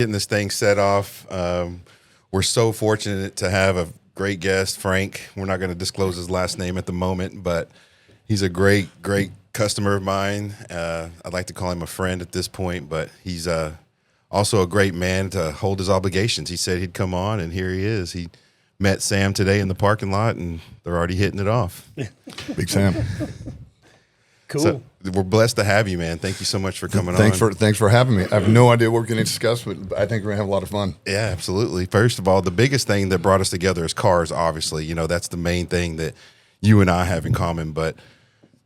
Getting this thing set off. We're so fortunate to have a great guest, Frank. We're not going to disclose his last name at the moment, but he's a great customer of mine. I'd like to call him a friend at this point, but he's also a great man to hold his obligations. He said he'd come on, and here he is. He met Sam today in the parking lot, and they're already hitting it off. Big Sam. Cool. So we're blessed to have you, man. Thank you so much for coming Thanks for having me. I have no idea what we're going to discuss, but I think we're going to have a lot of fun. Yeah, absolutely. First of all, the biggest thing that brought us together is cars, obviously. You know, that's the main thing that you and I have in common, but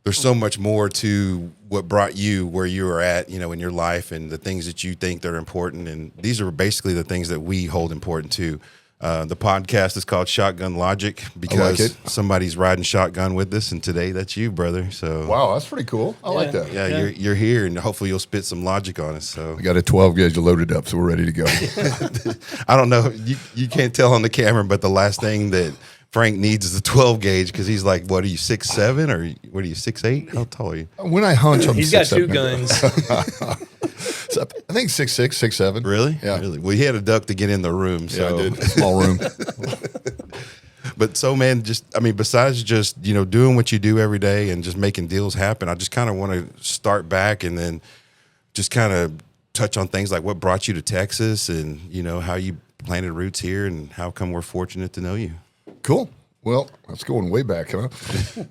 there's so much more to what brought you where you are at, you know, in your life and the things that you think that are important. And these are basically the things that we hold important too. The podcast is called Shotgun Logic because somebody's riding shotgun with us, and today that's you, brother. So wow, that's pretty cool. I like that. Yeah, you're here, and hopefully you'll spit some logic on us. So we got a 12 gauge loaded up, so we're ready to go. I don't know, you can't tell on the camera, but the last thing that Frank needs is a 12 gauge because he's like, what are you, 6'7" or what are you, 6'8"? How tall are you? When I hunch, I'm He's got 6'7". two guns. So I think 6'6", 6'7". Really? Yeah. Really? Well, he had a duck to get in the room. So. Yeah, I did. Small room. But so, man, besides just, you know, doing what you do every day and just making deals happen, I just kind of want to start back and then just kind of touch on things like what brought you to Texas and, you know, how you planted roots here and how come we're fortunate to know you. Cool. Well, that's going way back, huh?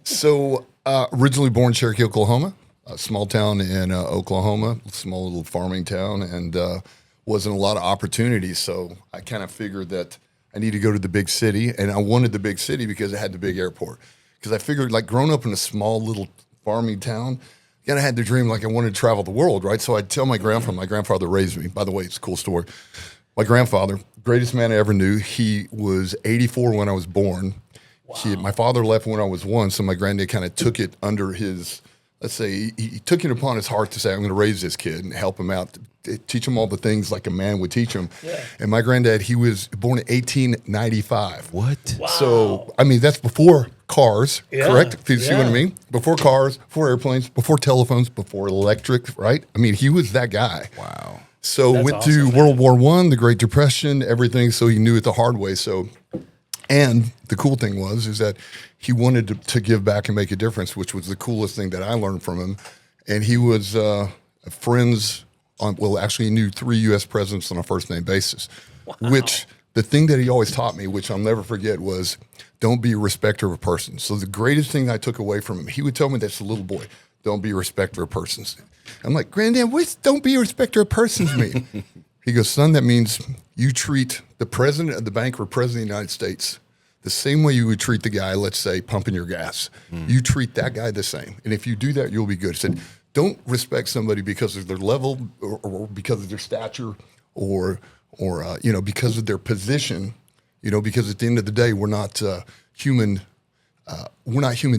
So originally born in Cherokee, Oklahoma, a small town in Oklahoma, small little farming town, and wasn't a lot of opportunities. So I kind of figured that I need to go to the big city, and I wanted the big city because it had the big airport. Because I figured, like, growing up in a small little farming town, I had the dream, like, I wanted to travel the world, right? So I'd tell my grandfather raised me. By the way, it's a cool story. My grandfather, greatest man I ever knew, he was 84 when I was born. Wow. My father left when I was 1, so my granddad kind of took it under his, let's say, he took it upon his heart to say, I'm going to raise this kid and help him out, teach him all the things like a man would teach him. Yeah. And my granddad, he was born in 1895. What? Wow. So, I mean, that's before cars, correct? Do you see what I mean? Before cars, before airplanes, before telephones, before electric, right? I mean, he was that guy. Wow. So That's went awesome, to World War I, the Great Depression, everything. So he knew it the hard way. So, and the cool thing is that he wanted to give back and make a difference, which was the coolest thing that I learned from him. And he was friends actually he knew 3 U.S. presidents on a first name basis, which the thing that he always taught me, which I'll never forget, was don't be a respecter of a person. So the greatest thing I took away from him, he would tell me that's a little boy, don't be a respecter of persons. I'm like, Granddad, what's don't be a respecter of persons mean? He goes, son, that means you treat the president of the bank or president of the United States the same way you would treat the guy, let's say, pumping your gas. You treat that guy the same. And if you do that, you'll be good. He said, don't respect somebody because of their level or because of their stature or because of their position, because at the end of the day, we're not human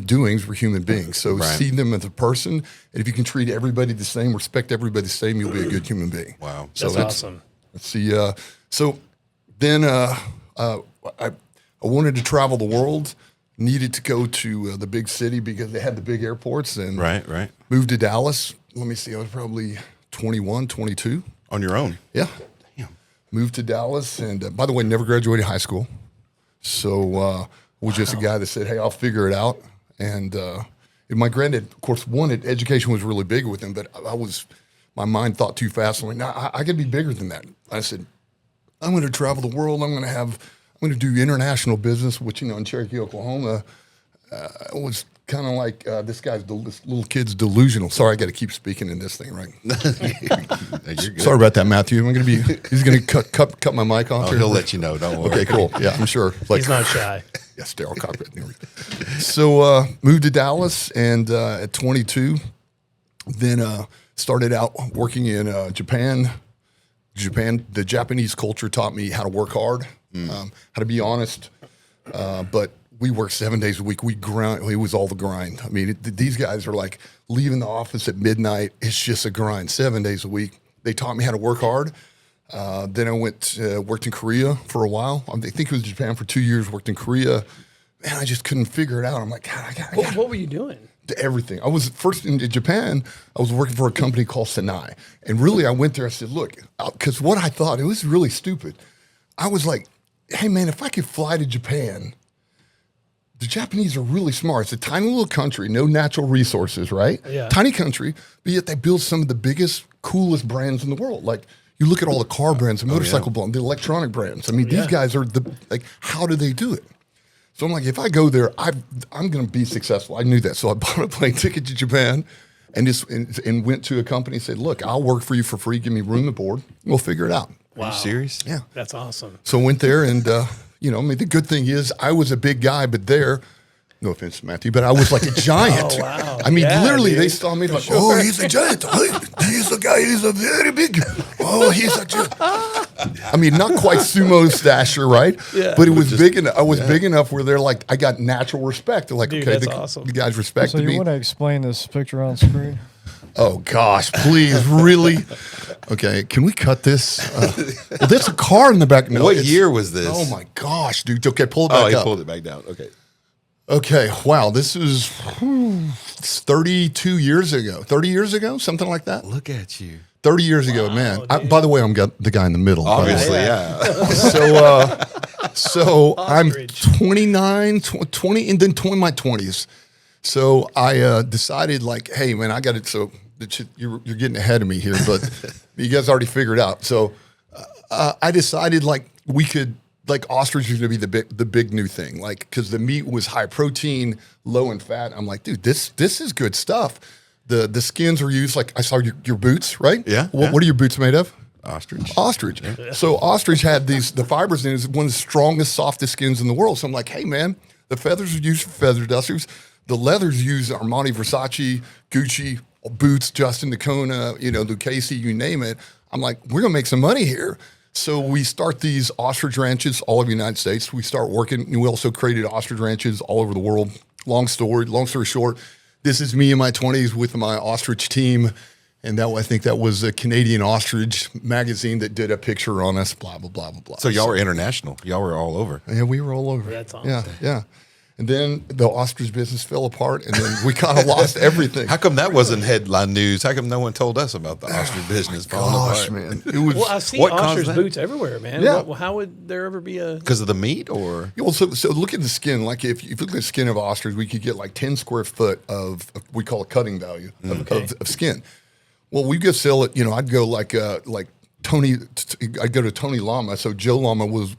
doings, we're human beings. So see them as a person, and if you can treat everybody the same, respect everybody the same, you'll be a good human being. Wow. So that's awesome. Let's see. So then I wanted to travel the world, needed to go to the big city because they had the big airports. And Right. moved to Dallas. Let me see. I was probably 21, 22. On your own? Yeah. Damn. Moved to Dallas. And by the way, never graduated high school. So was just a guy that said, hey, I'll figure it out. And my granddad, of course, wanted education was really big with him, but my mind thought too fast. I'm like, no, I could be bigger than that. I said, I'm going to travel the world. I'm going to do international business, which, in Cherokee, Oklahoma, was kind of like this little kid's delusional. Sorry, I got to keep speaking in this thing, right? You're good. Sorry about that, Matthew. He's going to cut my mic off. Oh, he'll let you know. Don't worry. Okay, cool. Yeah, I'm sure. He's not shy. Yeah, sterile copyright. So moved to Dallas, and at 22, then started out working in Japan. The Japanese culture taught me how to work hard, how to be honest, but we worked 7 days a week. We grind. It was all the grind. I mean, these guys are like leaving the office at midnight. It's just a grind, 7 days a week. They taught me how to work hard. Then I worked in Korea for a while. I think it was Japan for 2 years, worked in Korea. Man, I just couldn't figure it out. I'm like, God, What were you doing? to everything. I was first in Japan. I was working for a company called Senai, and really, I went there. I said, "Look," because what I thought, it was really stupid. I was like, "Hey, man, if I could fly to Japan." The Japanese are really smart. It's a tiny little country, no natural resources, right? Yeah. Tiny country, but yet they build some of the biggest, coolest brands in the world. Like you look at all the car brands, the motorcycle brands, the electronic brands. I mean, these guys are how do they do it? So I'm like, if I go there, I'm going to be successful. I knew that. So I bought a plane ticket to Japan and went to a company and said, look, I'll work for you for free. Give me room and board. We'll figure it out. Wow. Are you serious? Yeah. That's awesome. So I went there and, I mean, the good thing is I was a big guy, but there, no offense, Matthew, but I was like a giant. Oh, wow. I mean, Yeah, literally, dude. they saw me like, oh, he's a giant. He's a guy. He's a very big. Oh, he's a giant. I mean, not quite sumo stature, right? Yeah. But it was big enough. I was big enough where they're like, I got natural respect. They're like, Dude, okay, that's awesome. the guys respected So you me. want to explain this picture on screen? Oh gosh, please, really? Okay, can we cut this? Well, there's a car in the back. No, What it's- year was this? Oh my gosh, dude. Okay, pull it back Oh, he up. pulled it back down. Okay. Okay, wow, this is 32 years ago. 30 years ago, something like that. Look at you. 30 years ago, man. By the way, I'm the guy in the middle. Obviously, yeah. So I'm Ostrich. 29, 20, and then 20, my 20s. So I decided, like, hey, man, I got it. So you're getting ahead of me here, but you guys already figured out. So I decided, like, we could, like, ostrich was going to be the big new thing, like, because the meat was high protein, low in fat. I'm like, dude, this is good stuff. The skins were used, like, I saw your boots, right? Yeah, What are your boots made of? Ostrich. Ostrich. So ostrich had the fibers in it. It's one of the strongest, softest skins in the world. So I'm like, hey, man, the feathers are used for feather dusters. The leathers use Armani, Versace, Gucci, boots, Justin Dacona, Lucchese, you name it. I'm like, we're going to make some money here. So we start these ostrich ranches all over the United States. We start working. We also created ostrich ranches all over the world. Long story short, this is me in my 20s with my ostrich team. And I think that was a Canadian Ostrich magazine that did a picture on us, blah, blah, blah, blah, blah. So y'all were international. Y'all were all over. Yeah, we were all over. That's awesome. Yeah. And then the ostrich business fell apart, and then we kind of lost everything. How come that wasn't headline news? How come no one told us about the ostrich business falling Gosh, apart? man. It was. Well, I've seen What caused ostrich that? boots everywhere, man. Yeah. How would there ever be a? Because of the meat, or Well, so look at the skin. Like if you look at the skin of ostrich, we could get like 10 square foot of we call it cutting value of skin. Well, we could sell it. I'd go like Tony. I'd go to Tony Lama. So Joe Lama was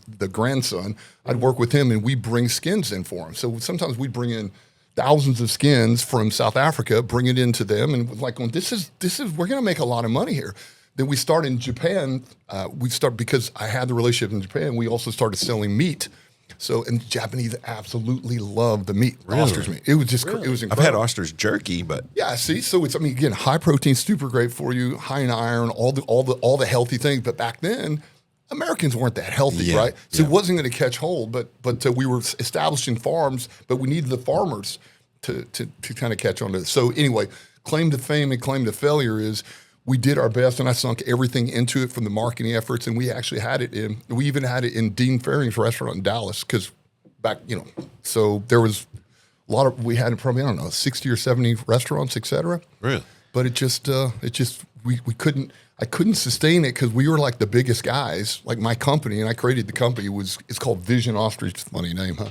the grandson. I'd work with him, and we bring skins in for him. So sometimes we bring in thousands of skins from South Africa, bring it into them, and like, this is we're going to make a lot of money here. Then we start in Japan. Because I had the relationship in Japan. We also started selling meat. So, and the Japanese absolutely love the meat, ostrich meat. It was just, it was I've incredible. had ostrich jerky, but Yeah, see, so it's, again, high protein, super great for you, high in iron, all the healthy things. But back then, Americans weren't that healthy, Yeah, right? So yeah. it wasn't going to catch hold. But we were establishing farms, but we needed the farmers to kind of catch on to this. So anyway, claim to fame and claim to failure is we did our best, and I sunk everything into it from the marketing efforts, and we actually had it in. We even had it in Dean Faring's restaurant in Dallas because back, so there was a lot of. We had probably 60 or 70 restaurants, et cetera. really, But it just we couldn't. I couldn't sustain it because we were like the biggest guys. Like my company, and I created the company. It's called Vision Ostrich. Funny name, huh?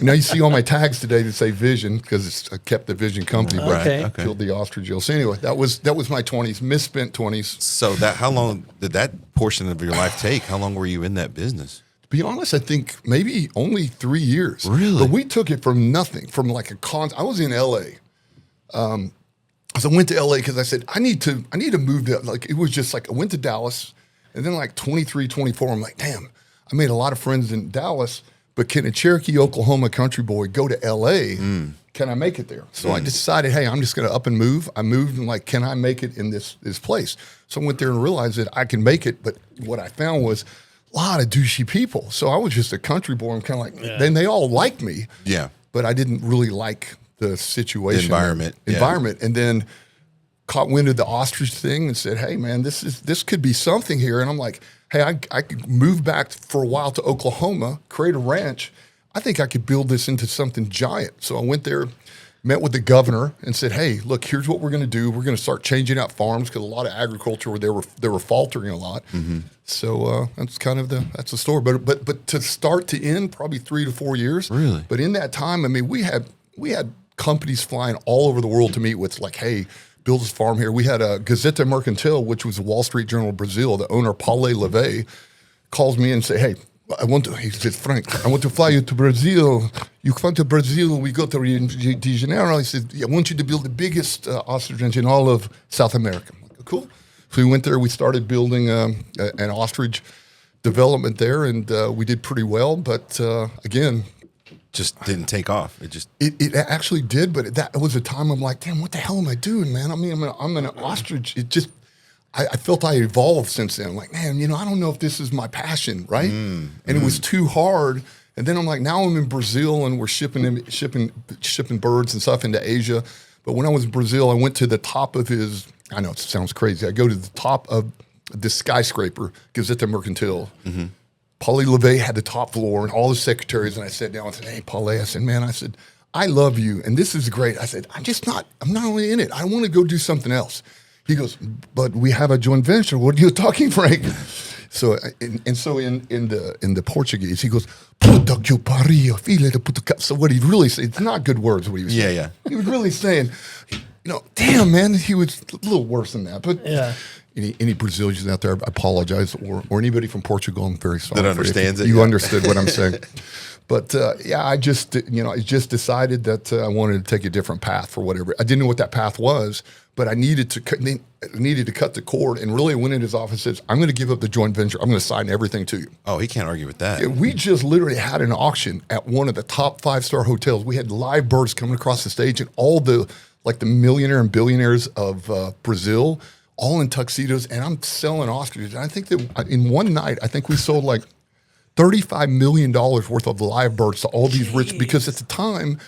Now you see all my tags today that say Vision because I kept the Vision company, but Okay. okay. killed the ostrich. So anyway, that was my 20s, misspent 20s. So how long did that portion of your life take? How long were you in that business? To be honest, I think maybe only 3 years. Really? But we took it from nothing, from like I was in LA. So I went to LA because I said, I need to move to, like, it was just like, I went to Dallas, and then like 23, 24, I'm like, damn, I made a lot of friends in Dallas, but can a Cherokee, Oklahoma country boy go to LA? Can I make it there? So I decided, hey, I'm just going to up and move. I moved and like, can I make it in this place? So I went there and realized that I can make it, but what I found was a lot of douchey people. So I was just a country boy. I'm kind of like, then they all liked me. Yeah. But I didn't really like the situation. Environment, yeah. And then caught wind of the ostrich thing and said, hey, man, this could be something here. And I'm like, hey, I could move back for a while to Oklahoma, create a ranch. I think I could build this into something giant. So I went there, met with the governor and said, "Hey, look, here's what we're going to do. We're going to start changing out farms because a lot of agriculture they were faltering a lot." So that's kind of that's the story. But to start to end, probably 3 to 4 years. Really? But in that time, I mean, we had companies flying all over the world to meet with, like, "Hey, build this farm here." We had a Gazeta Mercantil, which was the Wall Street Journal of Brazil. The owner, Paulo Levey, calls me and say, "Hey, he said, Frank, I want to fly you to Brazil. You come to Brazil, we go to Rio de Janeiro." He said, "I want you to build the biggest ostrich ranch in all of South America." I'm like, "Cool." So we went there, we started building an ostrich development there, and we did pretty well. But again, Just didn't take off. it actually did, but that was a time I'm like, damn, what the hell am I doing, man? I mean, I'm an ostrich. It just, I felt I evolved since then. I'm like, man, I don't know if this is my passion, right? And it was too hard. And then I'm like, now I'm in Brazil and we're shipping birds and stuff into Asia. But when I was in Brazil, I went to the top of his, I know it sounds crazy. I go to the top of this skyscraper, Gazeta Mercantil. Paulo Levey had the top floor and all the secretaries. And I sat down and said, "Hey, Paulo," I said, "Man," I said, "I love you. And this is great." I said, I'm not only in it. I want to go do something else. He goes, "But we have a joint venture. What are you talking, Frank?" So, in the Portuguese, he goes, "Puta que pariu, filha de puta." So what he really said, it's not good words what he was saying. Yeah. He was really saying, damn, man, he was a little worse than that. But Yeah. any Brazilians out there, I apologize, or anybody from Portugal, I'm very sorry. That understands it, You yeah. understood what I'm saying. But I just decided that I wanted to take a different path for whatever. I didn't know what that path was, but I needed to cut the cord. And really, I went in his office and says, "I'm going to give up the joint venture. I'm going to sign everything to you." Oh, he can't argue with that. We just literally had an auction at one of the top 5-star hotels. We had live birds coming across the stage, and all the millionaire and billionaires of Brazil, all in tuxedos, and I'm selling ostriches. And I think that in one night, I think we sold like $35 million worth of live birds to all these rich, because at the time,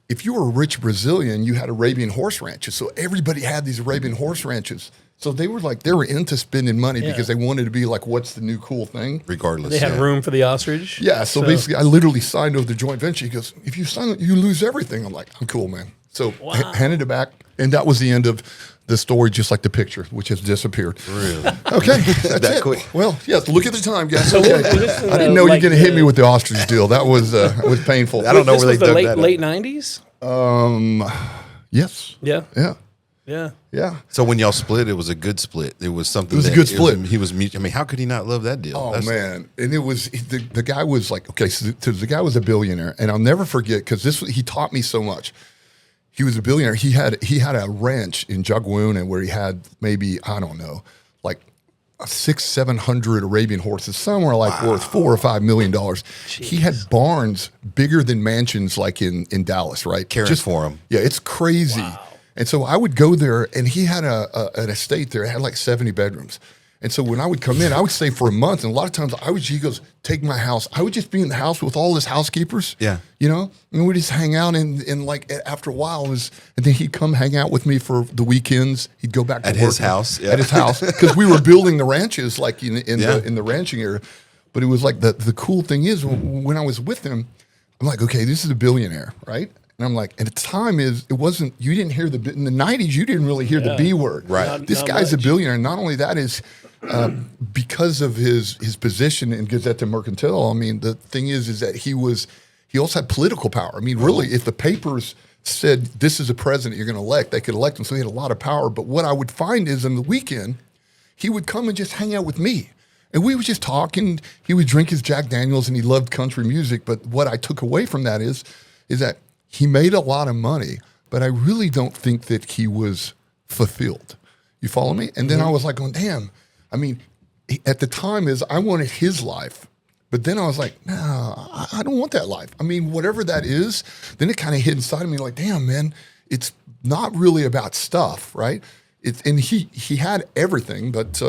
if you were a rich Brazilian, you had Arabian horse ranches. So everybody had these Arabian horse ranches. So they were into spending money because they wanted to be like, what's the new cool thing? Regardless. They had room for the ostrich. Yeah. So basically, I literally signed over the joint venture. He goes, "If you sign it, you lose everything." I'm like, "I'm cool, man." So handed it back. And that was the end of the story, just like the picture, which has disappeared. Really? Okay, that's That it. quick. Well, yes. Look at the time, guys. So Okay. this is, I didn't know you were like going to hit me with the ostrich deal. That was painful. I don't know This where was they the dug that up. late 90s? Yes. Yeah. Yeah. Yeah. Yeah. So when y'all split, it was a good split. It was something. It was a good split. He was. I mean, how could he not love that deal? Oh man! And it was the guy was like, okay, so the guy was a billionaire, and I'll never forget because he taught me so much. He was a billionaire. He had a ranch in Jaguariúna where he had maybe, I don't know, like 600-700 Arabian horses, somewhere like worth $4 or $5 million. He had barns bigger than mansions, like in Dallas, right? Caring for him. Yeah, it's crazy. Wow. And so I would go there, and he had an estate there. It had like 70 bedrooms. And so when I would come in, I would stay for a month. And a lot of times he goes, "Take my house." I would just be in the house with all his housekeepers. Yeah. And we'd just hang out. And like after a while, and then he'd come hang out with me for the weekends. He'd go back to At work his house. Yeah. At his house. Because we were building the ranches like in the ranching area. But it was like the cool thing is when I was with him, I'm like, okay, this is a billionaire, right? And I'm like, at the time you didn't hear in the 90s, you didn't really hear the B word. Right. This guy's much. a billionaire. Not only that is, because of his position in Gazeta Mercantil, I mean, the thing is that he also had political power. I mean, really, if the papers said, "This is a president you're going to elect," they could elect him. So he had a lot of power. But what I would find is on the weekend, he would come and just hang out with me. And we would just talk, and he would drink his Jack Daniels, and he loved country music. But what I took away from that is that he made a lot of money, but I really don't think that he was fulfilled. You follow me? And then I was like, going, damn. I mean, at the time I wanted his life, but then I was like, no, I don't want that life. I mean, whatever that is, then it kind of hit inside of me like, damn, man, it's not really about stuff, right? And he had everything, but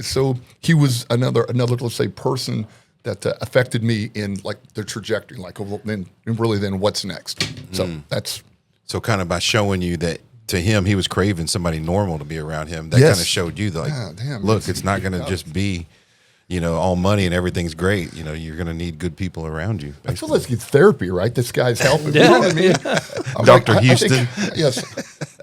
so he was another let's say person that affected me in like the trajectory, like then what's next. So that's kind of by showing you that to him he was craving somebody normal to be around him. That kind of showed you that, like, damn, look, it's not going to just be all money and everything's great. You're going to need good people around you. I feel like it's therapy, right? This guy's helping. You know what I mean? Dr. Houston. Yes.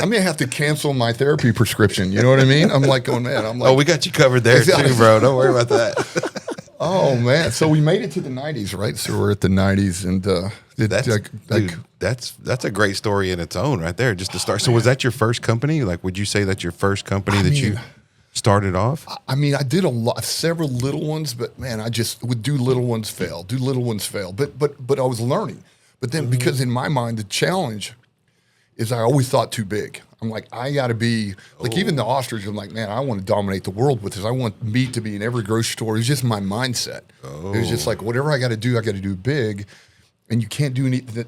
I may have to cancel my therapy prescription. You know what I mean? I'm like going, man. I'm like, Oh, we got you covered there too, bro. Don't worry about that. oh man. So we made it to the 90s, right? So we're at the 90s, and That's a great story in its own, right there. Just to start. So was that your first company? Like, would you say that's your first company that you started off? I mean, I did several little ones, but man, I just would do little ones fail. But I was learning. But then because in my mind, the challenge is I always thought too big. I'm like, I got to be like, even the ostrich, I'm like, man, I want to dominate the world with this. I want meat to be in every grocery store. It was just my mindset. It was just like, whatever I got to do big. And you can't do anything.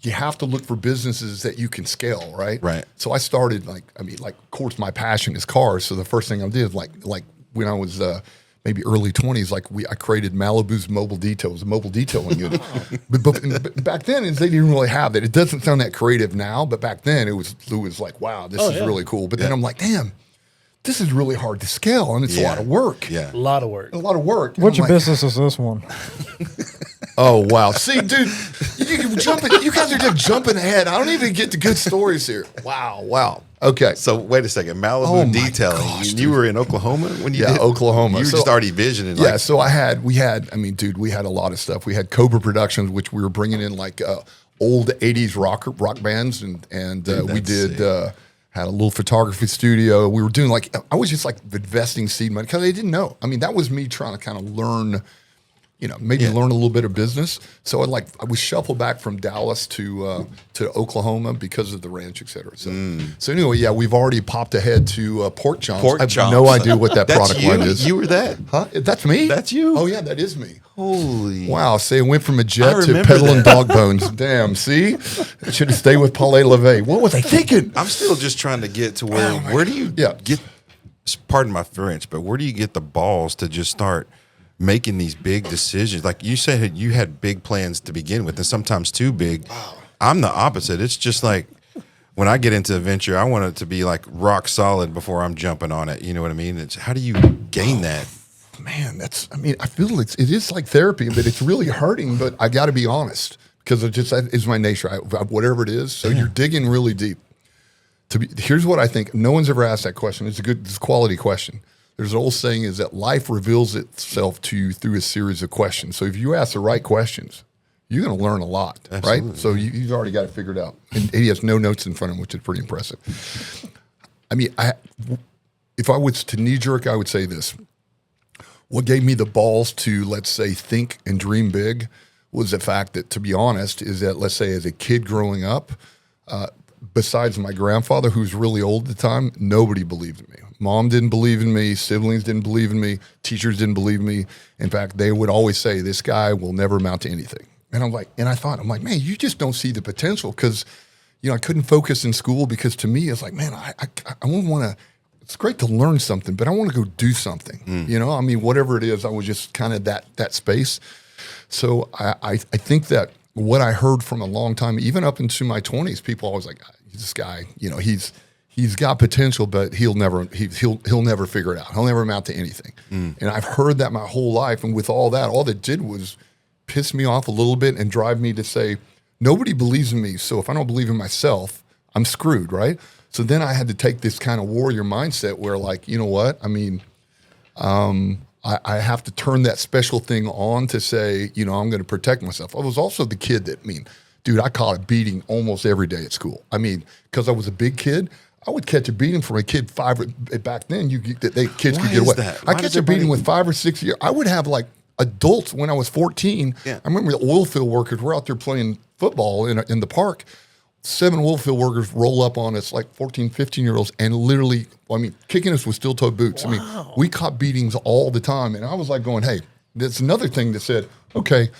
You have to look for businesses that you can scale, right? Right. So I started of course, my passion is cars. So the first thing I did, like when I was maybe early 20s, I created Malibu's mobile detail. It was a mobile detailing unit. but back then, they didn't really have that. It doesn't sound that creative now, but back then it was like, wow, this is really cool. But then I'm like, damn, this is really hard to scale, and it's a lot of work. Yeah. A lot of work. A lot of work. And Which I'm like, business is this one? oh wow! See, dude, you guys are just jumping ahead. I don't even get the good stories here. Wow. Okay, So wait a second, Malibu Oh, my detailing. gosh, you were in Oklahoma when you did? Oklahoma. You were So- just already visioning. yeah. So we had a lot of stuff. We had Cobra Productions, which we were bringing in old '80s rock bands, and we that's did. sick. Had a little photography studio. We were doing I was just investing seed money because I didn't know. I mean, that was me trying to kind of learn. Maybe learn a little bit of business. So I would shuffle back from Dallas to Oklahoma because of the ranch, et cetera. So anyway, yeah, we've already popped ahead to pork chomps. Pork I have chomps. no idea what that That's product you? line is. You were that? Huh? That's me? That's you? Oh yeah, that is me. Holy. Wow, say it went from a I jet to remember peddling that. dog bones. Damn, see? I should have stayed with Paul LeVay. What was I thinking? I'm still just trying to get to where do you get, pardon my French, but where do you get the balls to just start making these big decisions? Like you said, you had big plans to begin with, and sometimes too big. I'm the opposite. It's just like when I get into a venture, I want it to be like rock solid before I'm jumping on it. You know what I mean? It's how do you gain that? Man, I feel it is like therapy, but it's really hurting. But I got to be honest because it's my nature. Whatever it is, so you're digging really deep. Here's what I think. No one's ever asked that question. It's a quality question. There's an old saying is that life reveals itself to you through a series of questions. So if you ask the right questions, you're going to learn a lot, Absolutely. right? So you've already got it figured out. And he has no notes in front of him, which is pretty impressive. I mean, if I was to knee jerk, I would say this. What gave me the balls to, let's say, think and dream big was the fact that, to be honest, is that, let's say, as a kid growing up, besides my grandfather, who was really old at the time, nobody believed in me. Mom didn't believe in me. Siblings didn't believe in me. Teachers didn't believe in me. In fact, they would always say, this guy will never amount to anything. And I'm like, man, you just don't see the potential because, I couldn't focus in school because to me, it's like, man, I won't want to. It's great to learn something, but I want to go do something. I mean, whatever it is, I was just kind of that space. So I think that what I heard from a long time, even up into my 20s, people always like, this guy, he's got potential, but he'll never figure it out. He'll never amount to anything. And I've heard that my whole life. And with all that did was piss me off a little bit and drive me to say, nobody believes in me. So if I don't believe in myself, I'm screwed, right? So then I had to take this kind of warrior mindset where, like, you know what? I mean, I have to turn that special thing on to say, I'm going to protect myself. I was also the kid that, dude, I caught a beating almost every day at school. I mean, because I was a big kid, I would catch a beating from a kid back then. Kids could get away. That? I catch a beating with 5 or 6 years. I would have like adults when I was 14. Yeah. I remember the oil field workers were out there playing football in the park. 7 oil field workers roll up on us like 14, 15-year-olds and literally, kicking us with steel-toed boots. Wow. We caught beatings all the time. And I was like going, hey, that's another thing that said, okay,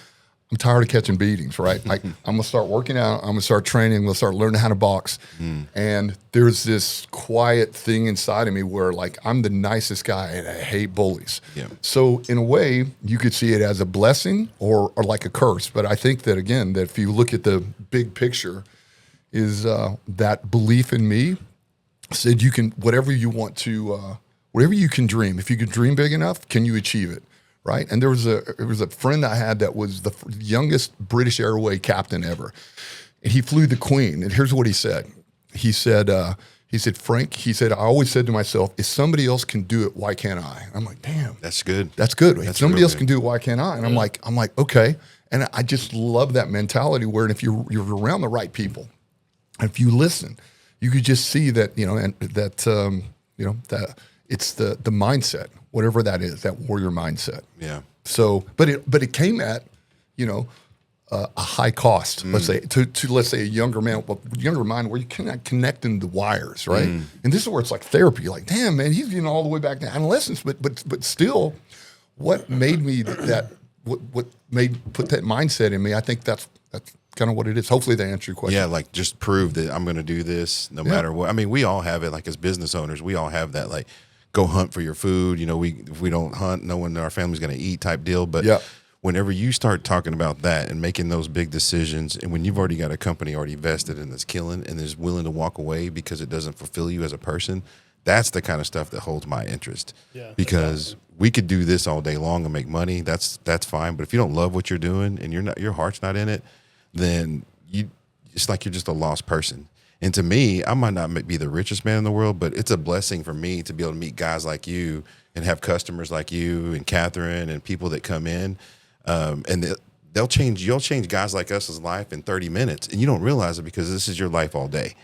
I'm tired of catching beatings, right? Like, I'm going to start working out. I'm going to start training. I'm going to start learning how to box. And there's this quiet thing inside of me where, like, I'm the nicest guy and I hate bullies. Yeah. So in a way, you could see it as a blessing or like a curse. But I think that, again, that if you look at the big picture, is that belief in me said you can, whatever you want to, whatever you can dream. If you can dream big enough, can you achieve it? right? And there was a friend I had that was the youngest British Airway captain ever. And he flew the Queen. And here's what he said. He said, Frank, he said, I always said to myself, if somebody else can do it, why can't I? I'm like, damn. That's good. That's good. If That's somebody real else good. can do it, why can't I? And I'm like, okay. And I just love that mentality where if you're around the right people, if you listen, you could just see that, that it's the mindset, whatever that is, that warrior mindset. Yeah. So, but it came at, a high cost. Let's say to let's say a younger mind where you cannot connecting the wires, right? And this is where it's like therapy. You're like, damn, man, he's getting all the way back to adolescence, but still, what made me that? What made put that mindset in me? I think that's kind of what it is. Hopefully, that answers your question. Yeah, like just prove that I'm going to do this no matter what. I mean, we all have it. Like as business owners, we all have that. Like, go hunt for your food. If we don't hunt, no one in our family's going to eat type deal. But whenever you start talking about that and making those big decisions, and when you've already got a company already vested and that's killing and is willing to walk away because it doesn't fulfill you as a person, that's the kind of stuff that holds my interest. Yeah, because we could do this all day long and make money. That's fine. But if you don't love what you're doing and your heart's not in it, then it's like you're just a lost person. And to me, I might not be the richest man in the world, but it's a blessing for me to be able to meet guys like you and have customers like you and Catherine and people that come in. And you'll change guys like us's life in 30 minutes. And you don't realize it because this is your life all day.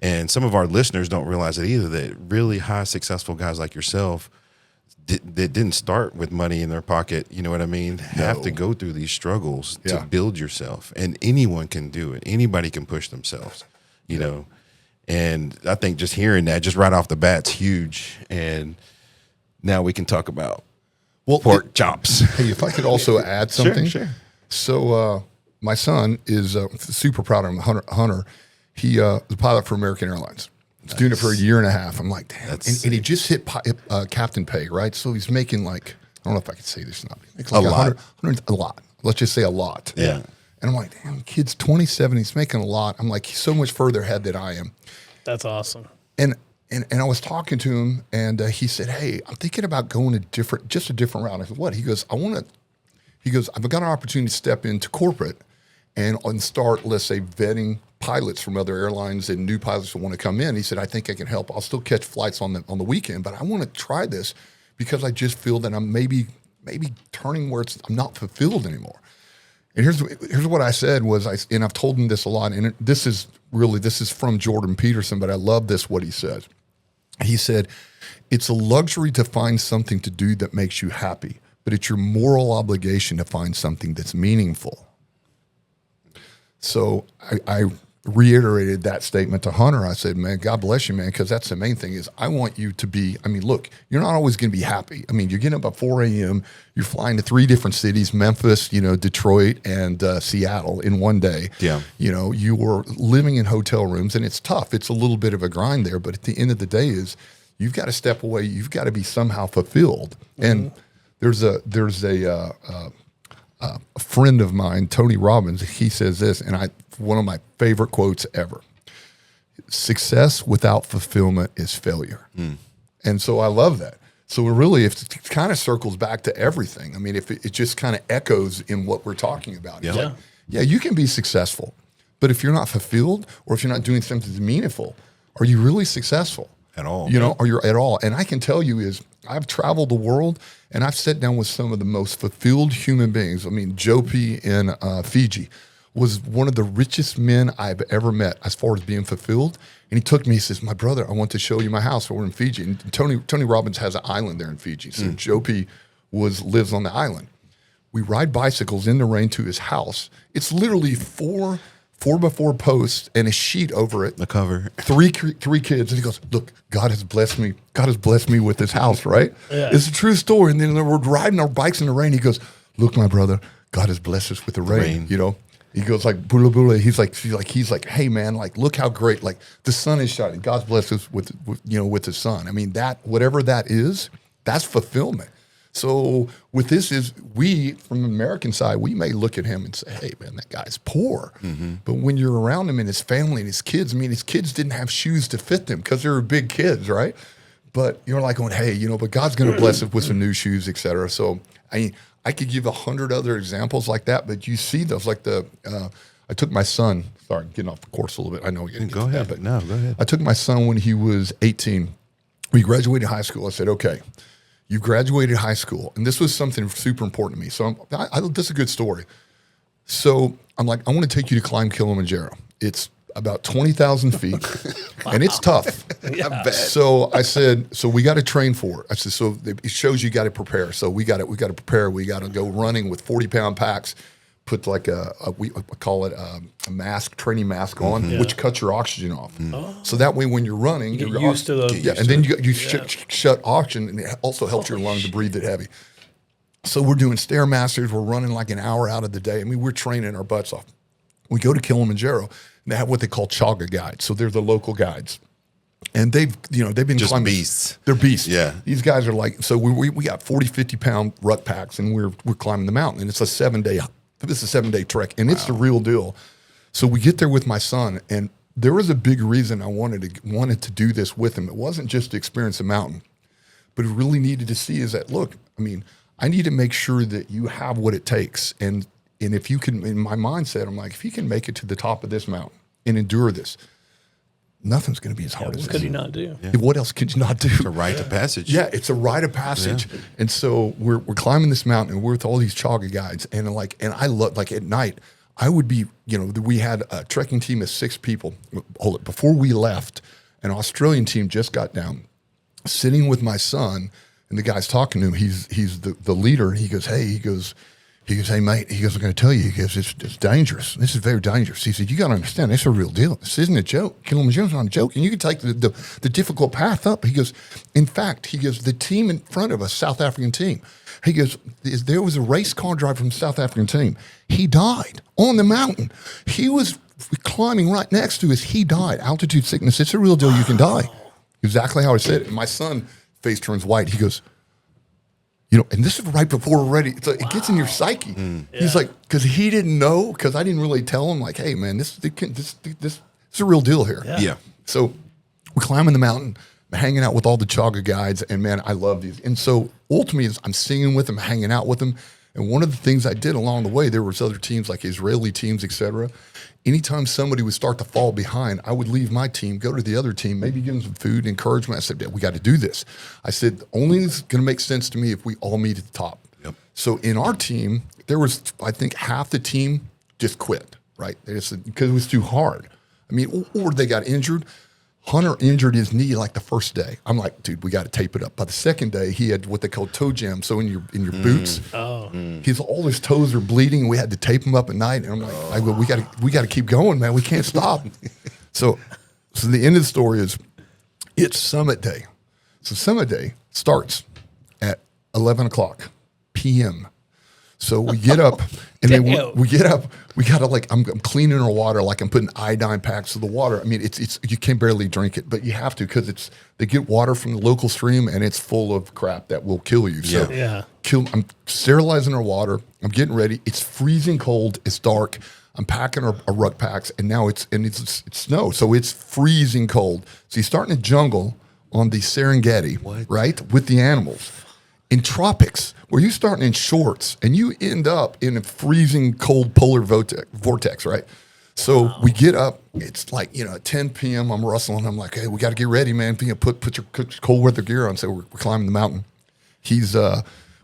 And some of our listeners don't realize it either, that really high successful guys like yourself that didn't start with money in their pocket, you know what I mean, have to go through these struggles to build yourself. And anyone can do it. Anybody can push themselves, you know. And I think just hearing that just right off the bat's huge. And now we can talk about pork chops. Hey, if I could also add something. Sure. So my son is super proud of him, Hunter. He was a pilot for American Airlines. He's doing it for a year and a half. I'm like, damn. And he just hit captain pay, right? So he's making like, I don't know if I can say this or not. He makes like a lot. Let's just say a lot. Yeah. And I'm like, damn, kid's 27. He's making a lot. I'm like, he's so much further ahead than I am. That's awesome. And I was talking to him, and he said, hey, I'm thinking about going a different route. I said, what? He goes, I've got an opportunity to step into corporate and start, let's say, vetting pilots from other airlines and new pilots that want to come in. He said, I think I can help. I'll still catch flights on the weekend, but I want to try this because I just feel that I'm maybe turning where I'm not fulfilled anymore. And here's what I said was, and I've told him this a lot, and this is from Jordan Peterson, but I love what he said. He said, it's a luxury to find something to do that makes you happy, but it's your moral obligation to find something that's meaningful. So I reiterated that statement to Hunter. I said, man, God bless you, man, because that's the main thing is I want you to be, look, you're not always going to be happy. You're getting up at 4 a.m., you're flying to 3 different cities, Memphis, Detroit, and Seattle in one day. Yeah. You were living in hotel rooms, and it's tough. It's a little bit of a grind there, but at the end of the day is you've got to step away. You've got to be somehow fulfilled. Mm-hmm. And there's a friend of mine, Tony Robbins, he says this, and one of my favorite quotes ever. Success without fulfillment is failure. And so I love that. So really, if it kind of circles back to everything, if it just kind of echoes in what we're talking about. It's like, you can be successful, but if you're not fulfilled or if you're not doing something that's meaningful, are you really successful? At all. Or you're at all. And I can tell you is I've traveled the world and I've sat down with some of the most fulfilled human beings. Jopi in Fiji was one of the richest men I've ever met as far as being fulfilled. And he took me, he says, my brother, I want to show you my house. We're in Fiji. And Tony Robbins has an island there in Fiji. So Jopi lives on the island. We ride bicycles in the rain to his house. It's literally four 4x4 posts and a sheet over it. The cover. Three kids. And he goes, look, God has blessed me. God has blessed me with this house, right? Yeah. It's a true story. And then we're riding our bikes in the rain. He goes, look, my brother, God has blessed us with the rain. He goes like, bula bula. He's like, hey man, like, look how great, like the sun is shining. God's blessed us with the sun. That, whatever that is, that's fulfillment. So with this is we, from the American side, we may look at him and say, hey, man, that guy's poor. Mm-hmm. But when you're around him and his family and his kids, his kids didn't have shoes to fit them because they were big kids, right? But you're like going, hey, but God's going to bless us with some new shoes, et cetera. So I I could give 100 other examples like that, but you see those, like I took my son, sorry, getting off the course a little bit. I know. Go ahead. But No, go ahead. I took my son when he was 18. We graduated high school. I said, okay, you graduated high school. And this was something super important to me. So this is a good story. So I'm like, I want to take you to climb Kilimanjaro. It's about 20,000 feet and it's tough. I bet. So I said, so we got to train for it. I said, so it shows you got to prepare. So we got to prepare. We got to go running with 40-pound packs, put like we call it a mask, training mask on, which cuts your oxygen off. So that way when you're running, Get your used to the. yeah, and then you shut oxygen, and it also helps your lung to breathe it heavy. So we're doing Stairmasters. We're running like an hour out of the day. I mean, we're training our butts off. We go to Kilimanjaro, and they have what they call chaga guides. So they're the local guides. And they've been Just climbing. beasts. They're beasts. Yeah. These guys are like, so we got 40, 50-pound ruck packs, and we're climbing the mountain. And it's a 7-day trek, and it's the real deal. So we get there with my son, and there was a big reason I wanted to do this with him. It wasn't just to experience the mountain, but it really needed to see is that, look, I mean, I need to make sure that you have what it takes. And if you can, in my mindset, I'm like, if you can make it to the top of this mountain and endure this, nothing's going to be as hard as What this. could he not do? Yeah. What else could you not do? It's a rite of passage. Yeah, it's a rite of passage. Yeah. And so we're climbing this mountain, and we're with all these chaga guides, and I love, like, at night, I would be, we had a trekking team of 6 people. Hold it, before we left, an Australian team just got down, sitting with my son, and the guy's talking to him. He's the leader, and he goes, hey, hey, mate, he goes, I'm going to tell you, he goes, it's dangerous. This is very dangerous. He said, you got to understand, this is a real deal. This isn't a joke. Kilimanjaro's not a joke. And you can take the difficult path up. He goes, in fact, he goes, the team in front of us, South African team, he goes, there was a race car driver from the South African team. He died on the mountain. He was climbing right next to us. He died. Altitude sickness, it's a real deal. You can die. Exactly how I said it. And my son, face turns white. He goes, and this is right before we're ready. It gets in your psyche. He's like, because he didn't know, because I didn't really tell him, like, hey, man, this is a real deal here. Yeah. So we're climbing the mountain, hanging out with all the chaga guides, and, man, I love these. And so ultimately, I'm singing with them, hanging out with them. And one of the things I did along the way, there was other teams, like Israeli teams, et cetera. Anytime somebody would start to fall behind, I would leave my team, go to the other team, maybe give them some food, encouragement. I said, we got to do this. I said, only is going to make sense to me if we all meet at the top. Yep. So in our team, there was, I think, half the team just quit, right? They just said, because it was too hard. I mean, or they got injured. Hunter injured his knee like the first day. I'm like, dude, we got to tape it up. By the second day, he had what they call toe jam. So in your boots, all his toes are bleeding. We had to tape them up at night. And I'm like, we got to keep going, man. We can't stop. So the end of the story is, it's summit day. So summit day starts at 11 o'clock p.m. So we get up, and then we get up. We gotta, like, I'm cleaning our water, like I'm putting iodine packs of the water. I mean, it's you can barely drink it, but you have to, because they get water from the local stream, and it's full of crap that will kill you. So I'm sterilizing our water. I'm getting ready. It's freezing cold. It's dark. I'm packing our ruck packs, and now it's snow, so it's freezing cold. So you're starting to jungle on the Serengeti, right, with the animals. In tropics, where you're starting in shorts and you end up in a freezing cold polar vortex, right? So we get up, it's like, at 10 p.m. I'm rustling. I'm like, hey, we got to get ready, man. Put your cold weather gear on. So we're climbing the mountain.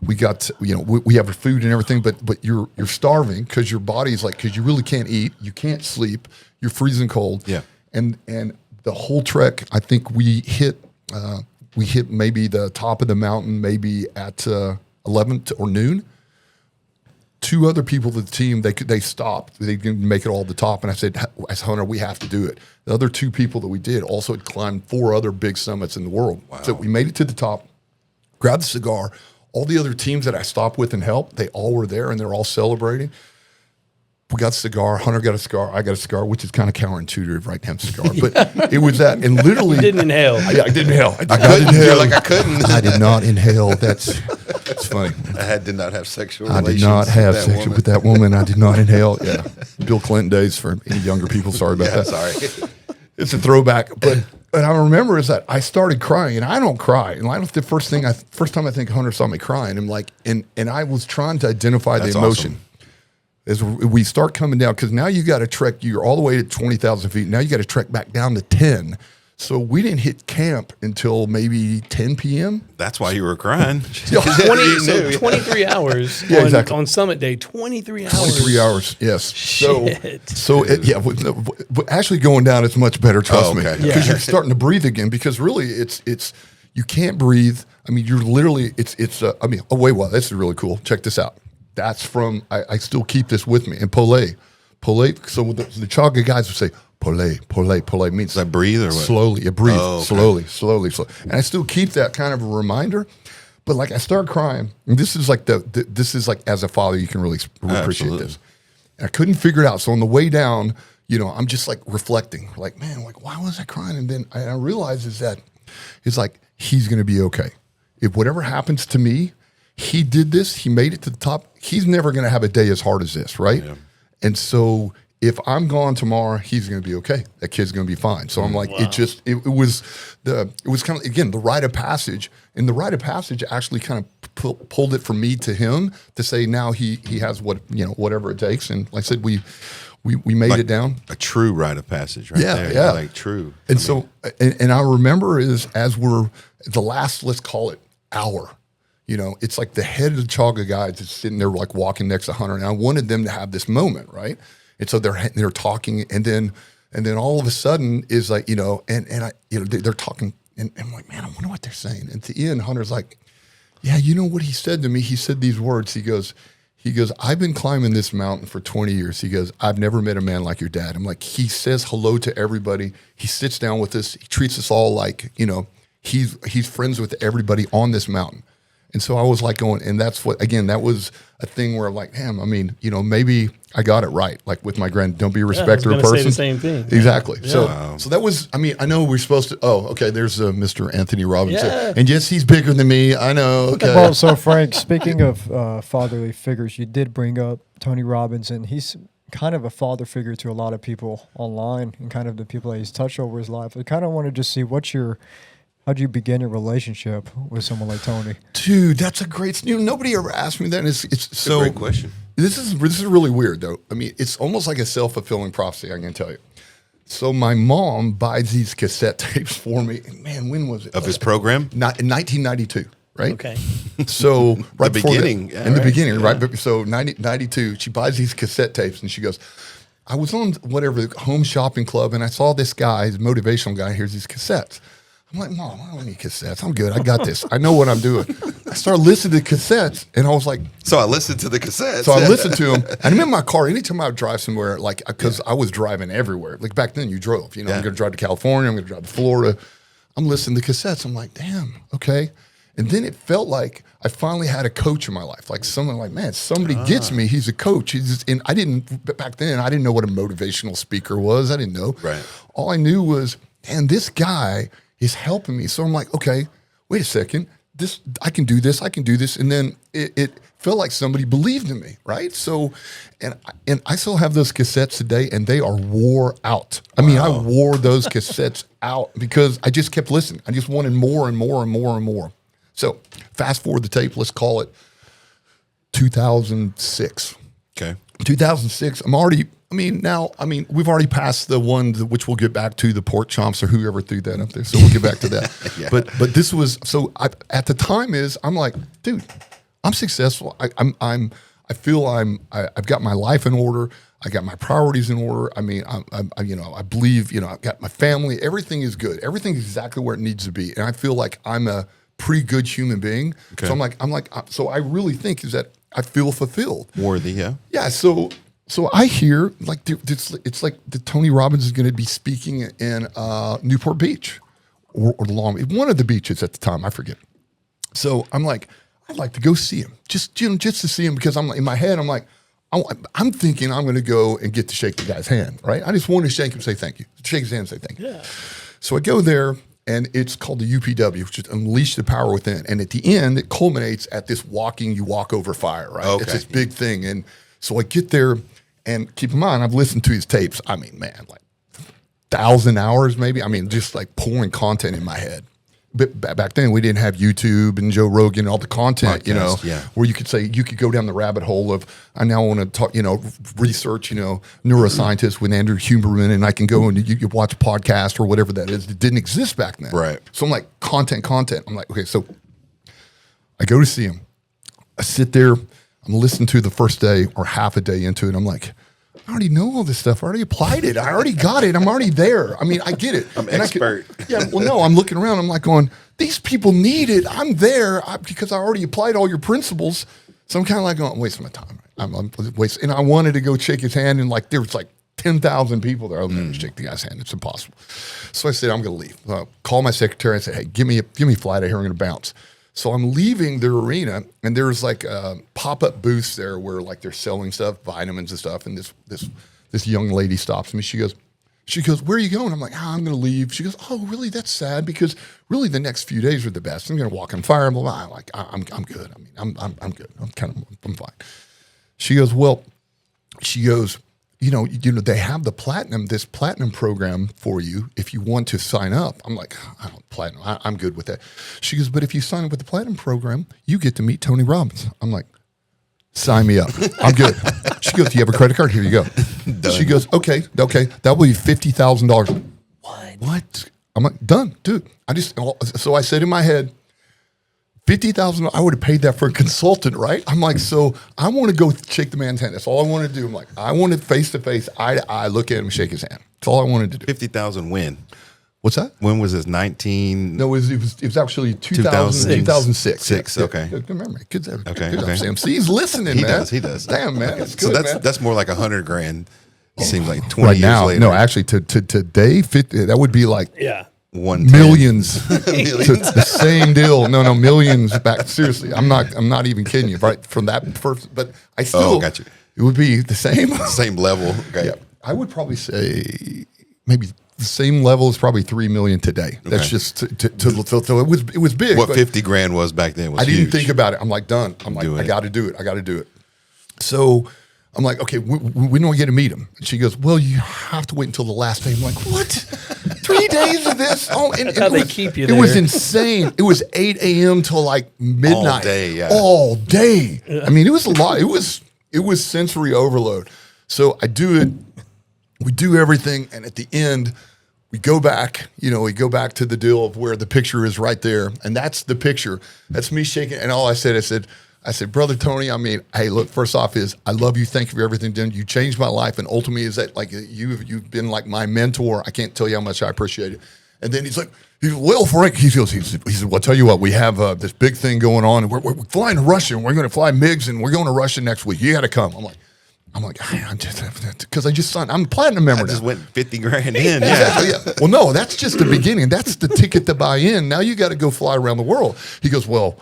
We got, we have our food and everything, but you're starving, because your body's like, because you really can't eat, you can't sleep, you're freezing cold. Yeah. And the whole trek, I think we hit maybe the top of the mountain maybe at 11 or noon. 2 other people of the team, they stopped. They didn't make it all to the top. And I said, as Hunter, we have to do it. The other 2 people that we did also had climbed 4 other big summits in the world. Wow. So we made it to the top, grabbed the cigar. All the other teams that I stopped with and helped, they all were there, and they're all celebrating. We got a cigar. Hunter got a cigar. I got a cigar, which is kind of counterintuitive, right? To have a cigar, but it was that, and literally, You didn't inhale. I didn't inhale. I couldn't. I did not inhale. That's funny. I did not have sexual I relations. did not have with sex with that woman. I did not inhale. Yeah, Bill Clinton days for any younger people. Sorry about that. Sorry. It's a throwback, but And I remember is that I started crying, and I don't cry. And I don't. The first time I think Hunter saw me crying, I'm like, and I was trying to identify That's the emotion. awesome. As we start coming down, because now you got to trek. You're all the way to 20,000 feet. Now you got to trek back down to 10. So we didn't hit camp until maybe 10 p.m. That's why you were crying. 23 hours Yeah, exactly. on summit day. 23 hours. 23 hours, yes. Shit. Actually going down, it's much better. Trust me, okay. because Yeah. you're starting to breathe again. Because really, it's you can't breathe. I mean, you're literally wait, wow, this is really cool. Check this out. That's from I still keep this with me. And Polé. So the Chaga guys would say Polé means Does that breathe or what? slowly. You breathe Oh, okay. slowly. And I still keep that kind of a reminder. But like I start crying, and this is like this is like as a father you can really appreciate Absolutely. this. And I couldn't figure it out. So on the way down, I'm just like reflecting, like, man, like why was I crying? And then I realized is that it's like he's going to be okay. If whatever happens to me, he did this. He made it to the top. He's never going to have a day as hard as this, right? Yeah. And so if I'm gone tomorrow, he's going to be okay. That kid's going to be fine. So I'm like, it was kind of, again, the rite of passage. And the rite of passage actually kind of pulled it from me to him to say now he has whatever it takes. And like I said, we made Like it down. A true rite of passage right there. Yeah. Like true. And and I remember as we're the last, let's call it hour, it's like the head of the Chaga guys is sitting there like walking next to Hunter. And I wanted them to have this moment, right? And so they're talking, and then all of a sudden is like, and I, they're talking, and I'm like, man, I wonder what they're saying. And at the end, Hunter's like, yeah, you know what he said to me? He said these words. He goes, I've been climbing this mountain for 20 years. He goes, I've never met a man like your dad. I'm like, he says hello to everybody. He sits down with us. He treats us all like, he's friends with everybody on this mountain. And so I was like going, and that's what, again, that was a thing where I'm like, damn, I mean, maybe I got it right. Like with my don't be a respecter of I was person. gonna say the same thing. Exactly. Yeah. So that was, I mean, I know we're supposed to, there's Mr. Anthony Robbins. Yeah. And yes, he's bigger than me. I know. Okay. Well, so Frank, speaking of fatherly figures, you did bring up Tony Robbins, and he's kind of a father figure to a lot of people online and kind of the people that he's touched over his life. I kind of want to just see how'd you begin a relationship with someone like Tony? Dude, that's a great, nobody ever asked me that. And it's a great question. This is really weird though. I mean, it's almost like a self-fulfilling prophecy, I can tell you. So my mom buys these cassette tapes for me. And man, when was it? Of his program? Not in 1992, right? Okay. So right before beginning, in the beginning, right? But so 92, she buys these cassette tapes and she goes, I was on whatever home shopping club and I saw this guy, his motivational guy, here's these cassettes. I'm like, Mom, I don't need cassettes. I'm good. I got this. I know what I'm doing. I started listening to cassettes, and I was like, So I listened to the cassettes. so I listened to them. And I'm in my car. Anytime I would drive somewhere, like, because I was driving everywhere. Like back then, you drove. I'm going to drive to California. I'm going to drive to Florida. I'm listening to cassettes. I'm like, damn, okay. And then it felt like I finally had a coach in my life. Like someone like, man, somebody gets me. He's a coach. And back then, I didn't know what a motivational speaker was. I didn't know. Right. All I knew was, man, this guy is helping me. So I'm like, okay, wait a second. I can do this. And then it felt like somebody believed in me, right? So, and I still have those cassettes today, and they are wore out. I mean, I wore those cassettes out because I just kept listening. I just wanted more and more and more and more. So fast forward the tape, let's call it 2006. Okay. 2006, we've already passed the one which we'll get back to, the pork chomps or whoever threw that up there. So we'll get back to that. Yeah. But this was, so at the time I'm like, dude, I'm successful. I feel I've got my life in order. I got my priorities in order. I mean, I believe, I've got my family. Everything is good. Everything's exactly where it needs to be. And I feel like I'm a pretty good human being. Okay. So so I really think is that I feel fulfilled. Worthy, yeah. Yeah. So I hear like it's like the Tony Robbins is going to be speaking in Newport Beach or Long, one of the beaches at the time. I forget. So I'm like, I'd like to go see him, just to see him, because I'm in my head. I'm like, I'm thinking I'm going to go and get to shake the guy's hand, right? I just want to shake him, say thank you, shake his hand, and say thank you. Yeah. So I go there, and it's called the UPW, which is Unleash the Power Within. And at the end, it culminates at this you walk over fire, right? Okay. It's this big thing. And so I get there, and keep in mind, I've listened to his tapes. I mean, man, like 1,000 hours, maybe. I mean, just like pouring content in my head. But back then, we didn't have YouTube and Joe Rogan and all the content, Podcast, where you could go down the rabbit hole of, I now want to talk, research, neuroscientists with Andrew Huberman, and I can go and you could watch a podcast or whatever that is. It didn't exist back then. Right. So I'm like, content. I'm like, okay, so I go to see him. I sit there, I'm listening to the first day or half a day into it. I'm like, I already know all this stuff. I already applied it. I already got it. I'm already there. I mean, I get it. I'm expert. I'm looking around. I'm like going, these people need it. I'm there because I already applied all your principles. So I'm kind of like going, I'm wasting my time. I'm wasting. And I wanted to go shake his hand, and like there was like 10,000 people there. I'll never shake the guy's hand. It's impossible. So I said, I'm going to leave. Call my secretary. I said, hey, give me a flight out here. I'm going to bounce. So I'm leaving the arena, and there's like pop-up booths there where like they're selling stuff, vitamins and stuff. And this young lady stops me. She goes, where are you going? I'm like, I'm going to leave. She goes, oh, really? That's sad because really the next few days are the best. I'm going to walk on fire. Blah, blah. I'm like, I'm good. I mean, I'm good. I'm fine. She goes, they have this platinum program for you if you want to sign up. I'm like, I don't platinum. I'm good with that. She goes, but if you sign up with the platinum program, you get to meet Tony Robbins. I'm like, sign me up. I'm good. She goes, do you have a credit card? Here you go. She goes, okay. That will be $50,000. What? I'm like, done, dude. So I said in my head, $50,000, I would have paid that for a consultant, right? I'm like, so I want to go shake the man's hand. That's all I want to do. I'm like, I want to face to face, eye to eye, look at him, shake his hand. That's all I wanted to do. 50,000 when? What's that? When was this? 19? No, it was actually 2006. Six, okay. Good memory. Good. Okay. Sam, see, he's listening, man. He does. Damn, man. That's So good, man. that's more like $100,000. It seems like 20 Right years now, later. no, actually, to today, 50, that would be like Yeah. 110. millions. To the same deal. No, millions back. Seriously, I'm not even kidding you. Right from that first, but I still got you. It would be the same. Same level. Okay. Yeah, I would probably say maybe the same level is probably 3 million today. That's Okay. just so it was big. What but 50,000 was back then was I didn't huge. think about it. I'm like done. I'm like I got to do it. So I'm like, okay, when do I get to meet him? And she goes, well, you have to wait until the last day. I'm like, what? 3 days of this? Oh, and That's how they keep you It was there. insane. It was 8 a.m. till like midnight. All day, yeah. All day. I mean, it was a lot. It was sensory overload. So I do it. We do everything, and at the end, we go back. We go back to the deal of where the picture is right there, and that's the picture. That's me shaking. And all I said, Brother Tony, I mean, hey, look, first off is I love you. Thank you for everything done. You changed my life. And ultimately is that like you've been like my mentor. I can't tell you how much I appreciate it. And then he's like, well, Frank, he said, well, I'll tell you what, we have this big thing going on. And we're flying to Russia, and we're going to fly MiGs, and we're going to Russia next week. You got to come. I'm like, I'm just, because I just signed, I'm a platinum member I just now. went 50,000 in. Exactly, yeah. Well, no, that's just the beginning. That's the ticket to buy in. Now you got to go fly around the world. He goes, well,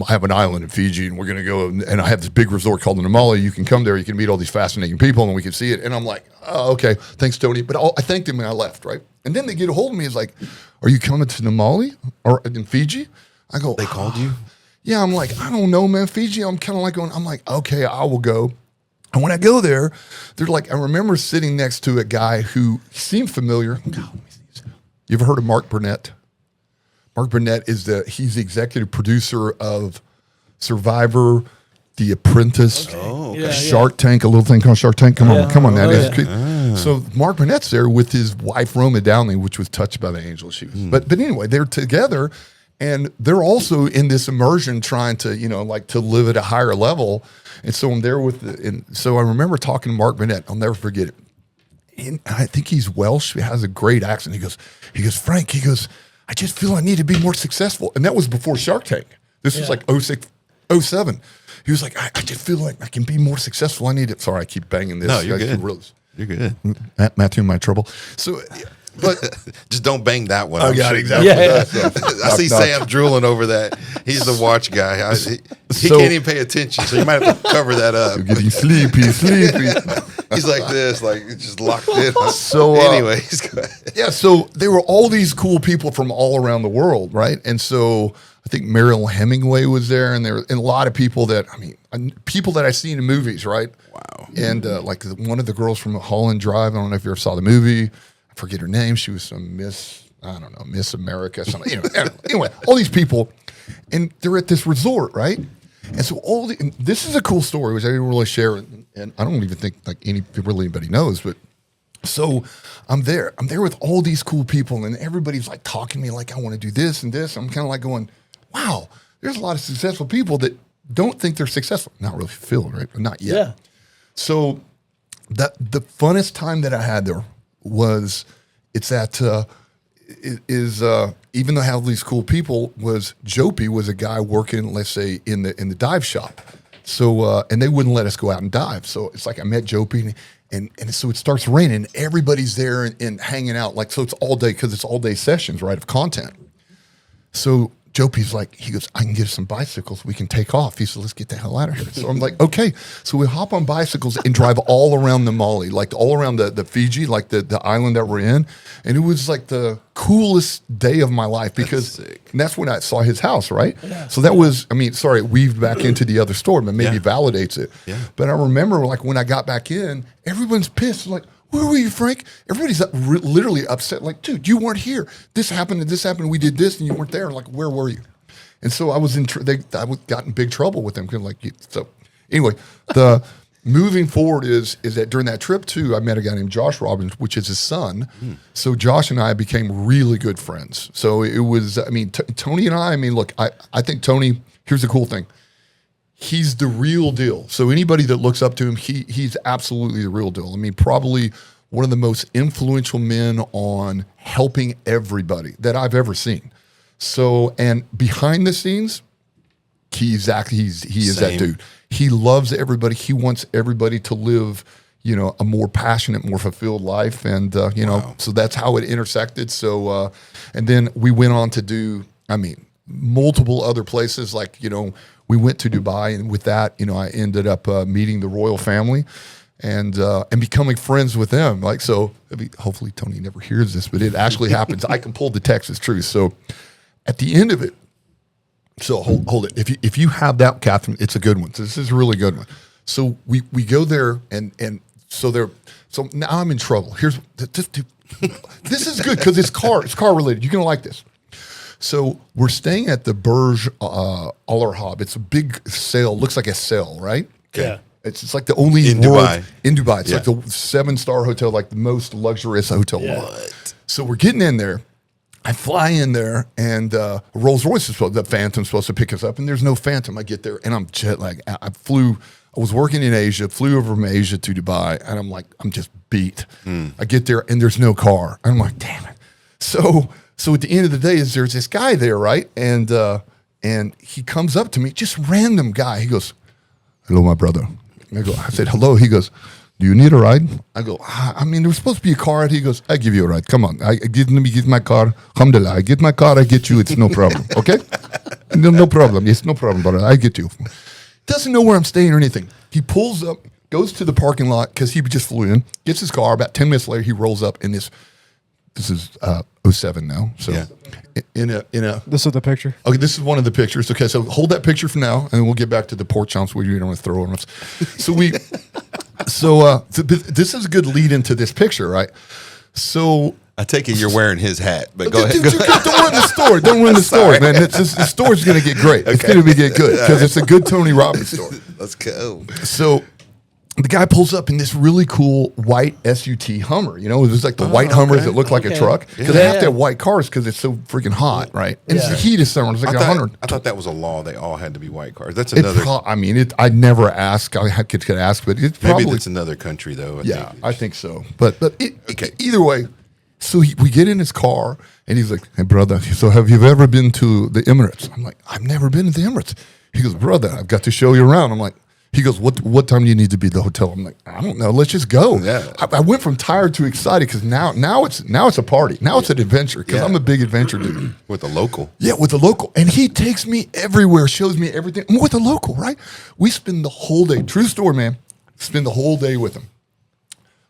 I have an island in Fiji, and we're going to go, and I have this big resort called the Namali. You can come there, you can meet all these fascinating people, and we can see it. And I'm like, oh, okay, thanks, Tony. But I thanked him, and I left, right? And then they get a hold of me. It's like, are you coming to Namali or in Fiji? I go, They called you? yeah. I'm like, I don't know, man. Fiji, I'm kind of like going, I'm like, okay, I will go. And when I go there, they're like, I remember sitting next to a guy who seemed familiar. You ever heard of Mark Burnett? Mark Burnett he's the executive producer of Survivor, The Apprentice, Shark Tank, a little thing called Shark Tank. Come on, that is. So Mark Burnett's there with his wife Roma Downey, which was touched by the angel. She was, but anyway, they're together, and they're also in this immersion, trying to to live at a higher level. And so I'm there so I remember talking to Mark Burnett. I'll never forget it. And I think he's Welsh. He has a great accent. He goes, Frank. He goes, I just feel I need to be more successful. And that was before Shark Tank. This was like 06, 07. He was like, I just feel like I can be more successful. I need it. Sorry, I keep banging this. No, you're good. You're good. Matthew, my trouble. So, but just don't bang that one. oh I'm yeah, sure. exactly. Yeah. I see Sam drooling over that. He's the watch guy. He So- can't even pay attention, so you might have to cover that up. You're getting sleepy. He's like this, like just locked in. So, anyways, go ahead. Yeah, so there were all these cool people from all around the world, right? And so I think Mariel Hemingway was there, and a lot of people people that I've seen in movies, right? Wow. And like one of the girls from Holland Drive, I don't know if you ever saw the movie. I forget her name. She was some Miss, I don't know, Miss America, something. Anyway, all these people, and they're at this resort, right? And so and this is a cool story, which I didn't really share, and I don't even think like anybody knows, but so I'm there with all these cool people, and everybody's like talking to me like I want to do this and this. I'm kind of like going, wow, there's a lot of successful people that don't think they're successful. Not really fulfilled, right? But not yet. Yeah. So the funnest time that I had there was even though I have these cool people, was Jopie was a guy working, let's say, in the dive shop. So and they wouldn't let us go out and dive. So it's like I met Jopie, and so it starts raining. Everybody's there and hanging out, like, so it's all day, because it's all day sessions, right, of content. So Jopie's like, he goes, I can get us some bicycles. We can take off. He said, let's get the hell out of here. So I'm like, okay. So we hop on bicycles and drive all around the Mali, like all around the Fiji, like the island that we're in. And it was like the coolest day of my life, because that's when I saw his house, right? Yeah. So that was, I mean, sorry, weaved back into the other story, but maybe validates it. Yeah. But I remember, like, when I got back in, everyone's pissed. Like, where were you, Frank? Everybody's literally upset. Like, dude, you weren't here. This happened and this happened. We did this and you weren't there. Like, where were you? And so I was I got in big trouble with them. So anyway, the moving forward is that during that trip too, I met a guy named Josh Robbins, which is his son. So Josh and I became really good friends. So it was, I mean, Tony and I mean, look, I think Tony, here's the cool thing. He's the real deal. So anybody that looks up to him, he's absolutely the real deal. I mean, probably one of the most influential men on helping everybody that I've ever seen. So, and behind the scenes, he is that dude. He loves everybody. He wants everybody to live, you know, a more passionate, more fulfilled life. And, you know, so that's how it intersected. So, and then we went on to do, I mean, multiple other places, like, you know, we went to Dubai, and with that, you know, I ended up meeting the royal family and becoming friends with them. Like, so, I mean, hopefully Tony never hears this, but it actually happens. I can pull the text as truth. So at the end of it, so hold it. If you have that, Catherine, it's a good one. So this is a really good one. So we go there, and so now I'm in trouble. Here's this is good because it's car related. You're gonna like this. So we're staying at the Burj Al Arab. It's a big sail, looks like a sail, right? Okay. Yeah. It's like the only in world Dubai. In Dubai. It's like the 7-star hotel, like the most luxurious hotel. Yeah. What? So we're getting in there. I fly in there, and Rolls Royce the Phantom's supposed to pick us up, and there's no Phantom. I get there, and I'm jet lagged. I was working in Asia, flew over from Asia to Dubai, and I'm like, I'm just beat. I get there, and there's no car. I'm like, damn it. So at the end of the day, there's this guy there, right? And he comes up to me, just random guy. He goes, hello, my brother. I said, hello. He goes, do you need a ride? I go, I mean, there's supposed to be a car. He goes, I give you a ride. Come on. Let me get my car. Alhamdulillah. I get my car. I get you. It's no problem. Okay? No problem. It's no problem, brother. I get you. Doesn't know where I'm staying or anything. He pulls up, goes to the parking lot because he just flew in, gets his car. About 10 minutes later, he rolls up in this is 07 now. So in a This is the picture. okay, this is one of the pictures. Okay, so hold that picture for now, and we'll get back to the pork chomps where you don't want to throw on us. So this is a good lead into this picture, right? So I take it you're wearing his hat, but go ahead. Don't ruin the story. Don't ruin the story, man. The story's going to get great. It's going to get good because it's a good Tony Robbins story. Let's go. So the guy pulls up in this really cool white SUT Hummer. You know, it was like the white Hummers that look like a truck. Because they have to have white cars because it's so freaking hot, right? And it's the heat of summer. It's like 100. I thought that was a law. They all had to be white cars. That's another. I never ask. I could ask, but it's probably. Maybe it's another country, though. I think so. But either way, so we get in his car, and he's like, hey, brother, so have you ever been to the Emirates? I'm like, I've never been to the Emirates. He goes, brother, I've got to show you around. I'm like, he goes, what time do you need to be at the hotel? I'm like, I don't know. Let's just go. Yeah. I went from tired to excited because now it's a party. Now it's an adventure because I'm a big adventure dude. With the local. Yeah, with the local. And he takes me everywhere, shows me everything. I'm with the local, right? We spend the whole day, true story, man, spend the whole day with him.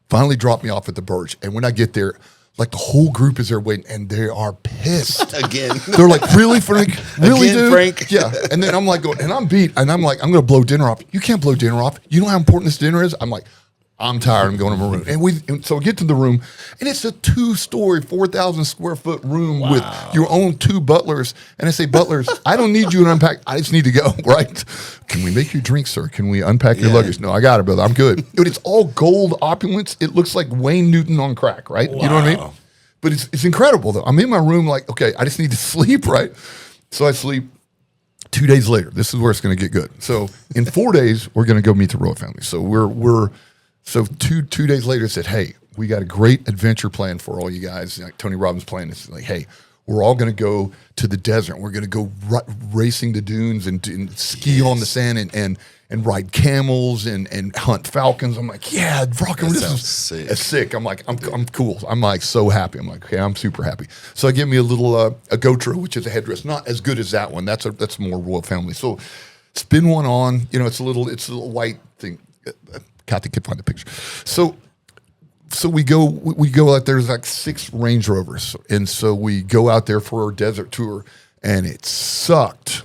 Finally dropped me off at the Burj. And when I get there, like the whole group is there waiting, and they are pissed. Again. They're like, really, Frank? Really, Again, dude? Frank? Yeah. And then I'm like, and I'm beat, and I'm like, I'm going to blow dinner off. You can't blow dinner off. You know how important this dinner is? I'm like, I'm tired. I'm going to my room. And so we get to the room, and it's a 2-story, 4,000 square foot room with your own 2 butlers. And I say, butlers, I don't need you to unpack. I just need to go, right? Can we make you a drink, sir? Can we unpack your luggage? No, I got it, brother. I'm good. But it's all gold opulence. It looks like Wayne Newton on crack, right? You know what I mean? But it's incredible, though. I'm in my room like, okay, I just need to sleep, right? So I sleep. 2 days later, this is where it's going to get good. So in 4 days, we're going to go meet the royal family. So so two days later, said, hey, we got a great adventure plan for all you guys. Like Tony Robbins' plan is like, hey, we're all going to go to the desert. We're going to go racing the dunes and ski on the sand and ride camels and hunt falcons. I'm like, yeah, rock and roll. This is sick. It's sick. I'm like, I'm cool. I'm like so happy. I'm like, okay, I'm super happy. So I give me a little a GoTro, which is a headdress, not as good as that one. That's more royal family. So spin one on. You know, it's a little white thing. Kathy could find the picture. So we go out. There's like 6 Range Rovers, and so we go out there for our desert tour, and it sucked.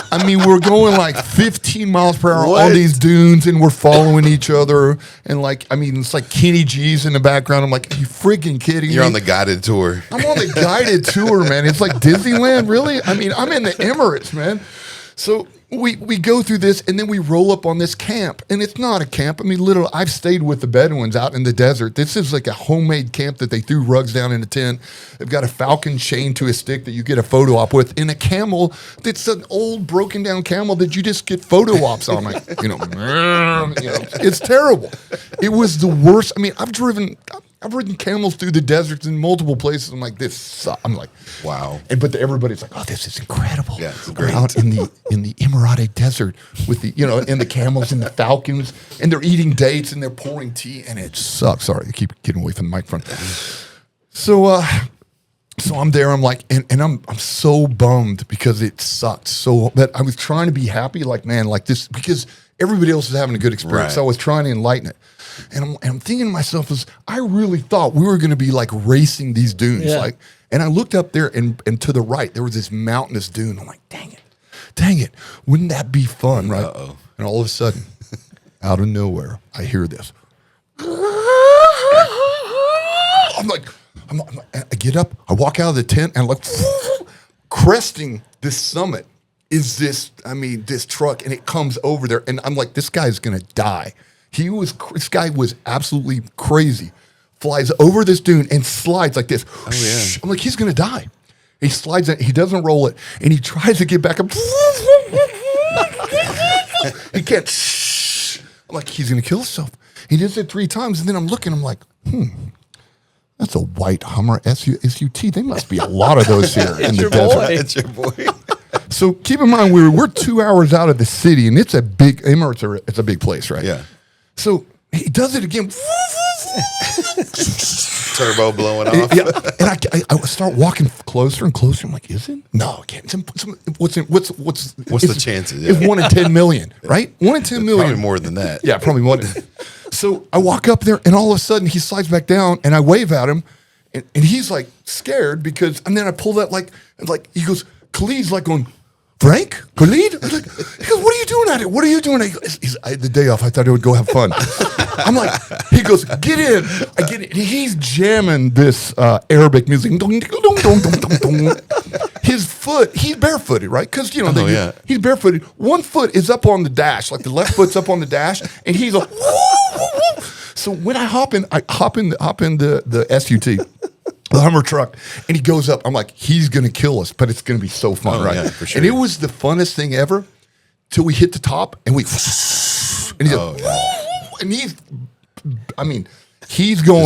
I mean, we're going like 15 miles per hour on these dunes, and we're following each other. And like, I mean, it's like Kenny G's in the background. I'm like, are you freaking kidding me? You're on the guided tour. I'm on the guided tour, man. It's like Disneyland, really? I mean, I'm in the Emirates, man. So we go through this, and then we roll up on this camp. And it's not a camp. I mean, literally, I've stayed with the Bedouins out in the desert. This is like a homemade camp that they threw rugs down in a tent. They've got a falcon chained to a stick that you get a photo op with, and a camel that's an old, broken down camel that you just get photo ops on. Like, it's terrible. It was the worst. I mean, I've ridden camels through the deserts in multiple places. I'm like, this sucks. I'm like, wow. But everybody's like, oh, this is incredible. Yeah, it's great. We're out in the Emirati desert with and the camels and the falcons, and they're eating dates and they're pouring tea, and it sucks. Sorry, I keep getting away from the microphone. So I'm there. I'm like, and I'm so bummed because it sucked. So that I was trying to be happy, like, man, like this, because everybody else is having a good experience. Right. So I was trying to enlighten it. And I'm thinking to myself, I really thought we were going to be like racing these dunes. Yeah. And I looked up there, and to the right, there was this mountainous dune. I'm like, dang it. Wouldn't that be fun, right? Uh-oh. And all of a sudden, out of nowhere, I hear this. I'm like, I get up, I walk out of the tent, and I'm like, cresting this summit is this truck, and it comes over there, and I'm like, this guy's going to die. This guy was absolutely crazy. Flies over this dune and slides like this. Oh, yeah. I'm like, he's going to die. He slides it. He doesn't roll it. And he tries to get back up. He can't. I'm like, he's going to kill himself. He does it 3 times. And then I'm looking. I'm like, that's a white Hummer SUT. There must be a lot of those here in the desert. It's your boy. So keep in mind, we're 2 hours out of the city. And it's a big, Emirates it's a big place, right? Yeah. So he does it again. Turbo blowing off. Yeah, and I start walking closer and closer. I'm like, is it? No, I can't. What's the chances? Yeah. It's 1 in 10 million, right? 1 in 10 million. Probably more than that. Yeah, probably more. So I walk up there, and all of a sudden he slides back down, and I wave at him, and he's like scared because, and then I pull that like he goes, Khalid's like going, Frank? Khalid? I was like, he goes, what are you doing at it? What are you doing? I had the day off. I thought I would go have fun. I'm like, he goes, get in. I get in. He's jamming this Arabic music. His foot, he's barefooted, right? Because, he's barefooted. One foot is up on the dash, like the left foot's up on the dash, and he's like, so when I hop in the SUT. The Hummer truck, and he goes up. I'm like, he's going to kill us, but it's going to be so fun, right? Yeah, for sure. And it was the funnest thing ever till we hit the top, and he's going just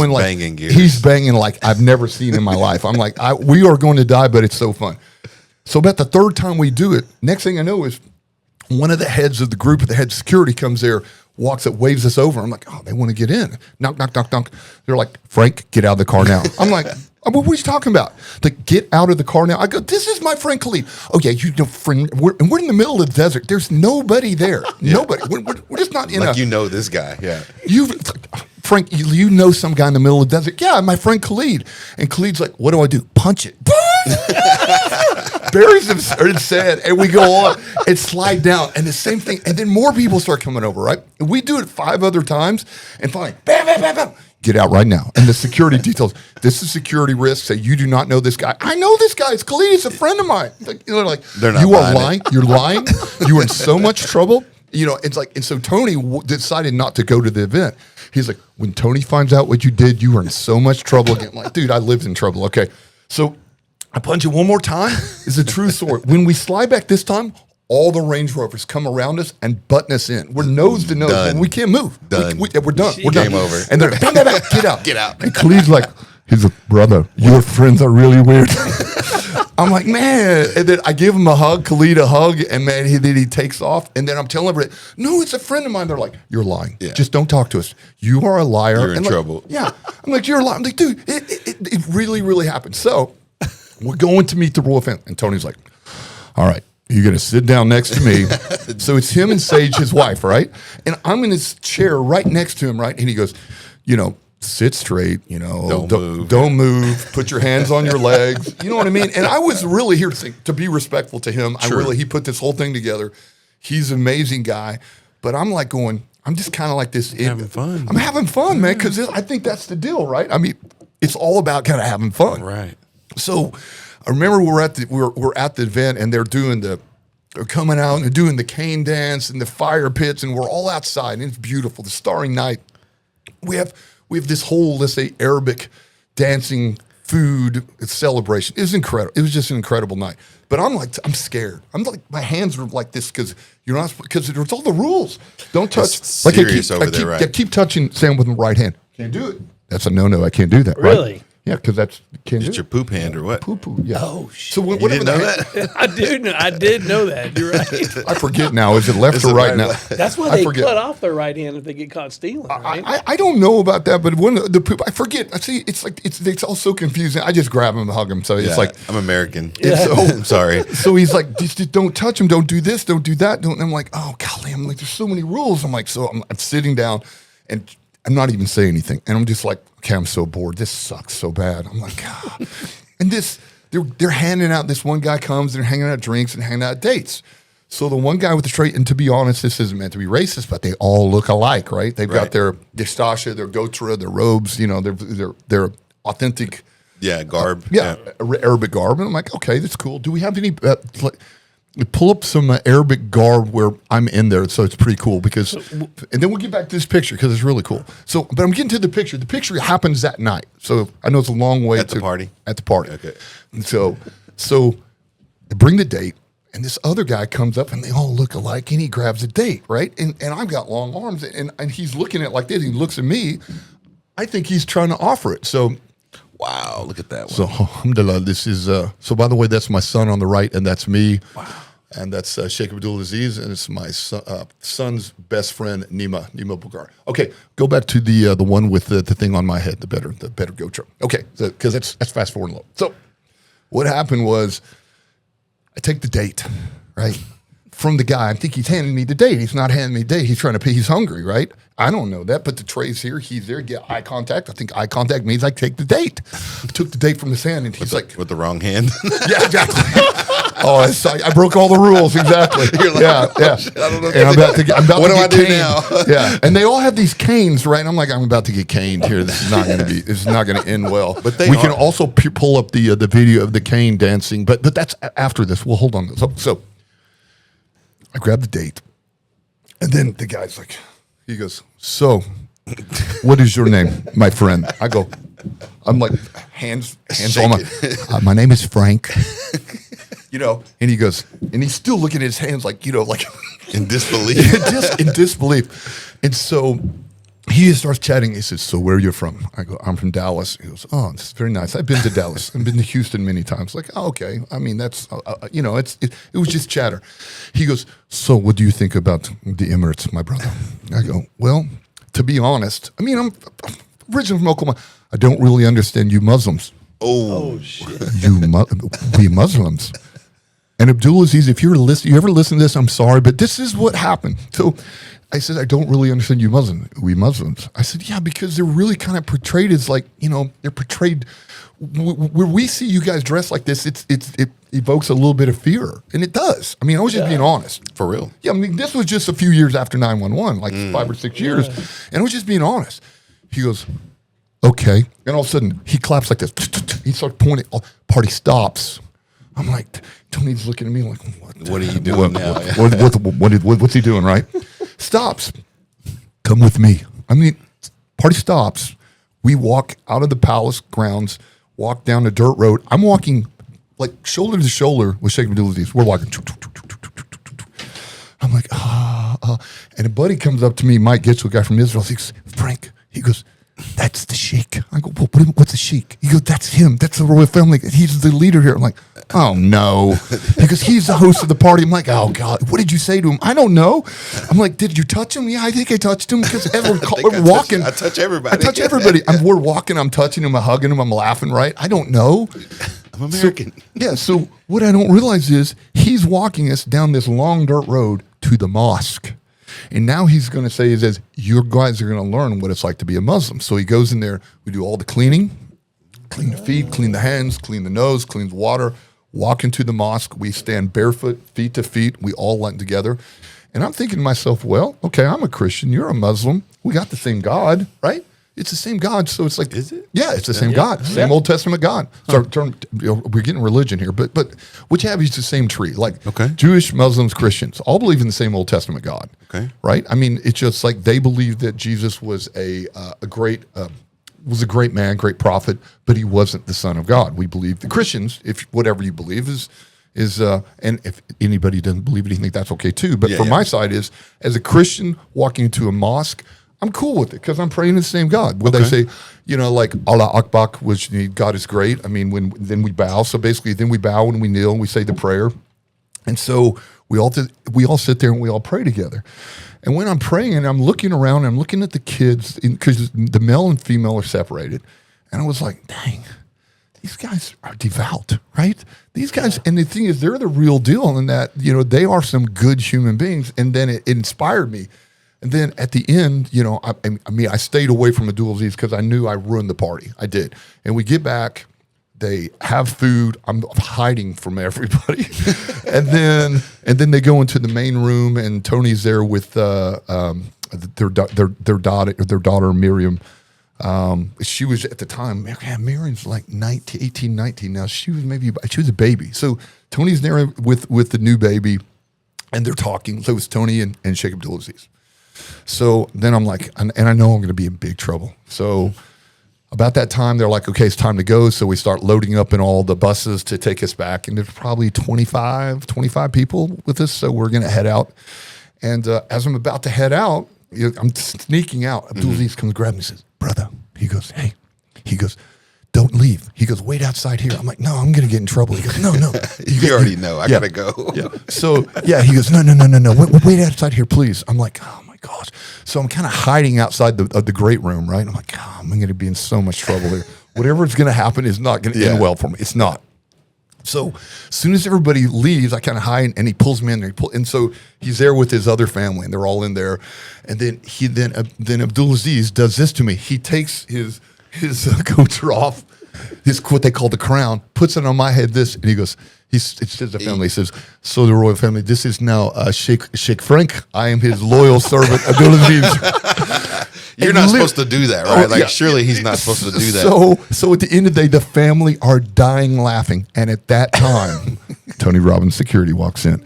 like banging gears. He's banging like I've never seen in my life. I'm like, we are going to die, but it's so fun. So about the 3rd time we do it, next thing I know is one of the heads of the group, the head of security, comes there, walks up, waves us over. I'm like, oh, they want to get in. Knock, knock, knock, knock. They're like, Frank, get out of the car now. I'm like, what are you talking about? Like, get out of the car now. I go, this is my friend Khalid. Oh, yeah, friend. We're in the middle of the desert. There's nobody there. Yeah. Nobody. We're just not in this guy. Yeah. Frank, you know some guy in the middle of the desert. Yeah, my friend Khalid. And Khalid's like, what do I do? Punch it. buries him in sand, and we go on and slide down, and the same thing, and then more people start coming over, right? And we do it 5 other times, and finally, bam, bam, bam, bam, get out right now. And the security details, this is security risk, say you do not know this guy. I know this guy, it's Khalid, he's a friend of mine. Like, you know, like, They're not you are buying it. lying, you're lying, you are in so much trouble. You know, it's like, and so Tony decided not to go to the event. He's like, when Tony finds out what you did, you are in so much trouble again. I'm like, dude, I lived in trouble. Okay. So I punch it one more time. It's a true story. When we slide back this time, all the Range Rovers come around us and button us in. We're nose to nose. Done. We can't move. Done. We're done. We're Game done. over. And they're like, bang, bang, bang, get out. Get out. And Khalid's like, he's like, brother, your friends are really weird. I'm like, man. And then I give him a hug, Khalid a hug, and man, then he takes off. And then I'm telling everybody, no, it's a friend of mine. They're like, you're lying. Yeah. Just don't talk to us. You are a liar. You're in And like, trouble. Yeah. I'm like, you're a liar. I'm like, dude, it really, really happened. So we're going to meet the royal family. And Tony's like, all right, you're going to sit down next to me. So it's him and Sage, his wife, right? And I'm in his chair right next to him, right? And he goes, you know, sit straight, you know, don't move, put your hands on your legs. You know what I mean? And I was really here to be respectful to him. Sure. He put this whole thing together. He's an amazing guy. But I'm like going, I'm just kind of like this. Having fun. I'm having fun, man, because I think that's the deal, right? I mean, it's all about kind of having fun. Right. So I remember we're at the event, and they're coming out and they're doing the cane dance and the fire pits, and we're all outside, and it's beautiful. The starry night. We have this whole, let's say, Arabic dancing, food celebration. It was incredible. It was just an incredible night. But I'm scared. I'm like, my hands are like this because there's all the rules. Don't touch. It's serious over there, right? I keep touching Sam with my right hand. Can't do it. That's a no. I can't do that. Really? Right? Yeah, because can't It's do your it. poop hand or what? Poo. Yeah. Oh, shit. So You whatever didn't know hand- that? I did know that. You're right. I forget now. Is it left Is or it right right now? way? That's why I they forget. cut off their right hand if they get caught stealing, right? I don't know about that, but when the poop, I forget. I see. It's like it's all so confusing. I just grab him and hug him. So Yeah, it's like, I'm American. it's so, I'm sorry. So he's like, just don't touch him. Don't do this. Don't do that. Don't. And I'm like, oh golly. I'm like, there's so many rules. I'm like, so I'm sitting down, and I'm not even saying anything, and I'm just like, okay, I'm so bored. This sucks so bad. I'm like, God. And they're handing out. This one guy comes. They're hanging out drinks and hanging out dates. So the one guy with the straight, and to be honest, this isn't meant to be racist, but they all look alike, right? They've got their distasha, their gotra, their robes, you know, their authentic, Yeah, garb. Arabic garb. And I'm like, okay, that's cool. Do we have any? Pull up some Arabic garb where I'm in there, so it's pretty cool because, and then we'll get back to this picture because it's really cool. So, but I'm getting to the picture. The picture happens that night, so I know it's a long way At the party? At the party, Okay. And so I bring the date, and this other guy comes up, and they all look alike, and he grabs a date, right? And I've got long arms, and he's looking at it like this. He looks at me. I think he's trying to offer it. So. Wow, look at that one. So, alhamdulillah, this is, so by the way, that's my son on the right, and that's me. Wow. And that's Sheikh Abdulaziz, and it's my son's best friend, Nima Bulgar. Okay, go back to the one with the thing on my head, the better GoPro. Okay, because that's fast forward low. So, what happened was, I take the date, right? From the guy. I think he's handing me the date. He's not handing me the date. He's trying to pay. He's hungry, right? I don't know that, but the tray's here. He's there. Get eye contact. I think eye contact means I take the date. I took the date from his hand, and he's like, with the wrong hand. yeah, exactly. I broke all the rules. Exactly. Like, yeah. I don't know. And I'm about to get do caned. now? Yeah. And they all have these canes, right? And I'm like, I'm about to get caned here. This is not going to end well. But we can also pull up the video of the cane dancing, but that's after this. We'll hold on. So I grab the date, and then the guy's like, he goes, so what is your name, my friend? I'm like, hands on my, my name is Frank. You know, and he goes, and he's still looking at his hands like, you know, like In disbelief. just in disbelief. And so he just starts chatting. He says, so where are you from? I go, I'm from Dallas. He goes, oh, this is very nice. I've been to Dallas. I've been to Houston many times. Like, oh, okay. I mean, that's, you know, it was just chatter. He goes, so what do you think about the Emirates, my brother? I go, well, to be honest, I mean, I'm originally from Oklahoma. I don't really understand you Muslims. Oh, shit. We Muslims. And Abdulaziz, if you ever listen to this, I'm sorry, but this is what happened. So I said, I don't really understand you we Muslims. I said, yeah, because they're really kind of portrayed as like, they're portrayed where we see you guys dressed like this, it evokes a little bit of fear. And it does. I mean, I was just being honest. For real. Yeah, I mean, this was just a few years after 9/11, like 5 or 6 years. And I was just being honest. He goes, okay. And all of a sudden, he claps like this. He starts pointing. Party stops. I'm like, Tony's looking at me like, what are you doing now? What's he doing, right? Stops. Come with me. I mean, party stops. We walk out of the palace grounds, walk down the dirt road. I'm walking like shoulder to shoulder with Sheikh Abdulaziz. We're walking. I'm like, and a buddy comes up to me, Mike Gitchell, a guy from Israel. He goes, Frank, he goes, that's the sheik. I go, what's a sheik? He goes, that's him. That's the royal family. He's the leader here. I'm like, oh no. Because he's the host of the party. I'm like, oh God, what did you say to him? I don't know. I'm like, did you touch him? Yeah, I think I touched him because we're walking. I touch everybody. We're walking. I'm touching him. I'm hugging him. I'm laughing, right? I don't know. I'm American. So what I don't realize is he's walking us down this long dirt road to the mosque. And now he's going to say, he says, you guys are going to learn what it's like to be a Muslim. So he goes in there. We do all the cleaning, clean the feet, clean the hands, clean the nose, clean the water, walk into the mosque. We stand barefoot, feet to feet. We all went together. And I'm thinking to myself, well, okay, I'm a Christian. You're a Muslim. We got the same God, right? It's the same God. So it's like, is it? Yeah, it's the same God, same Old Testament God. So we're getting religion here, but which have is the same tree. Like Jewish, Muslims, Christians all believe in the same Old Testament God. Okay, right? I mean, it's just like they believe that Jesus was a great man, great prophet, but he wasn't the Son of God. We believe the Christians, if whatever you believe is and if anybody doesn't believe it, you think that's okay too. But from my side is, as a Christian walking into a mosque, I'm cool with it because I'm praying to the same God. When they say, like Allah Akbar, which God is great. I mean, then we bow. So basically, then we bow and we kneel and we say the prayer. And so we all sit there and we all pray together. And when I'm praying and I'm looking around, I'm looking at the kids because the male and female are separated. And I was like, dang, these guys are devout, right? These guys, and the thing is, they're the real deal in that, they are some good human beings. And then it inspired me. And then at the end, I stayed away from Abdulaziz because I knew I ruined the party. I did. And we get back, they have food. I'm hiding from everybody. and then they go into the main room, and Tony's there with their daughter Miriam. She was at the time, Miriam's like 18, 19 now. She was a baby. So Tony's there with the new baby, and they're talking. So it was Tony and Sheikh Abdulaziz. So then I'm like, and I know I'm going to be in big trouble. So about that time, they're like, okay, it's time to go. So we start loading up in all the buses to take us back. And there's probably 25 people with us. So we're going to head out. And as I'm about to head out, I'm sneaking out. Abdulaziz comes grab me and says, brother, he goes, hey, he goes, don't leave. He goes, wait outside here. I'm like, no, I'm going to get in trouble. He goes, no. You already know. I got to go. Yeah. So, he goes, no. Wait outside here, please. I'm like, oh, my gosh. So I'm kind of hiding outside the great room, right? I'm like, I'm going to be in so much trouble here. Whatever is going to happen is not going to end well for me. It's not. So as soon as everybody leaves, I kind of hide, and he pulls me in there. And so he's there with his other family, and they're all in there. And then then Abdulaziz does this to me. He takes his coater off, what they call the crown, puts it on my head. And he goes, it says the family, he says, so the royal family, this is now Sheikh Frank. I am his loyal servant, Abdulaziz. You're not supposed to do that, right? Surely he's not supposed to do that. So at the end of the day, the family are dying laughing. And at that time, Tony Robbins security walks in.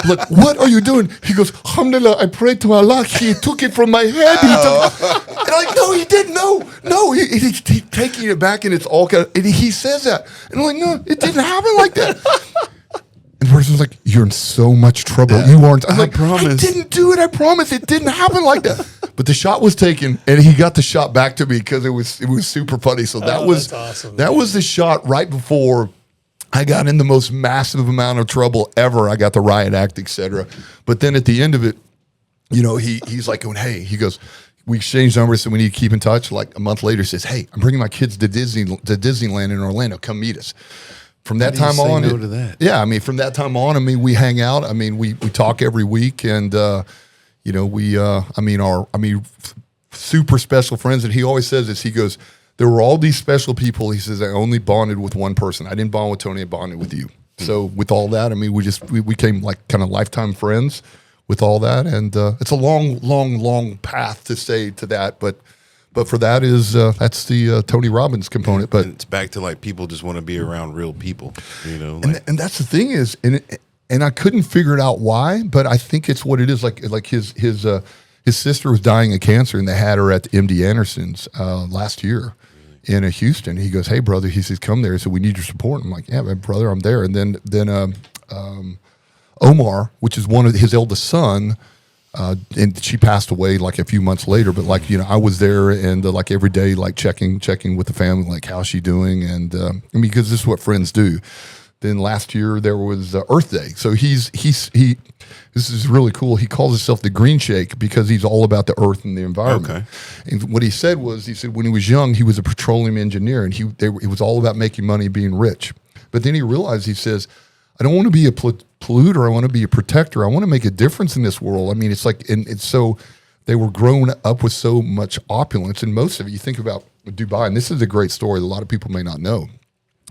Look, what are you doing? He goes, alhamdulillah, I prayed to Allah. He took it from my head. And I'm like, no, he didn't. No, he's taking it back, and it's all kind of, and he says that. And I'm like, no, it didn't happen like that. And the person's like, you're in so much trouble. You aren't. I'm like, I didn't do it. I promise. It didn't happen like that. But the shot was taken, and he got the shot back to me because it was super funny. So that was awesome. That was the shot right before I got in the most massive amount of trouble ever. I got the riot act, etc. But then at the end of it, he's like going, hey, he goes, we exchanged numbers, so we need to keep in touch. Like a month later, he says, hey, I'm bringing my kids to Disneyland in Orlando. Come meet us. from that do you time say on, no to that? yeah, I mean, from that time on, I mean, we hang out. I mean, we talk every week, and you know, super special friends. And he always says this. He goes, there were all these special people. He says, I only bonded with one person. I didn't bond with Tony. I bonded with you. So with all that, I mean, we became like kind of lifetime friends with all that. And it's a long path to say to that. But for that is, that's the Tony Robbins component. But And it's back to like people just want to be around real people, you know. and that's the thing is, and I couldn't figure it out why, but I think it's what it is. Like his sister was dying of cancer, and they had her at the MD Anderson's last year in Houston. He goes, "Hey, brother," he says, "Come there." He said, "We need your support." I'm like, "Yeah, man, brother, I'm there." And then Omar, which is one of his eldest son, and she passed away like a few months later. But like, you know, I was there and like every day, like checking with the family, like how's she doing, and I mean, because this is what friends do. Then last year there was Earth Day, so he. This is really cool. He calls himself the Green Shake because he's all about the earth and the environment. Okay. And what he said was, when he was young, he was a petroleum engineer, and it was all about making money, being rich. But then he realized, he says, I don't want to be a polluter. I want to be a protector. I want to make a difference in this world. I mean, it's like, and it's so they were grown up with so much opulence, and most of it, you think about Dubai, and this is a great story that a lot of people may not know,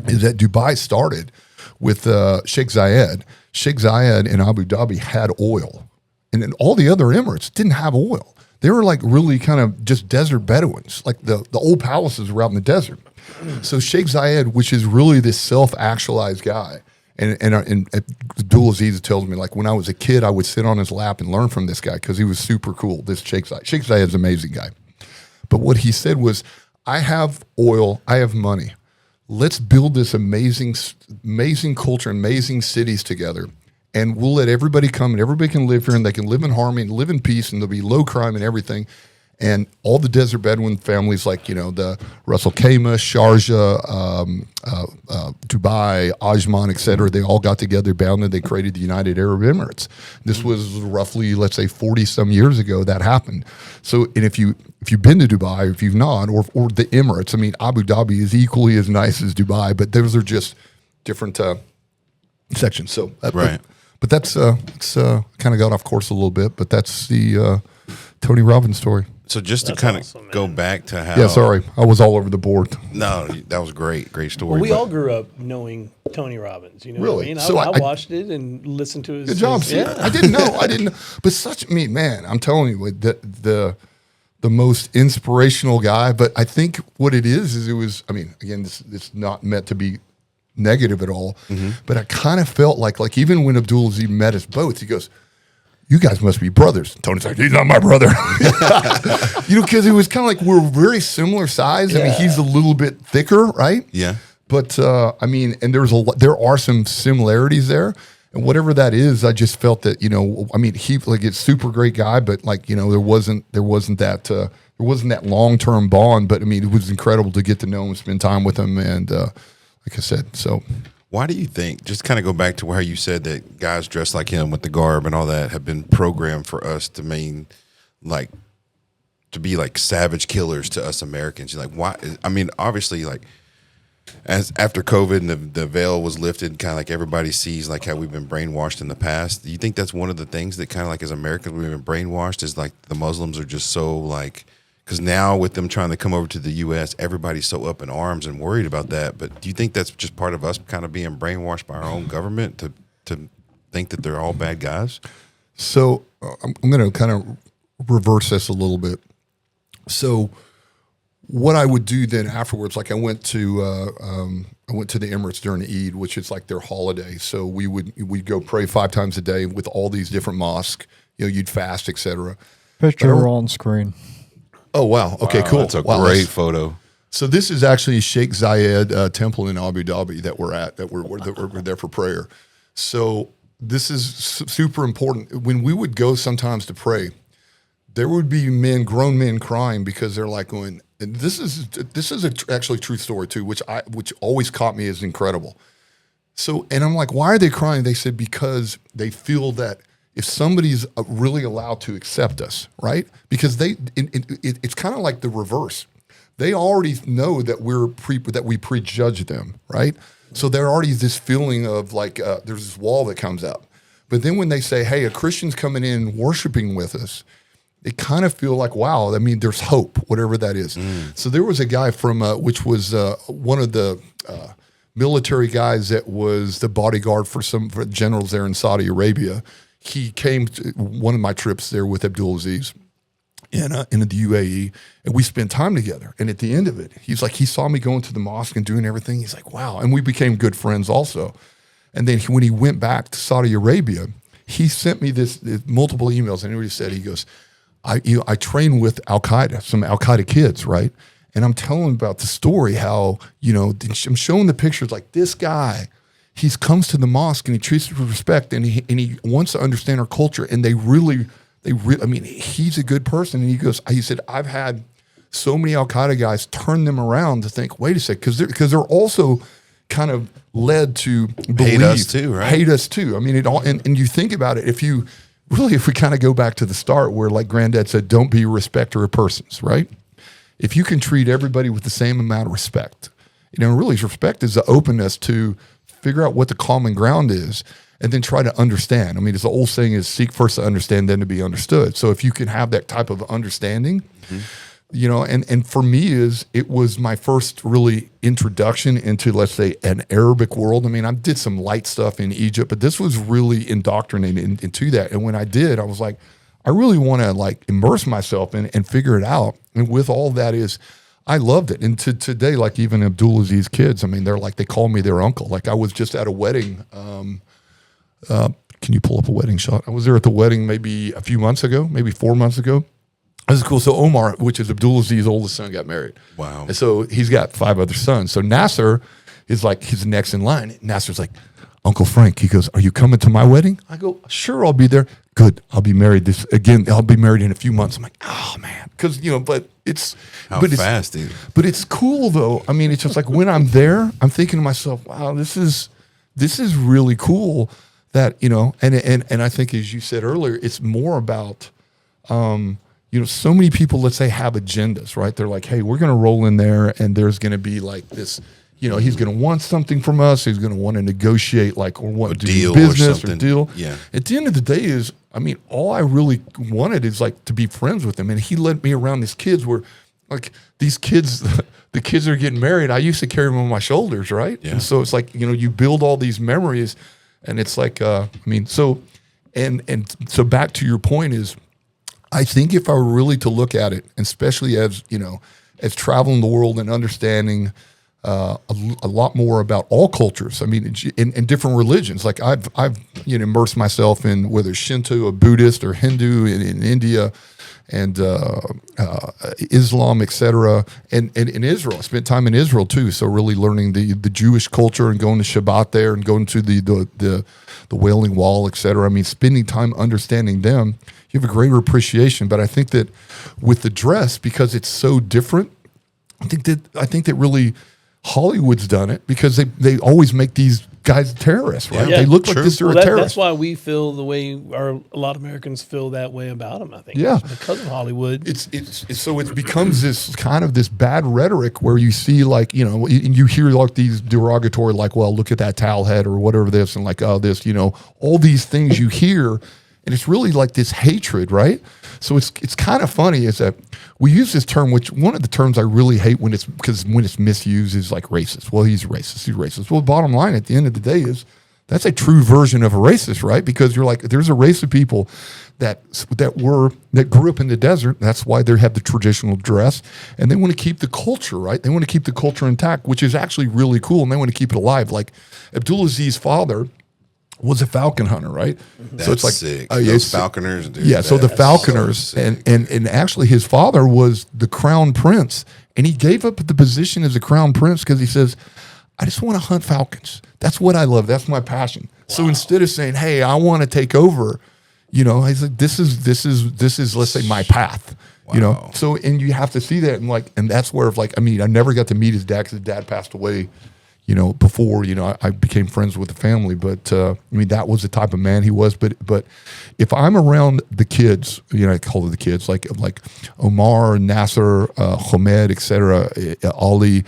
is that Dubai started with Sheikh Zayed. Sheikh Zayed in Abu Dhabi had oil, and then all the other Emirates didn't have oil. They were like really kind of just desert Bedouins, like the old palaces were out in the desert. So Sheikh Zayed, which is really this self-actualized guy, and Abdulaziz tells me, like, when I was a kid, I would sit on his lap and learn from this guy because he was super cool. This Sheikh Zayed. Sheikh Zayed's an amazing guy. But what he said was, I have oil, I have money. Let's build this amazing culture, amazing cities together, and we'll let everybody come, and everybody can live here, and they can live in harmony and live in peace, and there'll be low crime and everything. And all the desert Bedouin families, like, you know, the Ras Al Khaimah, Sharjah, Dubai, Ajman, et cetera, they all got together, bounded, they created the United Arab Emirates. This was roughly, let's say, 40-some years ago that happened. So, and if you've been to Dubai, if you've not, or the Emirates, I mean, Abu Dhabi is equally as nice as Dubai, but those are just different sections. So, right. But that's it's kind of got off course a little bit, but that's the Tony Robbins story. So just to kind of go back to how... Yeah, sorry. I was all over the board. No, that was great. Great story. Well, we all grew up knowing Tony Robbins. You know Really? what I mean? So I watched it and listened to his... Good job. his- See, yeah. I didn't know. But I mean, man, I'm telling you, the most inspirational guy. But I think what it is it was, I mean, again, it's not meant to be negative at all. Mm-hmm. But I kind of felt like even when Abdulaziz met us both, he goes, you guys must be brothers. Tony's like, he's not my brother. You know, because it was kind of like we're very similar size. I mean, he's a little bit thicker, right? Yeah. But I mean, and there are some similarities there, and whatever that is, I just felt that, you know, I mean, he like it's super great guy, but like, you know, there wasn't that long-term bond. But I mean, it was incredible to get to know him, spend time with him, and like I said, so. Why do you think, just kind of go back to where you said that guys dressed like him with the garb and all that have been programmed for us to mean, like, to be like savage killers to us Americans? You're like, why? I mean, obviously, like, as after COVID and the veil was lifted, kind of like everybody sees like how we've been brainwashed in the past. Do you think that's one of the things that kind of like as Americans we've been brainwashed is like the Muslims are just so like, because now with them trying to come over to the U.S., everybody's so up in arms and worried about that. But do you think that's just part of us kind of being brainwashed by our own government to think that they're all bad guys? So I'm going to kind of reverse this a little bit. So what I would do then afterwards, like I went to the Emirates during Eid, which is like their holiday. So we'd go pray 5 times a day with all these different mosques. You know, you'd fast, etc. Picture on screen. Oh, wow. Okay, cool. That's a great photo. So this is actually Sheikh Zayed temple in Abu Dhabi that we're at, that we're there for prayer. So this is super important. When we would go sometimes to pray, there would be grown men crying because they're like going, and this is actually a true story too, which always caught me as incredible. So, and I'm like, why are they crying? They said, because they feel that if somebody's really allowed to accept us, right? Because it's kind of like the reverse. They already know that we prejudge them, right? So there already is this feeling of like there's this wall that comes up. But then when they say, hey, a Christian's coming in worshiping with us, they kind of feel like, wow, I mean, there's hope, whatever that is. So there was a guy from, which was one of the military guys that was the bodyguard for some generals there in Saudi Arabia. He came to one of my trips there with Abdulaziz in the UAE, and we spent time together. And at the end of it, he's like, he saw me going to the mosque and doing everything. He's like, wow. And we became good friends also. And then when he went back to Saudi Arabia, he sent me this multiple emails, and he said, he goes, I train with Al-Qaeda, some Al-Qaeda kids, right? And I'm telling him about the story, how, I'm showing the pictures like this guy, he comes to the mosque and he treats us with respect, and he wants to understand our culture. And they really, I mean, he's a good person. And he said, I've had so many Al-Qaeda guys turn them around to think, wait a sec, because they're also kind of led to believe, hate us too, right? Hate us too. I mean, it all, and you think about it, if we kind of go back to the start where, like Granddad said, don't be a respecter of persons, right? If you can treat everybody with the same amount of respect, really respect is the openness to figure out what the common ground is and then try to understand. I mean, it's the old saying is seek first to understand, then to be understood. So if you can have that type of understanding, and for me it was my first really introduction into, let's say, an Arabic world. I mean, I did some light stuff in Egypt, but this was really indoctrinated into that. And when I did, I was like, I really want to like immerse myself in and figure it out. And with all that is, I loved it. And today, like even Abdulaziz's kids, I mean, they call me their uncle. Like I was just at a wedding. Can you pull up a wedding shot? I was there at the wedding maybe a few months ago, maybe 4 months ago. This is cool. So Omar, which is Abdulaziz's oldest son, got married. Wow. And so he's got 5 other sons. So Nasser is like his next in line. Nasser's like, Uncle Frank, he goes, are you coming to my wedding? I go, sure, I'll be there. Good. I'll be married I'll be married in a few months. I'm like, oh man. Cause but it's, fast, dude. But it's cool though. I mean, it's just like when I'm there, I'm thinking to myself, wow, this is really cool that, and I think as you said earlier, it's more about, so many people, let's say, have agendas, right? They're like, hey, we're going to roll in there and there's going to be like this, he's going to want something from us. He's going to want to negotiate, like, or want to do business or deal. Yeah. At the end of the day all I really wanted is like to be friends with him. And he led me around these kids where like these kids, the kids that are getting married, I used to carry them on my shoulders, right? Yeah. And so it's like, you build all these memories and it's like, so back to your point is, I think if I were really to look at it, especially as traveling the world and understanding a lot more about all cultures. I mean, in different religions. Like I've immersed myself in whether Shinto or Buddhist or Hindu in India and Islam, etc. And in Israel, I spent time in Israel too. So really learning the Jewish culture and going to Shabbat there and going to the Wailing Wall, etc. I mean, spending time understanding them, you have a greater appreciation. But I think that with the dress, because it's so different, I think that really Hollywood's done it because they always make these guys terrorists, right? Yeah, they look like this, they're a terrorist. That's why we feel the way a lot of Americans feel that way about them, I think. Yeah. Because of Hollywood. So it becomes this kind of this bad rhetoric where you see like, you hear like these derogatory, like, well, look at that towel head or whatever this and like, oh, this, all these things you hear. And it's really like this hatred, right? So it's kind of funny is that we use this term, which one of the terms I really hate when it's misused is like racist. Well, he's racist. Well, the bottom line at the end of the day is that's a true version of a racist, right? Because you're like, there's a race of people that grew up in the desert. That's why they have the traditional dress, and they want to keep the culture, right? They want to keep the culture intact, which is actually really cool, and they want to keep it alive. Like Abdulaziz's father was a falcon hunter, right? That's so it's like sick. Those Those falconers, dude. Yeah, so the falconers, so and actually his father was the crown prince, and he gave up the position as a crown prince because he says, I just want to hunt falcons. That's what I love. That's my passion. Wow. So instead of saying, hey, I want to take over, he's like, this is let's say my path. Wow. So and you have to see that and that's where I never got to meet his dad because his dad passed away before, I became friends with the family, but that was the type of man he was. But if I'm around the kids, I call it the kids, like Omar, Nasser, Hamed, etc., Ali,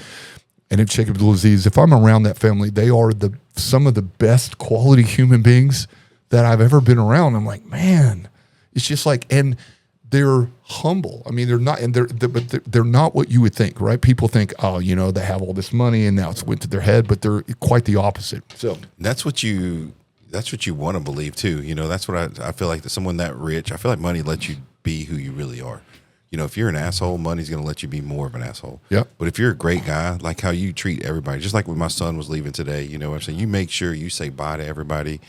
and if Jacob Aziz, if I'm around that family, they are some of the best quality human beings that I've ever been around. I'm like, man, it's just like, and they're humble. I mean, they're not, and they're not what you would think, right? People think, oh, you know, they have all this money and now it's went to their head, but they're quite the opposite. So that's what you want to believe too. You know, that's what I feel like, that someone that rich, I feel like money lets you be who you really are. You know, if you're an asshole, money's going to let you be more of an asshole. Yep. But if you're a great guy, like how you treat everybody, just like when my son was leaving today, you know what I'm saying? You make sure you say bye to everybody.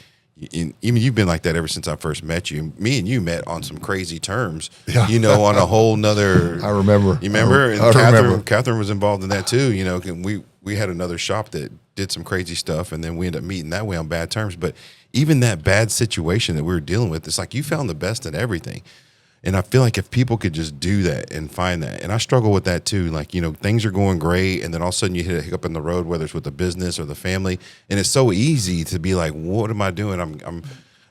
Even you've been like that ever since I first met you. Me and you met on some crazy terms, you know, on a whole nother. I remember. You remember? And I remember. Catherine was involved in that too. You know, we had another shop that did some crazy stuff, and then we ended up meeting that way on bad terms. But even that bad situation that we were dealing with, it's like you found the best in everything. And I feel like if people could just do that and find that, and I struggle with that too. Like, you know, things are going great, and then all of a sudden you hit a hiccup in the road, whether it's with the business or the family, and it's so easy to be like, "What am I doing?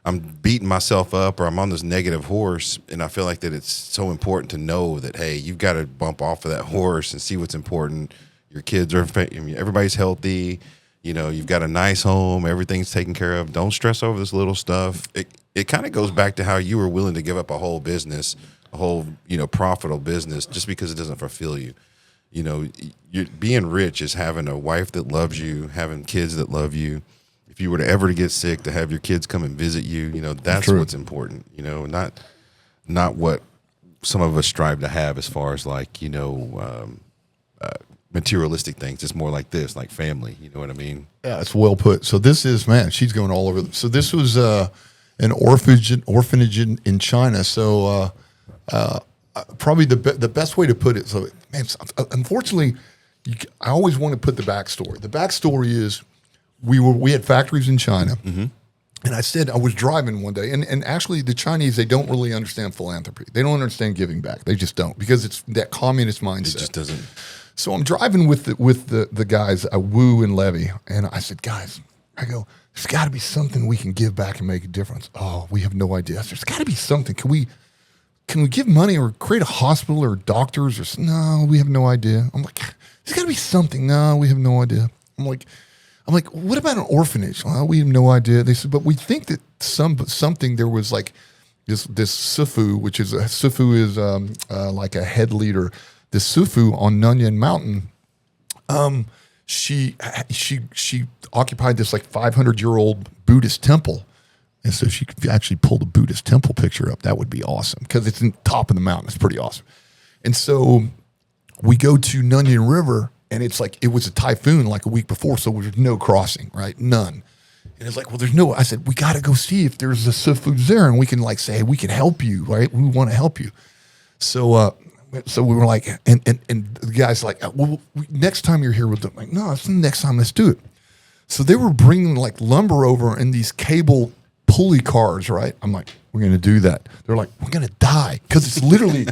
I'm beating myself up, or I'm on this negative horse." And I feel like that it's so important to know that, hey, you've got to bump off of that horse and see what's important. Your kids are, everybody's healthy. You know, you've got a nice home, everything's taken care of. Don't stress over this little stuff. It kind of goes back to how you were willing to give up a whole business, a whole, you know, profitable business, just because it doesn't fulfill you. You know, being rich is having a wife that loves you, having kids that love you. If you were to ever get sick, to have your kids come and visit you, you know, that's what's important. You know, not what some of us strive to have as far as like, you know, materialistic things. It's more like this, like family. You know what I mean? Yeah, it's well put. So this is, man, she's going all over. So this was an orphanage in China. So probably the best way to put it. So, man, unfortunately, I always want to put the backstory. The backstory is we had factories in China. Mm-hmm. And I said, I was driving one day, and actually the Chinese, they don't really understand philanthropy. They don't understand giving back. They just don't, because it's that communist mindset. It just doesn't. So I'm driving with the guys, Wu and Levy, and I said, guys, I go, there's got to be something we can give back and make a difference. Oh, we have no idea. There's got to be something. Can we give money or create a hospital or doctors or no? We have no idea. I'm like, there's got to be something. No, we have no idea. I'm like, what about an orphanage? Well, we have no idea. They said, but we think that something there was like this Sifu, which is like a head leader. The Sifu on Nunyan Mountain, she occupied this like 500-year-old Buddhist temple, and so she could actually pull the Buddhist temple picture up. That would be awesome, because it's in top of the mountain. It's pretty awesome. And so we go to Nunyan River, and it's like it was a typhoon like a week before, so there's no crossing, right? None. And it's like, well, there's no. I said, we got to go see if there's a Sifu there, and we can like say, hey, we can help you, right? We want to help you. So we were like, and the guy's like, well, next time you're here with them, like, no, it's the next time, let's do it. So they were bringing like lumber over in these cable pulley cars, right? I'm like, we're going to do that. They're like, we're going to die, because it's literally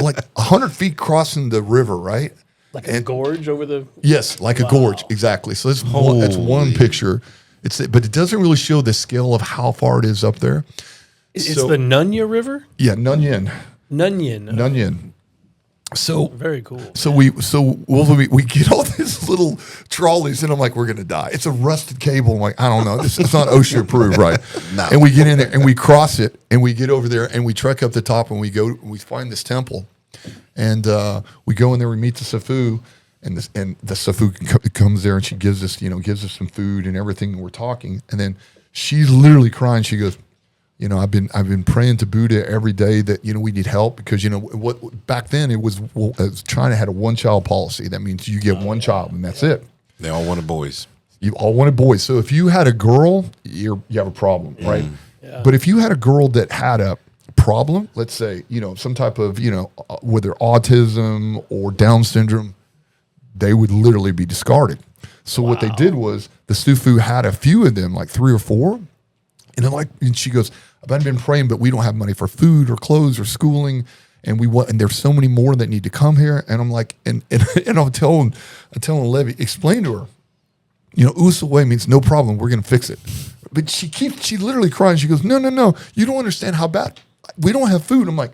like 100 feet crossing the river, right? Like a gorge over the... Yes, like a gorge, exactly. So that's one picture. But it doesn't really show the scale of how far it is up there. It's the Nunya River? Yeah, Nunyan. Nunyan. So very cool. So we get all these little trolleys, and I'm like, we're gonna die. It's a rusted cable. I'm like, I don't know. It's not OSHA approved, right? No. And we get in there and we cross it, and we get over there and we trek up the top, and we find this temple, and we go in there. We meet the Sifu, and the Sifu comes there, and she gives us some food and everything. And we're talking, and then she's literally crying. She goes, you know, I've been praying to Buddha every day that, you know, we need help, because, you know, what back then it was China had a one-child policy. That means you get one child and that's it. They all wanted boys. You all wanted boys. So if you had a girl, you have a problem, right? Yeah. But if you had a girl that had a problem, let's say, you know, some type of, you know, whether autism or Down syndrome, they would literally be discarded. So what they did was the Sifu had a few of them, like 3 or 4. And she goes, I've been praying, but we don't have money for food or clothes or schooling, and there's so many more that need to come here. And I'm like, and I'm telling Levy, explain to her, you know, Usaway means no problem, we're gonna fix it. But she literally crying. She goes, no, you don't understand how bad we don't have food. I'm like,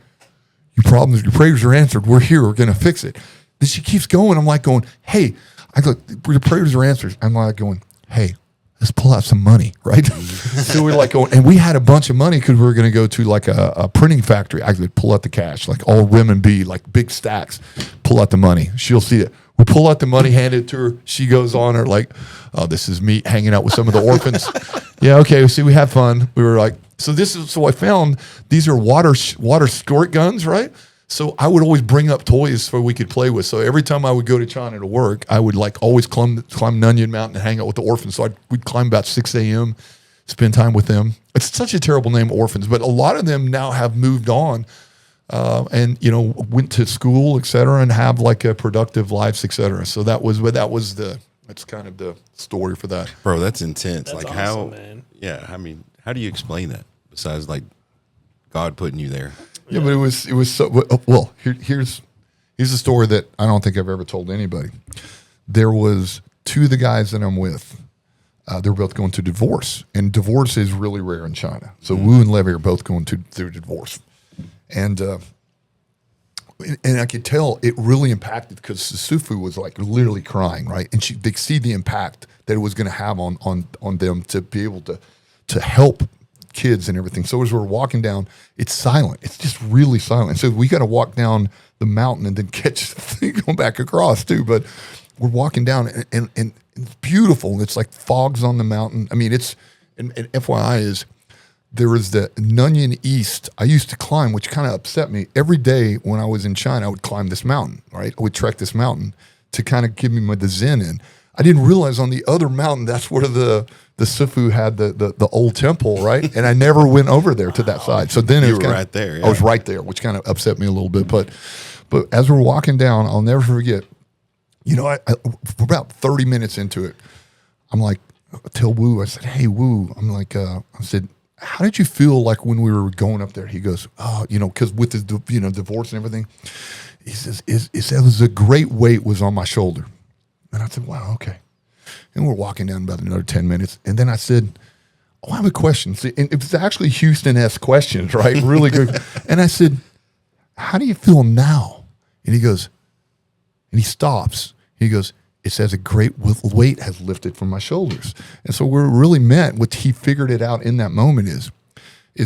your prayers are answered. We're here. We're gonna fix it. Then she keeps going. I'm like going, hey, I go, your prayers are answered. I'm like going, hey, let's pull out some money, right? So we're like going, and we had a bunch of money because we were going to go to like a printing factory. I could pull out the cash, like all renminbi, like big stacks, pull out the money. She'll see it. We pull out the money, hand it to her. She goes on her like, oh, this is me hanging out with some of the orphans. Yeah, okay. See, we had fun. We were like, so I found these are water squirt guns, right? So I would always bring up toys so we could play with. So every time I would go to China to work, I would like always climb Nunyan Mountain and hang out with the orphans. So we'd climb about 6 a.m., spend time with them. It's such a terrible name, orphans, but a lot of them now have moved on and, you know, went to school, et cetera, and have like a productive lives, et cetera. So that's kind of the story for that. Bro, that's intense. That's like awesome, how, man. yeah, I mean, how do you explain that besides like God putting you there? Yeah, but it was so well. Here's a story that I don't think I've ever told anybody. There was 2 of the guys that I'm with. They're both going through divorce, and divorce is really rare in China. So Wu and Levy are both going through divorce, and I could tell it really impacted because Sufu was like literally crying, right? And they see the impact that it was going to have on them to be able to help kids and everything. So as we're walking down, it's silent. It's just really silent. So we got to walk down the mountain and then catch the thing going back across too. But we're walking down and it's beautiful. It's like fogs on the mountain. I mean, and FYI is there is the Nunyan East I used to climb, which kind of upset me. Every day when I was in China, I would climb this mountain, right? I would trek this mountain to kind of give me the zen in. I didn't realize on the other mountain, that's where the Sifu had the old temple, right? And I never went over there to that side. So then it was right there. Yeah. I was right there, which kind of upset me a little bit. But as we're walking down, I'll never forget, you know, we're about 30 minutes into it. I'm like, tell Wu, I said, hey, Wu, I'm like, I said, how did you feel like when we were going up there? He goes, oh, you know, because with his, you know, divorce and everything, he says, it was a great weight was on my shoulder. And I said, wow, okay. And we're walking down about another 10 minutes. And then I said, oh, I have a question. See, and it was actually Houston-esque questions, right? Really good. And I said, how do you feel now? And he goes, and he stops. He goes, it says a great weight has lifted from my shoulders. And so we're really meant, what he figured it out in that moment is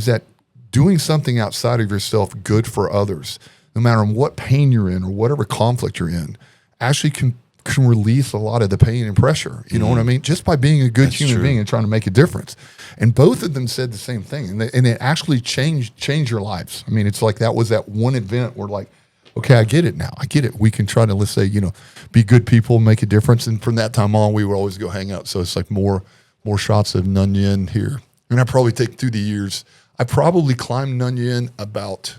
that doing something outside of yourself good for others, no matter what pain you're in or whatever conflict you're in, actually can release a lot of the pain and pressure. You know what I mean? Just by being a good human being and trying to make a difference. And both of them said the same thing. And it actually changed your lives. I mean, it's like that was that one event where like, okay, I get it now. I get it. We can try to, let's say, you know, be good people, make a difference. And from that time on, we would always go hang out. So it's like more shots of Nunyan here. And I probably take through the years, I probably climbed Nunyan about,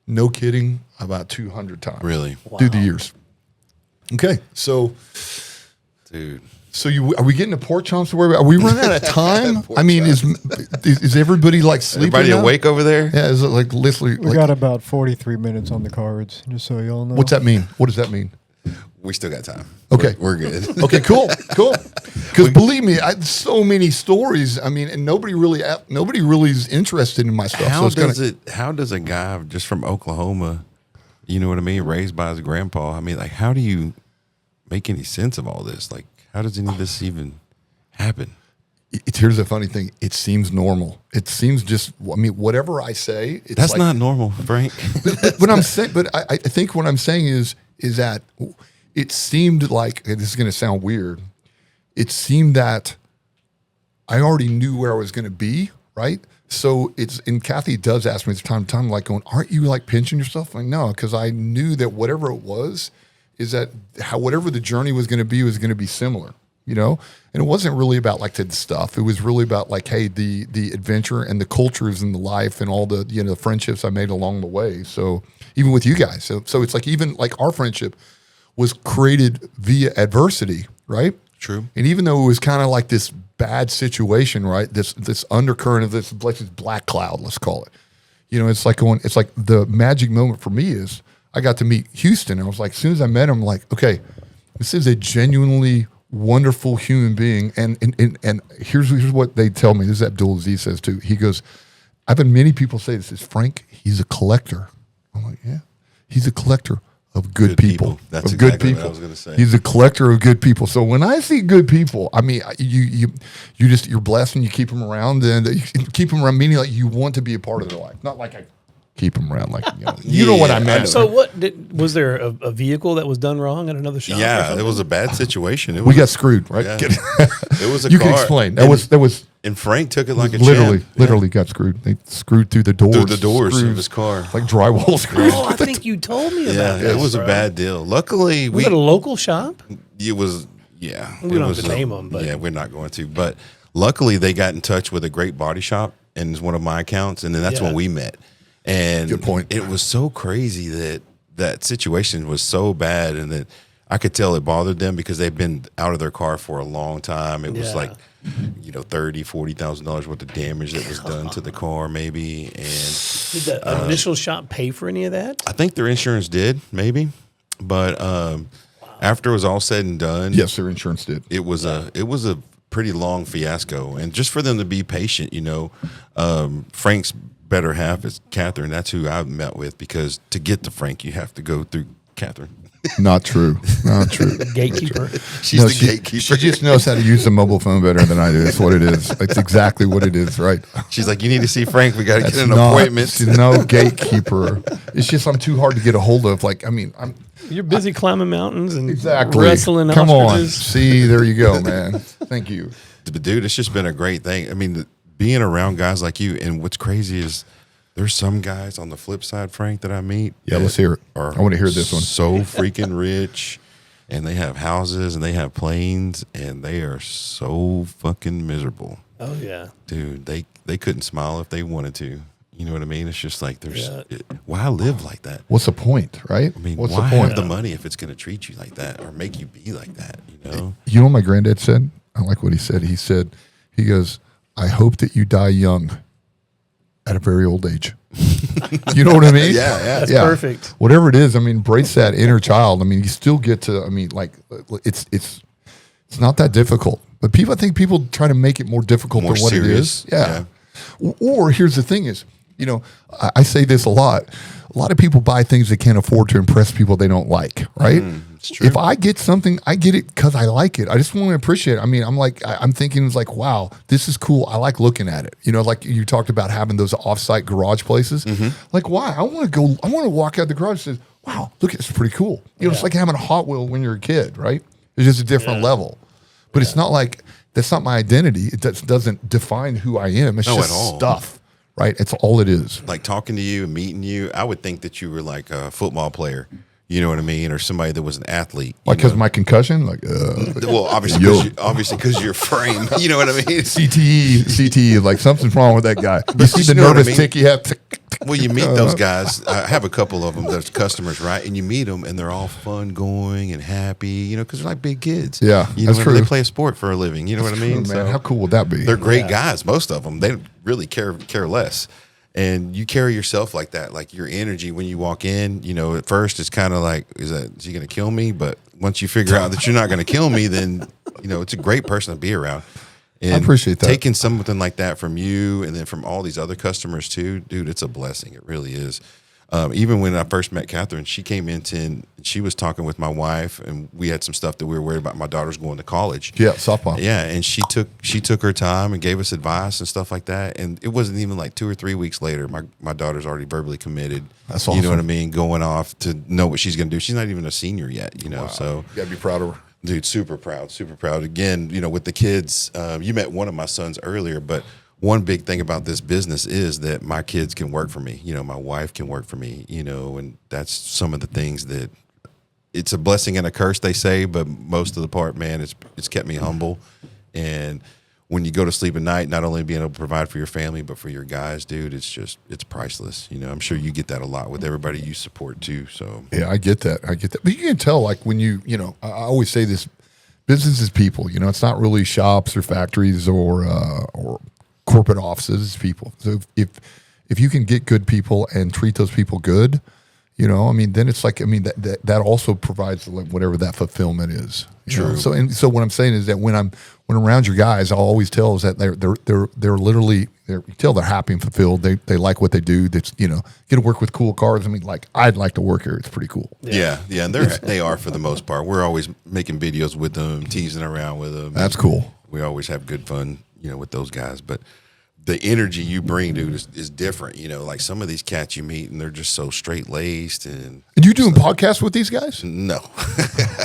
no kidding, about 200 times. Really? Wow. Through the years. Okay, so, Dude. So are we getting to pork chomps? Are we running out of time? I mean, is everybody like sleeping? Everybody now? awake over there? Yeah, is it like literally? We got about 43 minutes on the cards, just so y'all know. What's that mean? What does that mean? We still got time. Okay. We're good. Okay, cool. Because believe me, I had so many stories. I mean, and nobody really is interested in my stuff. How does a guy just from Oklahoma, you know what I mean, raised by his grandpa, I mean, like, how do you make any sense of all this? Like, how does any of this even happen? Here's the funny thing. It seems normal. It seems just, I mean, whatever I say, it's That's like, not normal, Frank. But I'm saying, but I think what I'm saying is that it seemed like, and this is going to sound weird, it seemed that I already knew where I was going to be, right? So and Kathy does ask me time to time, like going, aren't you like pinching yourself? I'm like, no, because I knew that whatever it was, is that whatever the journey was going to be similar, you know? And it wasn't really about like the stuff. It was really about like, hey, the adventure and the cultures and the life and all the, you know, the friendships I made along the way. So even with you guys. So it's like, even like our friendship was created via adversity, right? True. And even though it was kind of like this bad situation, right? This undercurrent of this black cloud, let's call it. You know, it's like the magic moment for me is I got to meet Houston. I was like, as soon as I met him, I'm like, okay, this is a genuinely wonderful human being. And here's what they tell me. This is Abdul Aziz says too. He goes, I've had many people say this is Frank. He's a collector. I'm like, yeah, he's a collector of good people. That's of good exactly what I people. was gonna say. He's a collector of good people. So when I see good people, I mean, you're blessed and you keep them around, and you keep them around, meaning like you want to be a part of their life, not like I keep them around, like you know what I meant. So was there a vehicle that was done wrong at another shop? Yeah, it was a bad situation. We got screwed, right? Yeah. It was a You car. can explain. That was and Frank took it like a literally champ. got screwed. They screwed through the doors. Through the doors screws, of his car. like drywall screws. Oh, I think you told me Yeah, about that. it was a bad deal. Luckily, Was it a local shop? it was yeah. We it don't have was to name 'em, but- yeah, we're not going to. But luckily, they got in touch with a great body shop, and it's one of my accounts, and then that's Yeah. when we met. And Good point. It was so crazy that situation was so bad, and that I could tell it bothered them because they've been out of their car for a long time. It was Yeah. like, $30,000-$40,000 worth of damage that was done to the car, maybe. And Did the initial shop pay for any of that? I think their insurance did, maybe. But after it was all said and done, Yes, their insurance did. it was a pretty long fiasco. And just for them to be patient, Frank's better half is Catherine. That's who I met with, because to get to Frank, you have to go through Catherine. Not true. Not true. Gatekeeper. She's the gatekeeper. She just knows how to use the mobile phone better than I do. That's what it is. That's exactly what it is, right? She's like, you need to see Frank. We got to get an Not- appointment. She's no gatekeeper. It's just I'm too hard to get a hold of. Like, I mean, I'm You're busy climbing mountains and exactly wrestling Come on. ostriches. See, there you go, man. Thank you. But dude, it's just been a great thing. I mean, being around guys like you, and what's crazy is there's some guys on the flip side, Frank, that I meet. Yeah, that let's hear it. are I want to hear this one. So freaking rich, and they have houses and they have planes, and they are so fucking miserable. Oh yeah. Dude, they couldn't smile if they wanted to. You know what I mean? It's just like Yeah. why live like that? What's the point, right? I mean, what's why the point? have the money if it's going to treat you like that or make you be like that? You know? You know what my granddad said? I like what he said. He goes, I hope that you die young at a very old age. You know what I mean? Yeah. That's perfect. Whatever it is, I mean, embrace that inner child. I mean, you still get to, I mean, like, it's not that difficult. But I think people try to make it more difficult More than what serious. it is. Yeah. Or here's the thing is, I say this a lot. A lot of people buy things they can't afford to impress people they don't like, right? It's true. If I get something, I get it because I like it. I just want to appreciate it. I mean, I'm thinking it's like, wow, this is cool. I like looking at it. Like you talked about having those offsite garage places. Like, why? I want to walk out the garage and say, wow, look, it's pretty cool. It's like having a Hot Wheel when you're a kid, right? It's just a different level. But it's not like, that's not my identity. It doesn't define who I am. It's No, just at all. stuff, right? It's all it is. Like talking to you and meeting you, I would think that you were like a football player. You know what I mean? Or somebody that was an athlete. Like, because my concussion, like, Well, obviously, because your frame. You know what I mean? CTE, like something's wrong with that guy. You see you the know what I nervous mean? tick you have? Well, you meet those guys. I have a couple of them that's customers, right? And you meet them, and they're all fun going and happy, because they're like big kids. Yeah, you know, that's true. They play a sport for a living. You know what I mean? Man, how cool would that be? They're great guys. Most of them, they really care less. And you carry yourself like that, like your energy when you walk in. At first it's kind of like, is he going to kill me? But once you figure out that you're not going to kill me, then it's a great person to be around. And I appreciate that. Taking something like that from you, and then from all these other customers too, dude. It's a blessing. It really is. Even when I first met Catherine, she came and she was talking with my wife, and we had some stuff that we were worried about. My daughter's going to college. Yeah, softball. Yeah, and she took her time and gave us advice and stuff like that. And it wasn't even like 2 or 3 weeks later, my daughter's already verbally committed. That's You know what I awesome. mean? Going off to know what she's going to do. She's not even a senior yet. So You gotta be proud of her. dude, super proud. Again, with the kids, you met one of my sons earlier, but one big thing about this business is that my kids can work for me. My wife can work for me, and that's some of the things that it's a blessing and a curse, they say, but most of the part, man, it's kept me humble. And when you go to sleep at night, not only being able to provide for your family, but for your guys, dude, it's priceless. I'm sure you get that a lot with everybody you support too. So Yeah, I get that. But you can tell, like, when I always say this, business is people. It's not really shops or factories or corporate offices. It's people. So if you can get good people and treat those people good, You know, I mean, then it's like, I mean, that also provides like whatever that fulfillment is. True. So what I'm saying is that when I'm around your guys, I'll always tell is that they're literally, you tell they're happy and fulfilled. They like what they do. That's, you know, get to work with cool cars. I mean, like, I'd like to work here. It's pretty cool. Yeah, and they are for the most part. We're always making videos with them, teasing around with them. That's cool. We always have good fun, you know, with those guys. But the energy you bring, dude, is different. You know, like some of these cats you meet, and they're just so straight laced. And you doing podcasts with these guys? No.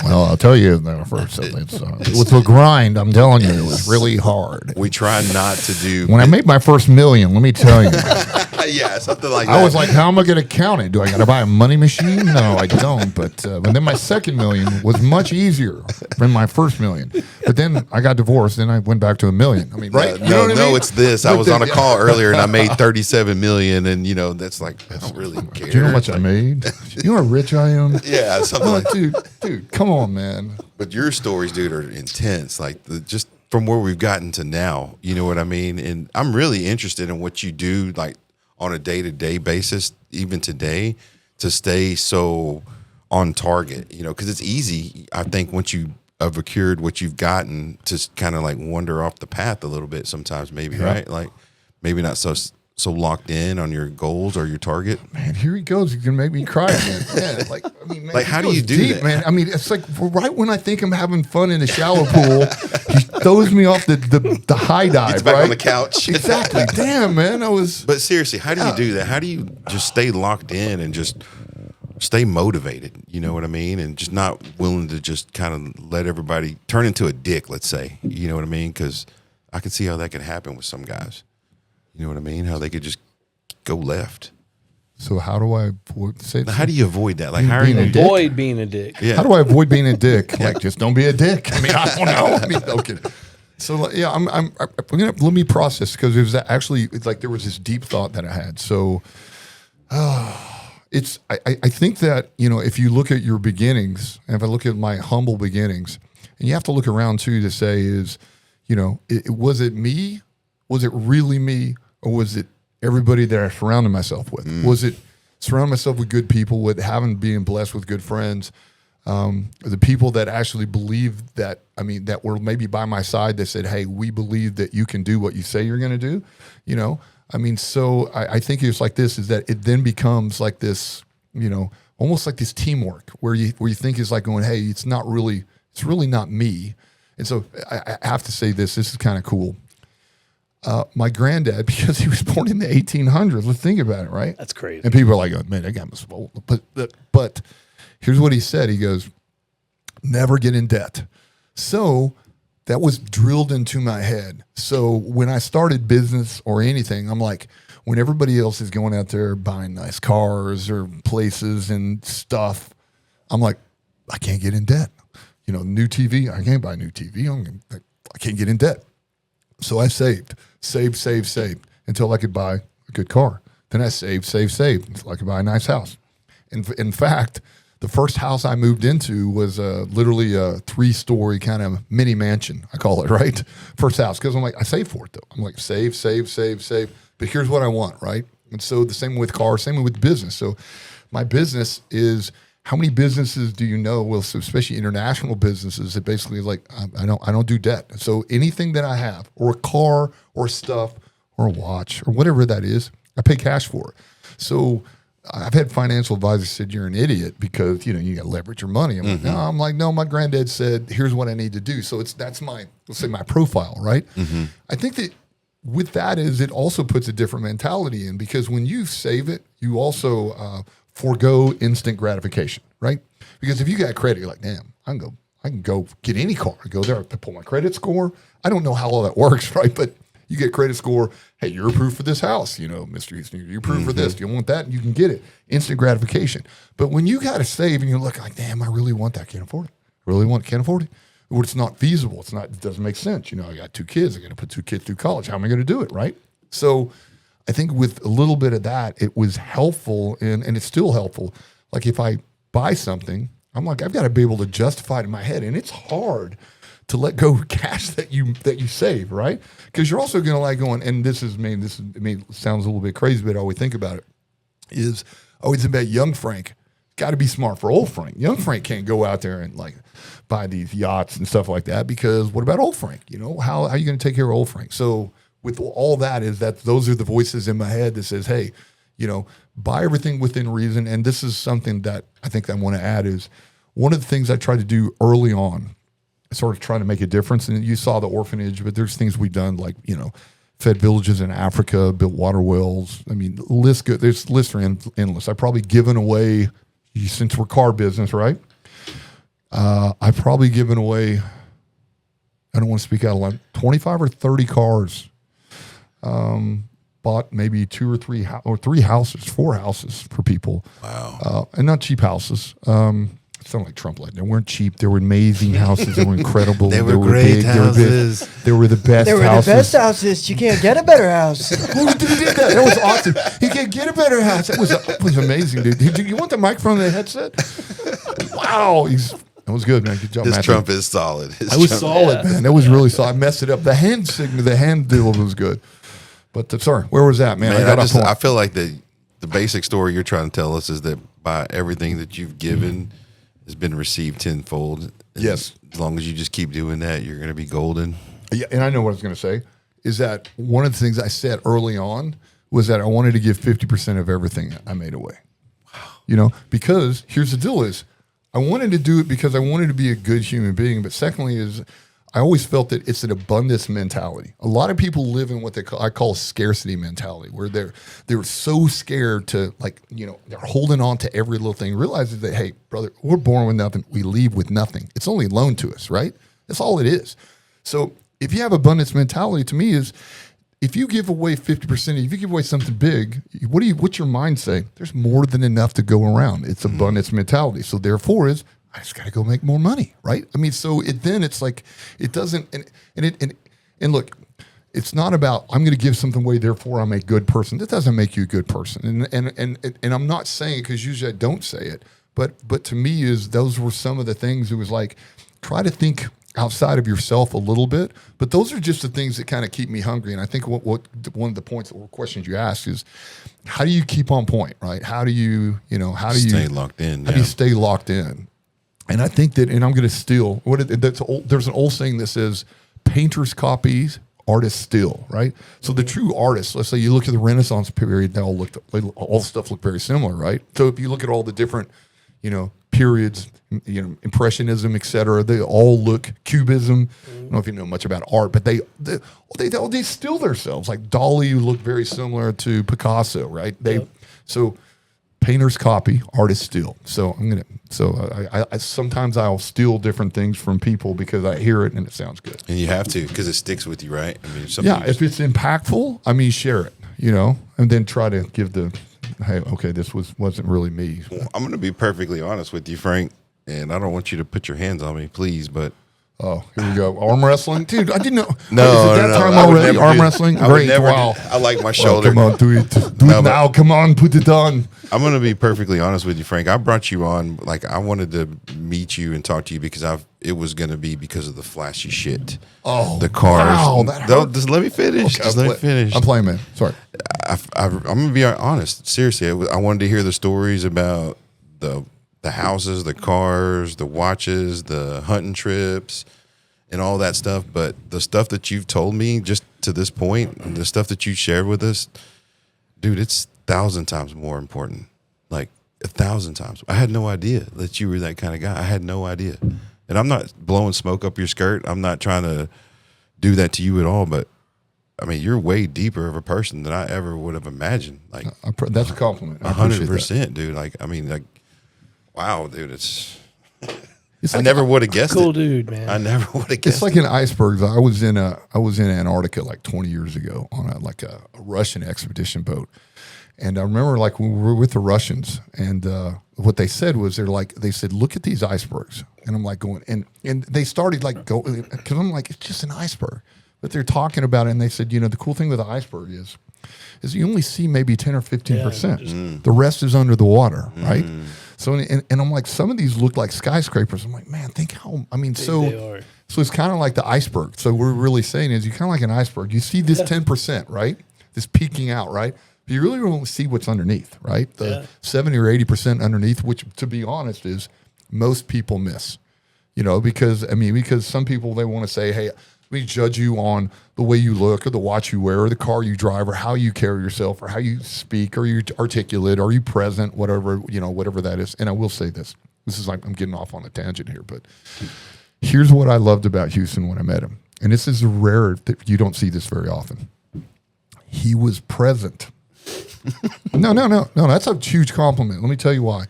Well, I'll tell you first. It was the grind. I'm telling you, it was really hard. We try not to do. When I made my first million, let me tell you. Yeah, something like that. I was like, how am I going to count it? Do I got to buy a money machine? No, I don't. But then my second million was much easier than my first million. But then I got divorced, and I went back to $1 million. I mean, right? You know what I mean? It's this. I was on a call earlier, and I made $37 million, and you know that's like I don't really care. Do you know how much I made? You know how rich I am? Yeah, something like dude, come on, man. But your stories, dude, are intense. Like just from where we've gotten to now, you know what I mean? And I'm really interested in what you do, like on a day-to-day basis, even today, to stay so on target. You know, because it's easy, I think, once you have accrued what you've gotten, to kind of like wander off the path a little bit sometimes, maybe, right? Like maybe not so locked in on your goals or your target. Man, here he goes. He's gonna make me cry, man. Yeah, like, I mean, man, like how do you do deep, that, man? I mean, it's like right when I think I'm having fun in the shallow pool, he throws me off the high dive. Gets back right on the couch. Exactly. Damn, man, I was. But seriously, how do you do that? How do you just stay locked in and just stay motivated? You know what I mean? And just not willing to just kind of let everybody turn into a dick, let's say. You know what I mean? Because I can see how that could happen with some guys. You know what I mean? How they could just go left. So how do I say? Now, how do you avoid that? Like, how are Being you a dick? Avoid being a dick. Yeah. How do I avoid being a dick? Like, just don't be a dick. I mean, I don't know. I mean, okay. So yeah, I'm gonna let me process, because it was actually, it's like there was this deep thought that I had. So, it's I think that, you know, if you look at your beginnings, and if I look at my humble beginnings, and you have to look around too to say is, you know, was it me? Was it really me? Or was it everybody that I surrounded myself with? Was it surrounding myself with good people, with being blessed with good friends, the people that actually believed that, I mean, that were maybe by my side, that said, hey, we believe that you can do what you say you're going to do, you know? I mean, so I think it's like this, is that it then becomes like this, you know, almost like this teamwork where you think it's like going, hey, it's really not me. And so I have to say this is kind of cool. My granddad, because he was born in the 1800s, let's think about it, right? That's crazy. And people are like, oh, man, that guy must have old. But here's what he said. He goes, never get in debt. So that was drilled into my head. So when I started business or anything, I'm like, when everybody else is going out there buying nice cars or places and stuff, I'm like, I can't get in debt. You know, new TV, I can't buy a new TV. I can't get in debt. So I saved until I could buy a good car. Then I saved until I could buy a nice house. In fact, the first house I moved into was literally a 3-story kind of mini mansion, I call it, right? First house, because I'm like, I saved for it, though. I'm like, save. But here's what I want, right? And so the same with cars, same with business. So my business is, how many businesses do you know, well, so especially international businesses, that basically like, I don't do debt. So anything that I have, or a car or stuff or a watch or whatever that is, I pay cash for it. So I've had financial advisors said, you're an idiot because, you know, you got to leverage your money. I'm like, no, my granddad said, here's what I need to do. So that's my, let's say, my profile, right? Mm-hmm. I think that with that is, it also puts a different mentality in, because when you save it, you also forego instant gratification, right? Because if you got credit, you're like, damn, I can go get any car. I go there, I pull my credit score. I don't know how all that works, right? But you get credit score. Hey, you're approved for this house, you know, Mr. Houston. You're approved for this. Do you want that? You can get it. Instant gratification. But when you got to save and you look like, damn, I really want that. Can't afford it. Can't afford it. Or it's not feasible. It doesn't make sense. You know, I got 2 kids. I got to put 2 kids through college. How am I going to do it, right? So I think with a little bit of that, it was helpful, and it's still helpful. Like if I buy something, I'm like, I've got to be able to justify it in my head, and it's hard to let go of cash that you save, right? Because you're also going to like going, and this is me. It sounds a little bit crazy, but I always think about it. Is always about young Frank. got to be smart for old Frank. Young Frank can't go out there and like buy these yachts and stuff like that, because what about old Frank? You know, how are you going to take care of old Frank? So with all that is that those are the voices in my head that says, hey, you know, buy everything within reason. And this is something that I think I want to add is one of the things I tried to do early on, sort of trying to make a difference. And you saw the orphanage, but there's things we've done like, you know, fed villages in Africa, built water wells. I mean, lists are endless. I've probably given away, since we're car business, right? I've probably given away, I don't want to speak out of line, 25 or 30 cars. Bought maybe 2 or 3 or 3 houses, 4 houses for people. Wow. And not cheap houses. It sounded like Trump like they weren't cheap. They were amazing houses. They were incredible. They were great big. houses. They were the best They were houses. the best houses. You can't get a better house. Who did that? That was awesome. He can't get a better house. It was amazing, dude. You want the microphone and the headset? Wow. That was good, man. Good job, His Matthew. Trump is solid. It was solid, man. That was really solid. I messed it up. The hand deal was good. But sorry, where was that, man? Man, I got I feel like the basic story you're trying to tell us is that by everything that you've given has been received tenfold. And yes. As long as you just keep doing that, you're going to be golden. Yeah, and I know what I was going to say is that one of the things I said early on was that I wanted to give 50% of everything I made away. Wow. You know, because here's the deal is I wanted to do it because I wanted to be a good human being. But secondly is I always felt that it's an abundance mentality. A lot of people live in what I call scarcity mentality, where they're so scared to, like, you know, they're holding on to every little thing, realizing that, hey, brother, we're born with nothing. We leave with nothing. It's only loaned to us, right? That's all it is. So if you have abundance mentality, to me is if you give away 50%, if you give away something big, what's your mind saying? There's more than enough to go around. It's abundance mentality. So therefore is I just got to go make more money, right? I mean, so it's like it doesn't, and look, it's not about I'm going to give something away, therefore I'm a good person. That doesn't make you a good person, and I'm not saying it because usually I don't say it, but to me is those were some of the things. It was like try to think outside of yourself a little bit, but those are just the things that kind of keep me hungry. And I think what one of the points or questions you ask is how do you keep on point, right? How do you Stay locked in? How do you stay locked in? And I think that, and I'm going to steal, there's an old saying that says, painters copies, artists steal, right? So the true artists, let's say you look at the Renaissance period, all the stuff looked very similar, right? So if you look at all the different, you know, periods, you know, Impressionism, et cetera, they all look, Cubism, I don't know if you know much about art, but they steal themselves. Like Dali looked very similar to Picasso, right? So painters copy, artists steal. So I sometimes I'll steal different things from people because I hear it and it sounds good. And you have to because it sticks with you, right? I mean, if it's impactful, I mean, share it, you know, and then try to give hey, okay, this wasn't really me. Well, I'm going to be perfectly honest with you, Frank, and I don't want you to put your hands on me, please, but. Oh, here we go. Arm wrestling? Dude, I didn't know. No, is it that time I would already? never Arm do- wrestling? I would Great. never Wow. I like my shoulder. Come on, do it. Do No, it now. Come on, put it on. I'm going to be perfectly honest with you, Frank. I brought you on, like, I wanted to meet you and talk to you because it was going to be because of the flashy shit. Oh, the cars. wow, that hurt. Just let me finish. Okay, Just let me finish. I'm playing, man. Sorry. I'm going to be honest. Seriously, I wanted to hear the stories about the houses, the cars, the watches, the hunting trips, and all that stuff. But the stuff that you've told me just to this point, and the stuff that you shared with us, dude, it's 1,000 times more important. Like 1,000 times. I had no idea that you were that kind of guy. I had no idea. And I'm not blowing smoke up your skirt. I'm not trying to do that to you at all. But I mean, you're way deeper of a person than I ever would have imagined. Like that's a compliment. I appreciate 100%, dude. Like, I mean, like, wow, dude, it's It's I like never would have guessed Cool it. dude, man. I never would have guessed It's like an iceberg. I was in Antarctica like 20 years ago on a Russian expedition boat. And I remember like when we were with the Russians and what they said was they said, look at these icebergs. And I'm like going, and they started like going, because I'm like, it's just an iceberg. But they're talking about it and they said, you know, the cool thing with the iceberg is you only see maybe 10 or 15%. The rest is under the water, right? So, and I'm like, some of these look like skyscrapers. I'm like, man, think how, I mean, so it's kind of like the iceberg. So what we're really saying is you kind of like an iceberg. You see this 10%, right? This peeking out, right? But you really don't see what's underneath, right? The 70 or 80% underneath, which, to be honest, is most people miss. Because some people, they want to say, hey, we judge you on the way you look or the watch you wear or the car you drive or how you carry yourself or how you speak or you articulate or you present, whatever that is. And I will say this. This is like I'm getting off on a tangent here, but here's what I loved about Houston when I met him. And this is rare that you don't see this very often. He was present. No, that's a huge compliment. Let me tell you why.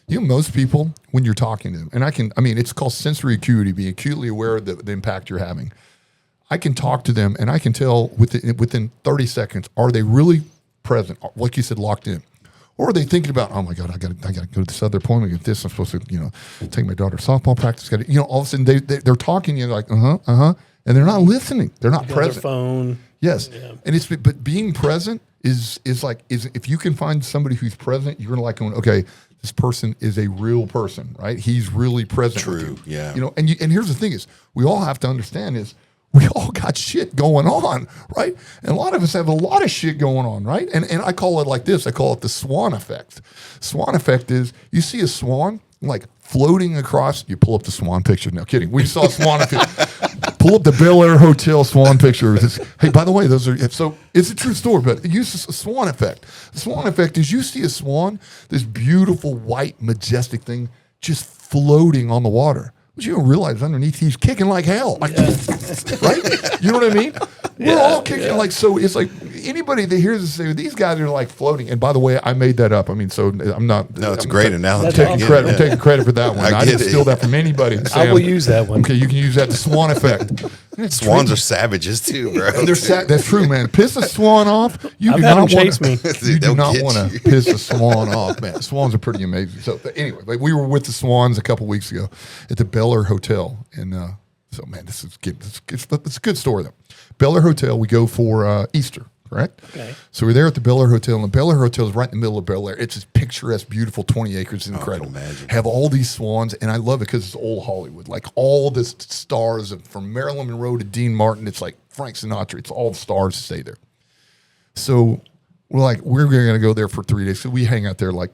Most people, when you're talking to them, and it's called sensory acuity, being acutely aware of the impact you're having. I can talk to them and I can tell within 30 seconds, are they really present? Like you said, locked in. Or are they thinking about, oh my God, I got to go to this other appointment, get this. I'm supposed to, take my daughter to softball practice. All of a sudden they're talking to you like, and they're not listening. They're not present. Their phone. Yes. Yeah. And but being present is if you can find somebody who's present, you're going, okay, this person is a real person, right? He's really present. True. With you. Yeah. And here's the thing is, we all have to understand is we all got shit going on, right? And a lot of us have a lot of shit going on, right? And I call it like this. I call it the swan effect. Swan effect is you see a swan like floating across. You pull up the swan picture. No kidding. We saw a swan. Pull up the Bel Air Hotel swan picture. Hey, by the way, it's a true story, but it uses a swan effect. The swan effect is you see a swan, this beautiful white majestic thing just floating on the water. But you don't realize underneath he's kicking like hell. Right? You know what I mean? We're all kicking like, so it's like anybody that hears us say, these guys are like floating. And by the way, I made that up. So I'm not. No, it's a great analogy. I'm taking credit for that one. I didn't steal that from anybody. I will use that one. Okay, you can use that, the swan effect. Swans are savages too, bro. That's true, man. Piss a swan off. You I've do had not them chase me. You do not want to piss a swan off, man. Swans are pretty amazing. So anyway, we were with the Swans a couple weeks ago at the Bel Air Hotel, and so man, this is good. It's a good story though. Bel Air Hotel, we go for Easter. Correct? Okay. So we're there at the Bel Air Hotel, and the Bel Air Hotel is right in the middle of Bel Air. It's just picturesque, beautiful, 20 acres, incredible. Have all these swans, and I love it because it's old Hollywood. Like all the stars from Marilyn Monroe to Dean Martin, it's like Frank Sinatra. It's all the stars that stay there. So we're going to go there for 3 days. So we hang out there like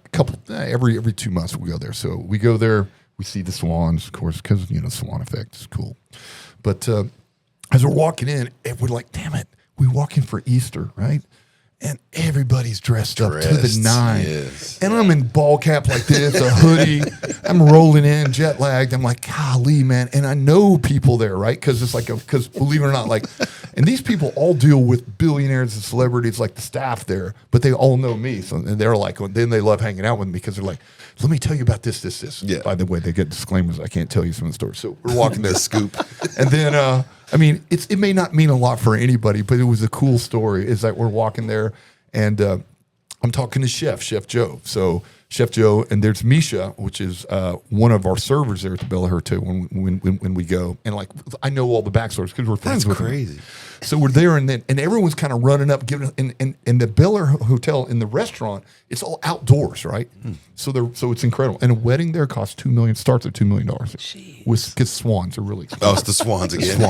every 2 months we go there. So we go there, we see the swans, of course, because, swan effect is cool. But as we're walking in, we're like, damn it. We walk in for Easter, right? And everybody's dressed up to the nine. Yes. And I'm in ball cap like this, a hoodie. I'm rolling in, jet lagged. I'm like, golly, man. And I know people there, right? Because it's like, because believe it or not, and these people all deal with billionaires and celebrities, like the staff there, but they all know me. So and they're like, then they love hanging out with me because they're like, let me tell you about this. Yeah. By the way, they get disclaimers. I can't tell you some of the stories. So we're walking there. Scoop. And then, it may not mean a lot for anybody, but it was a cool story. Is that we're walking there, and I'm talking to Chef Joe. So Chef Joe, and there's Misha, which is one of our servers there at the Bel Air Hotel when we go, and I know all the backstories because we're friends with them. That's crazy. So we're there, and everyone's kind of running up, giving, and the Bel Air Hotel in the restaurant, it's all outdoors, right? So it's incredible. And a wedding there costs starts at $2 million. Because swans are really expensive. Oh, it's the swans again.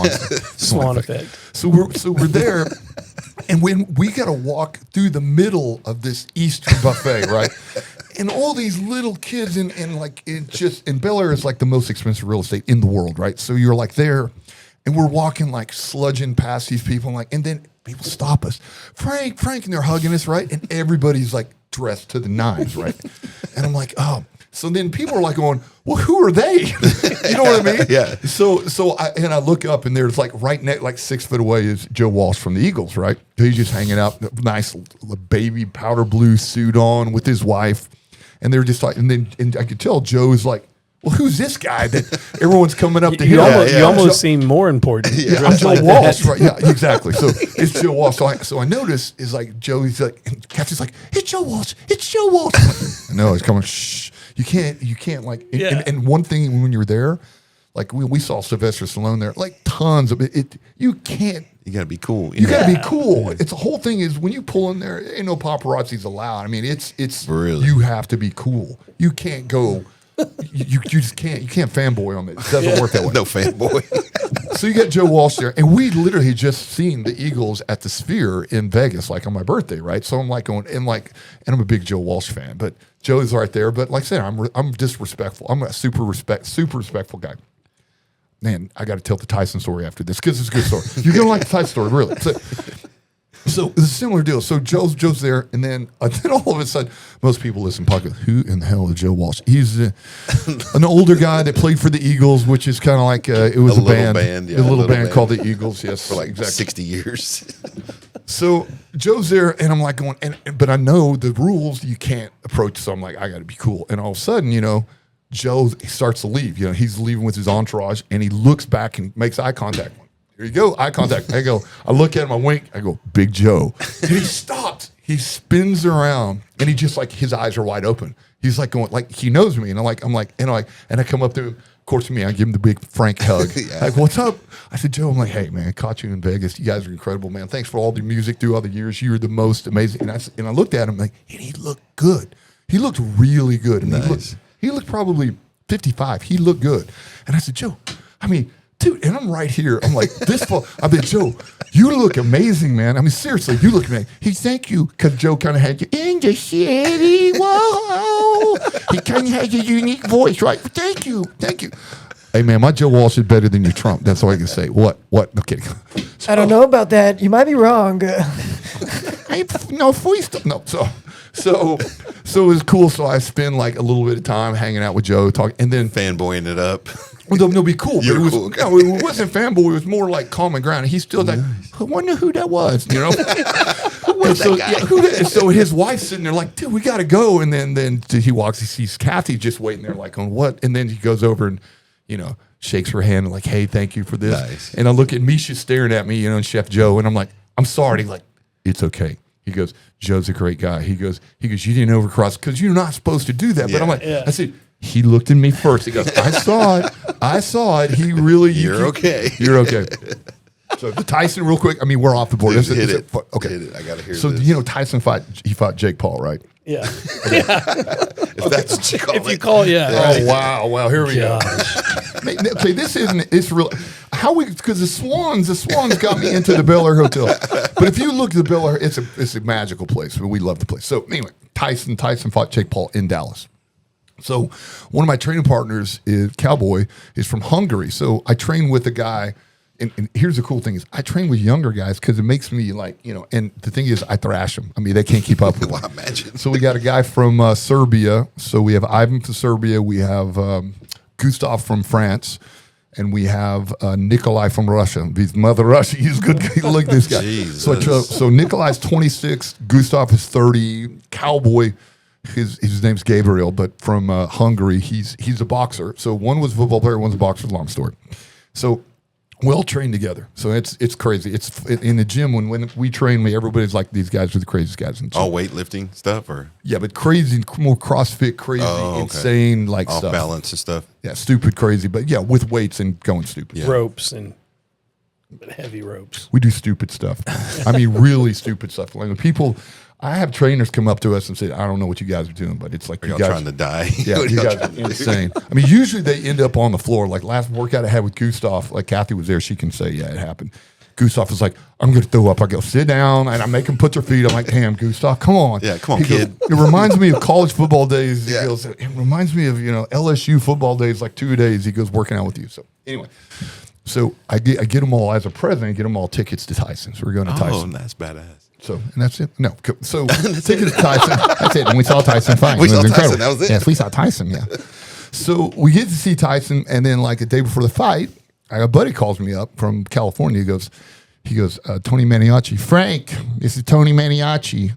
Swan effect. So we're there, and when we got to walk through the middle of this Easter buffet, right? And all these little kids, and Bel Air is like the most expensive real estate in the world, right? So you're like there, and we're walking sludging past these people, and then people stop us, Frank, and they're hugging us, right? And everybody's dressed to the nines, right? And I'm like, oh. So then people are going, well, who are they? You know what I mean? Yeah. So I look up, and there's right next, 6 foot away is Joe Walsh from the Eagles, right? He's just hanging out, nice baby powder blue suit on with his wife. And they're just and I could tell Joe's like, well, who's this guy that everyone's coming up to him? You almost seem more important. Yeah, I'm Joe Walsh, right? Yeah, exactly. So it's Joe Walsh. So I notice is Joey's Kathy's like, it's Joe Walsh. It's Joe Walsh. No, he's coming. Shh. You can't and one thing when you're there, we saw Sylvester Stallone there, tons of it. You can't. You gotta be cool. You gotta be cool. It's the whole thing is when you pull in there, ain't no paparazzis allowed. It's really, you have to be cool. You can't go. You just can't. You can't fanboy on it. It doesn't work that way. No fanboy. So you got Joe Walsh there, and we literally had just seen the Eagles at the Sphere in Vegas, like on my birthday, right? So I'm like going, and I'm a big Joe Walsh fan, but Joe is right there. But like I said, I'm disrespectful. I'm a super respectful guy. Man, I got to tell the Tyson story after this because it's a good story. You're gonna like the Tyson story, really. So it's a similar deal. So Joe's there, and then all of a sudden, most people listen to podcast. Who in the hell is Joe Walsh? He's an older guy that played for the Eagles, which is kind of like it was a band, a little band called the Eagles. Yes, for like exactly. 60 years. So Joe's there, and I'm like going, but I know the rules. You can't approach. So I'm like, I got to be cool. And all of a sudden, Joe starts to leave. He's leaving with his entourage, and he looks back and makes eye contact. Here you go, eye contact. I look at him, I wink, I go, Big Joe. And he stops. He spins around, and he just his eyes are wide open. He's like going, like he knows me, and I'm like, and I come up to, of course, me, I give him the big Frank hug. Yeah. Like, what's up? I said, Joe, I'm like, hey man, I caught you in Vegas. You guys are incredible, man. Thanks for all the music through all the years. You're the most amazing. And I looked at him and he looked good. He looked really good. And nice. he looked probably 55. He looked good. And I said, Joe, dude, and I'm right here. I'm like, Joe, you look amazing, man. Seriously, you look amazing. Thank you, because Joe kind of had you in the city. Whoa. He kind of had your unique voice, right? Thank you. Hey, man, my Joe Walsh is better than your Trump. That's all I can say. What? No kidding. I don't know about that. You might be wrong. So it was cool. So I spent like a little bit of time hanging out with Joe, talking, and then Fanboying it up. Well, no, be cool. But You're it was, cool. No, it wasn't fanboy. It was more like common ground. He's still like, I wonder who that was, Who was that guy? And so his wife's sitting there like, dude, we got to go. And then he walks, he sees Kathy just waiting there like, on what? And then he goes over and, shakes her hand and like, hey, thank you for this. Nice. And I look at Misha staring at me, and Chef Joe, and I'm like, I'm sorry. He's like, it's okay. He goes, Joe's a great guy. He goes, you didn't overcross because you're not supposed to do that. But I'm like, I said, he looked at me first. He goes, I saw it. He really, You're okay. You're okay. So the Tyson, real quick. We're off the board. Dude, hit it. Okay. Hit it. I got to hear so, this. Tyson fought Jake Paul, right? Yeah. If that's what you call If it. you call, yeah. Oh, wow. Here we go. Gosh. Okay, it's real. Because the Swans got me into the Bel Air Hotel. But if you look at the Bel Air, it's a magical place. We love the place. So anyway, Tyson fought Jake Paul in Dallas. So one of my training partners Cowboy is from Hungary. So I train with a guy, and here's the cool thing is I train with younger guys because it makes me like, and the thing is I thrash them. They can't keep up with me. Well, imagine. So we got a guy from Serbia. So we have Ivan from Serbia. We have Gustav from France. And we have Nikolai from Russia. He's Mother Russia. He's good. Look at this guy. Jesus. So Nikolai's 26. Gustav is 30. Cowboy, his name's Gabriel, but from Hungary. He's a boxer. So one was a football player, one's a boxer. Long story. So well trained together. So it's crazy. It's in the gym when we train. Everybody's like these guys are the craziest guys in the gym. All weightlifting stuff, or Yeah, but crazy, more CrossFit, crazy, insane, like off stuff. balance and stuff. Yeah, stupid, crazy, but yeah, with weights and going stupid. Yeah. Ropes and heavy ropes. We do stupid stuff. Really stupid stuff. Like when people, I have trainers come up to us and say, I don't know what you guys are doing, but it's like Are you y'all guys trying to die? Yeah, What you y'all guys trying are to do? insane. Usually they end up on the floor. Like last workout I had with Gustav, like Kathy was there, she can say, yeah, it happened. Gustav was like, I'm going to throw up. I go, sit down, and I make them put their feet. I'm like, damn, Gustav, come on. Yeah, come on, He goes, kid. it reminds me of college football days. Yeah. He goes, it reminds me of, LSU football days, like 2 days. He goes, working out with you. So anyway, so I get them all as a present, I get them all tickets to Tyson. So we're going to Oh, Tyson. that's badass. So, and that's it. No. So, tickets to Tyson. That's it. And we saw Tyson fight. We It saw was Tyson, incredible. that was it. Yes, we saw Tyson, yeah. So, we get to see Tyson, and then, like, a day before the fight, a buddy calls me up from California. He goes, Tony Maniaci. Frank, this is Tony Maniaci.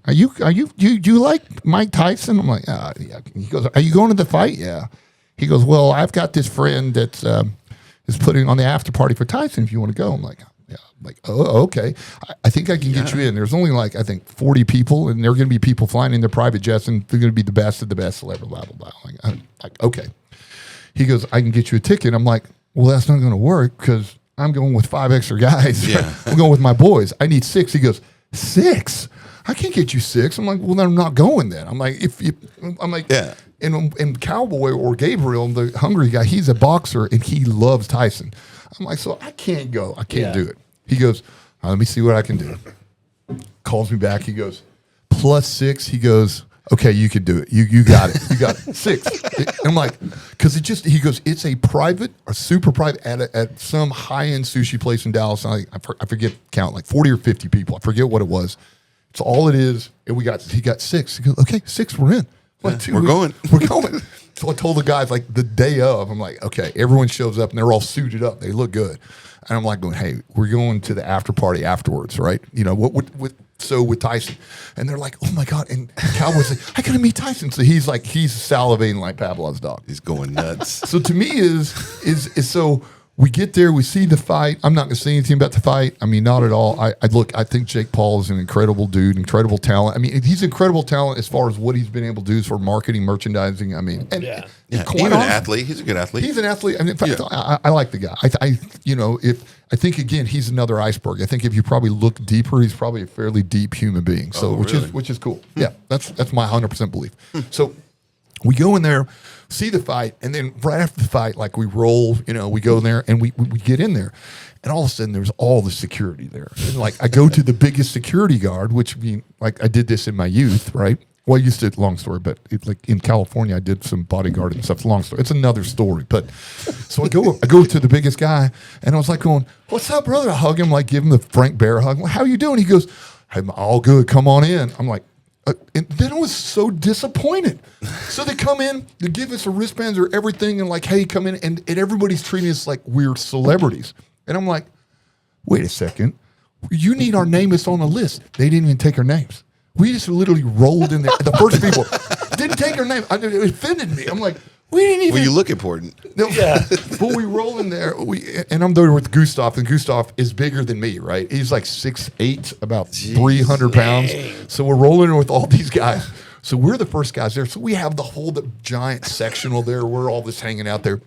Do you like Mike Tyson? I'm like, yeah. He goes, are you going to the fight? Yeah. He goes, well, I've got this friend that's is putting on the after party for Tyson if you want to go. I'm like, yeah. I'm like, oh, okay. I think I can get you in. There's only like, I think 40 people, and there are going to be people flying in their private jets, and they're going to be the best of the best, blah, blah, blah, blah. I'm like, okay. He goes, I can get you a ticket. I'm like, well, that's not going to work because I'm going with 5 extra guys. Yeah. I'm going with my boys. I need 6. He goes, 6? I can't get you 6. I'm like, well, then I'm not going then. I'm like, Yeah. And Cowboy or Gabriel, the hungry guy, he's a boxer and he loves Tyson. I'm like, so I can't go. I can't do it. He goes, let me see what I can do. Calls me back. He goes, +6. He goes, okay, you can do it. You got it. You got it. 6. I'm like, because he goes, it's a super private at some high-end sushi place in Dallas. I forget count, like 40 or 50 people. I forget what it was. It's all it is. And he got 6. He goes, okay, 6, we're in. Like, we're going. We're going. So I told the guys, like, the day of, I'm like, okay, everyone shows up and they're all suited up. They look good. And I'm like going, hey, we're going to the after party afterwards, right? You know, with Tyson. And they're like, oh my God. And Cowboy's like, I gotta meet Tyson. So he's salivating like Pavlov's dog. He's going nuts. So to me is so we get there, we see the fight. I'm not going to say anything about the fight. I mean, not at all. I think Jake Paul is an incredible dude, incredible talent. I mean, he's incredible talent as far as what he's been able to do for marketing, merchandising. I mean, and even an athlete. He's a good athlete. He's an athlete. I mean, in fact, I like the guy. I think again, he's another iceberg. I think if you probably look deeper, he's probably a fairly deep human being. So, which is cool. Yeah, that's my 100% belief. So we go in there, see the fight, and then right after the fight, like we roll, we go in there and we get in there, and all of a sudden there's all the security there. And like I go to the biggest security guard, which like I did this in my youth, right? Well, I used to, long story, but like in California, I did some bodyguard and stuff. It's a long story. It's another story. But so I go to the biggest guy, and I was like going, "What's up, brother?" I hug him, like give him the Frank Bear hug. I'm like, how you doing? He goes, "I'm all good. Come on in." I'm like, and then I was so disappointed. So they come in, they give us a wristbands or everything, and like, hey, come in, and everybody's treating us like we're celebrities. And I'm like, wait a second, you need our name. It's on the list. They didn't even take our names. We just literally rolled in there. The first people didn't take our name. It offended me. I'm like, we didn't even. Well, you look important. No, but we roll in there. And I'm there with Gustav, and Gustav is bigger than me, right? He's like 6'8", about 300 pounds. So we're rolling in with all these guys. So we're the first guys there. So we have the giant sectional there. We're all just hanging out there.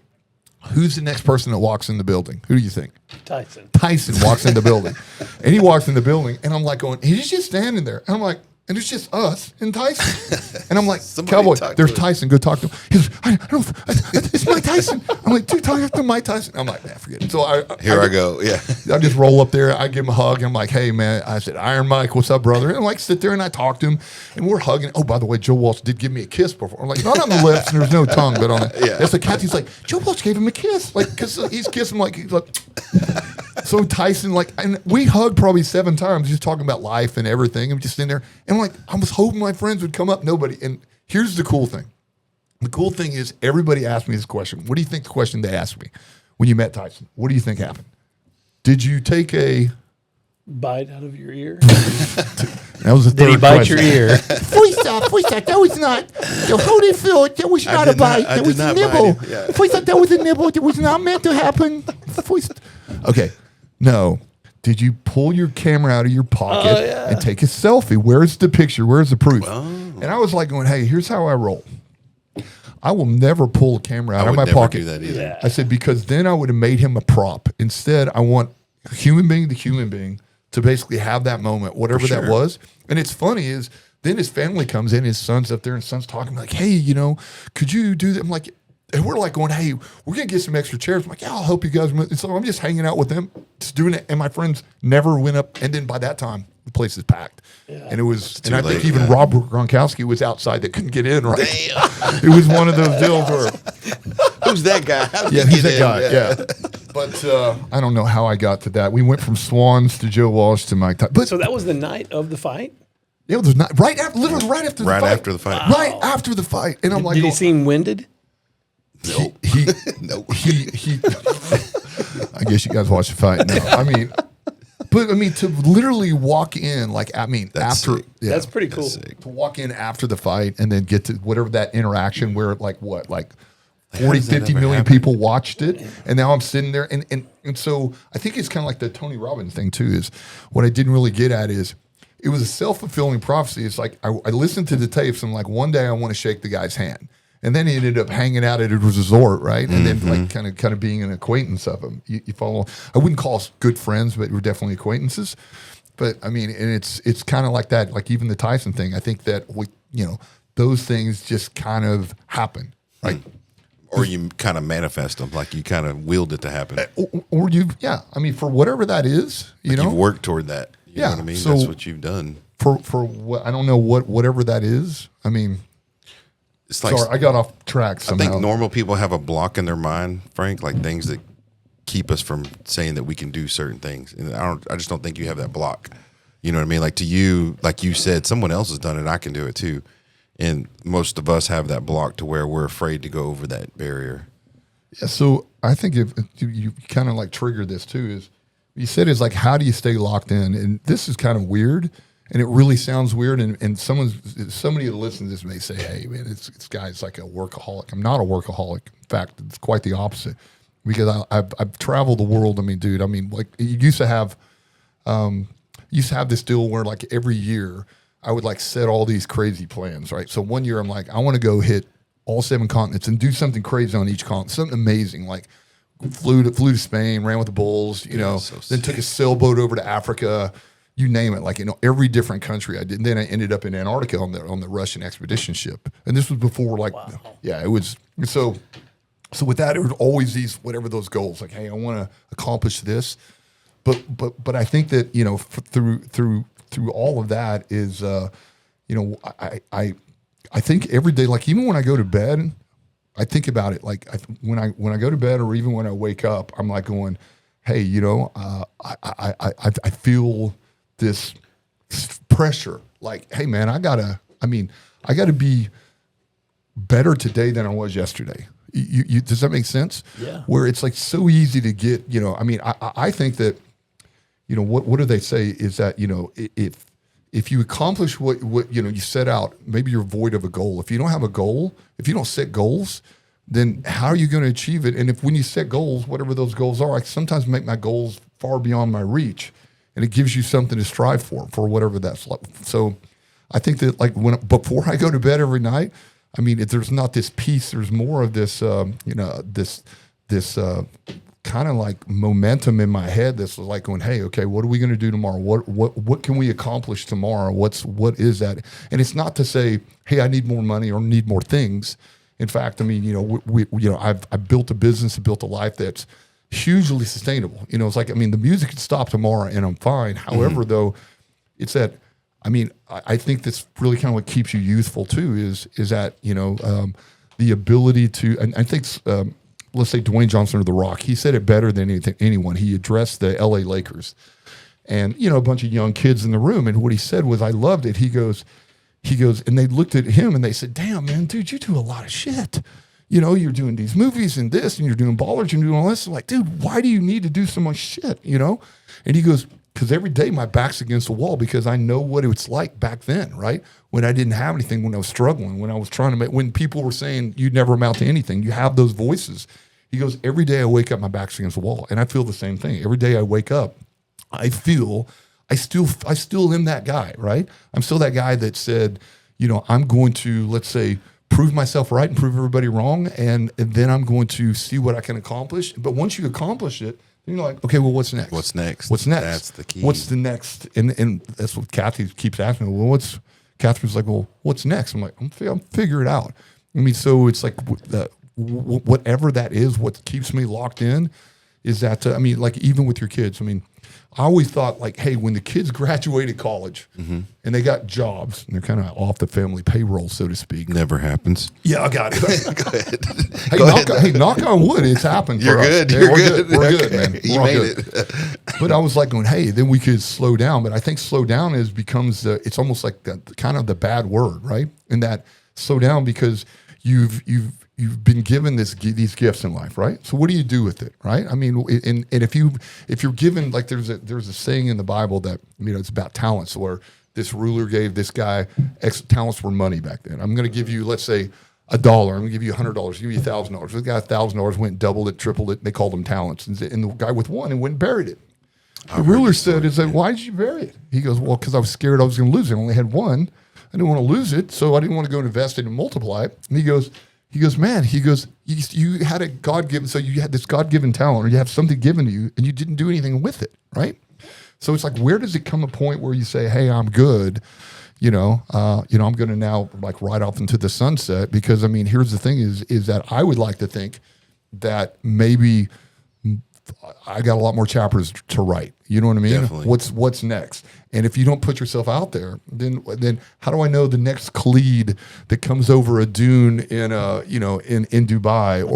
Who's the next person that walks in the building? Who do you think? Tyson. Tyson walks in the building. And he walks in the building, and I'm like going, he's just standing there. And I'm like, and it's just us and Tyson. And I'm like, Cowboy, there's Tyson. Go talk to him. He goes, I don't, it's Mike Tyson. I'm like, dude, talk to Mike Tyson. I'm like, man, forget it. So I go. Yeah. I just roll up there. I give him a hug. I'm like, hey, man. I said, Iron Mike, what's up, brother? And I like sit there and I talk to him. And we're hugging. Oh, by the way, Joe Walsh did give me a kiss before. I'm like, not on the lips, and there's no tongue, but on the. That's the Kathy's like, Joe Walsh gave him a kiss. Like, because he's kissing like, he's like. So Tyson, like, and we hugged probably 7 times just talking about life and everything. I'm just in there. And like, I was hoping my friends would come up. Nobody. And here's the cool thing. The cool thing is everybody asked me this question. What do you think the question they asked me when you met Tyson? What do you think happened? Did you take a bite out of your ear? That was the Did he third bite question. your ear? Voice that was not. How did it feel? That was not a bite. That was a nibble. Voice that was a nibble. It was not meant to happen. Okay. No. Did you pull your camera out of your pocket and take a selfie? Where's the picture? Where's the proof? Oh. And I was like going, hey, here's how I roll. I will never pull a camera out of my pocket. Do that either. Yeah. I said, because then I would have made him a prop. Instead, I want human being to human being to basically have that moment, whatever that was. And it's funny is then his family comes in, his son's up there, and son's talking like, hey, could you do that? I'm like, and we're like going, hey, we're going to get some extra chairs. I'm like, yeah, I'll help you guys. And so I'm just hanging out with them, just doing it. And my friends never went up. And then by that time, the place is packed. Yeah. And it was, and I think even Rob Gronkowski was outside that couldn't get in, right? Damn. It was one of those deals where. Who's that guy? He's that guy, yeah. But I don't know how I got to that. We went from Swans to Joe Walsh to Mike Tyson. So that was the night of the fight? Yeah, it was not, literally right after the fight. Right after the fight. Wow. Right after the fight. And I'm like, did he seem winded? Nope. Nope. I guess you guys watched the fight. No, I mean, to literally walk in, That's sick. Yeah, that's pretty cool. to walk in after the fight and then get to whatever that interaction where 40, 50 million people watched it. And now I'm sitting there. And so I think it's kind of like the Tony Robbins thing too, is what I didn't really get at is it was a self-fulfilling prophecy. It's like, I listened to the tapes and one day I want to shake the guy's hand. And then he ended up hanging out at a resort, right? And then kind of being an acquaintance of him. You follow? I wouldn't call us good friends, but we're definitely acquaintances. But I mean, and it's kind of like that. Like even the Tyson thing, I think that those things just kind of happen, right? Or you kind of manifest them, like you kind of willed it to happen. or you, yeah. I mean, for whatever that is, you know, You've worked toward that. You know Yeah, what I mean? so- That's what you've done. for what I don't know whatever that is. I mean, It's like, sorry, I got off track I somehow. think normal people have a block in their mind, Frank, like things that keep us from saying that we can do certain things. And I just don't think you have that block. You know what I mean? Like to you, like you said, someone else has done it. I can do it too. And most of us have that block to where we're afraid to go over that barrier. Yeah, so I think if you kind of like trigger this too, is you said is like, how do you stay locked in? And this is kind of weird, and it really sounds weird. And somebody that listens to this may say, hey, man, this guy's like a workaholic. I'm not a workaholic. In fact, it's quite the opposite, because I've traveled the world. I mean, dude, like you used to have this deal where like every year I would like set all these crazy plans, right? So one year I'm like, I want to go hit all 7 continents and do something crazy on each continent, something amazing, like flew to Spain, ran with the bulls, you know, so then took a sailboat over to Africa, you name it, like, you know, every different country I did. And then I ended up in Antarctica on the Russian expedition ship. And this was before like, yeah, it was, so with that, it was always these, whatever those goals, like, hey, I want to accomplish this. But I think that, you know, through all of that is, you know, I think every day, like even when I go to bed, I think about it. Like when I go to bed, or even when I wake up, I'm like going, hey, you know, I feel this pressure. Like, hey, man, I gotta be better today than I was yesterday. Does that make sense? Yeah. Where it's like so easy to get, you know, I mean, I think that, you know, what do they say is that, you know, if you accomplish what you know you set out, maybe you're void of a goal. If you don't have a goal, if you don't set goals, then how are you going to achieve it? And if when you set goals, whatever those goals are, I sometimes make my goals far beyond my reach, and it gives you something to strive for whatever that's like. So I think that like before I go to bed every night, I mean, if there's not this peace, there's more of this, you know, this kind of like momentum in my head that's like going, hey, okay, what are we going to do tomorrow? What can we accomplish tomorrow? What is that? And it's not to say, hey, I need more money or need more things. In fact, I mean, you know, you know, I've built a business, built a life that's hugely sustainable. You know, it's like, I mean, the music could stop tomorrow and I'm fine. However, though, it's that, I mean, I think that's really kind of what keeps you youthful too, is that, you know, the ability to, and I think, let's say Dwayne Johnson or The Rock, he said it better than anyone. He addressed the LA Lakers and, you know, a bunch of young kids in the room. And what he said was, I loved it. He goes, and they looked at him and they said, damn, man, dude, you do a lot of shit. You know, you're doing these movies and this, and you're doing Ballers, and you're doing all this. I'm like, dude, why do you need to do so much shit, you know? And he goes, because every day my back's against the wall, because I know what it's like back then, right? When I didn't have anything, when I was struggling, when I was trying to make, when people were saying you'd never amount to anything, you have those voices. He goes, every day I wake up, my back's against the wall. And I feel the same thing. Every day I wake up, I still am that guy, right? I'm still that guy that said, you know, I'm going to, let's say, prove myself right and prove everybody wrong. And then I'm going to see what I can accomplish. But once you accomplish it, then you're like, okay, well, what's next? What's next? What's next? That's the key. What's the next? And that's what Kathy keeps asking me. Well, Kathy's like, well, what's next? I'm like, I'm figure it out. I mean, so it's like whatever that is, what keeps me locked in is that, I mean, like even with your kids, I mean, I always thought like, hey, when the kids graduated college and they got jobs and they're kind of off the family payroll, so to speak. Never happens. Yeah, I got it. Go ahead. Hey, Go ahead. knock on wood, it's happened. You're for us. good. Yeah, You're we're good. We're good, Okay. man. You We're all made good. it. But I was like going, hey, then we could slow down. But I think slow down becomes it's almost like kind of the bad word, right? And that slow down because you've been given these gifts in life, right? So what do you do with it, right? I mean, and if you're given, like there's a saying in the Bible that, you know, it's about talents, where this ruler gave this guy X talents were money back then. I'm going to give you, let's say, $1. I'm going to give you $100. Give you $1,000. The guy $1,000 went doubled it, tripled it. They called them talents, and the guy with one and went and buried it. The ruler said, why did you bury it? He goes, well, because I was scared I was going to lose it. I only had one. I didn't want to lose it, so I didn't want to go and invest it and multiply it. And he goes, man, you had a God-given, so you had this God-given talent, or you have something given to you, and you didn't do anything with it, right? So it's like, where does it come a point where you say, hey, I'm good? I'm going to now like ride off into the sunset because, I mean, here's the thing is that I would like to think that maybe I got a lot more chapters to write. You know what I mean? Definitely. What's next? And if you don't put yourself out there, then how do I know the next Khalid that comes over a dune in in Dubai,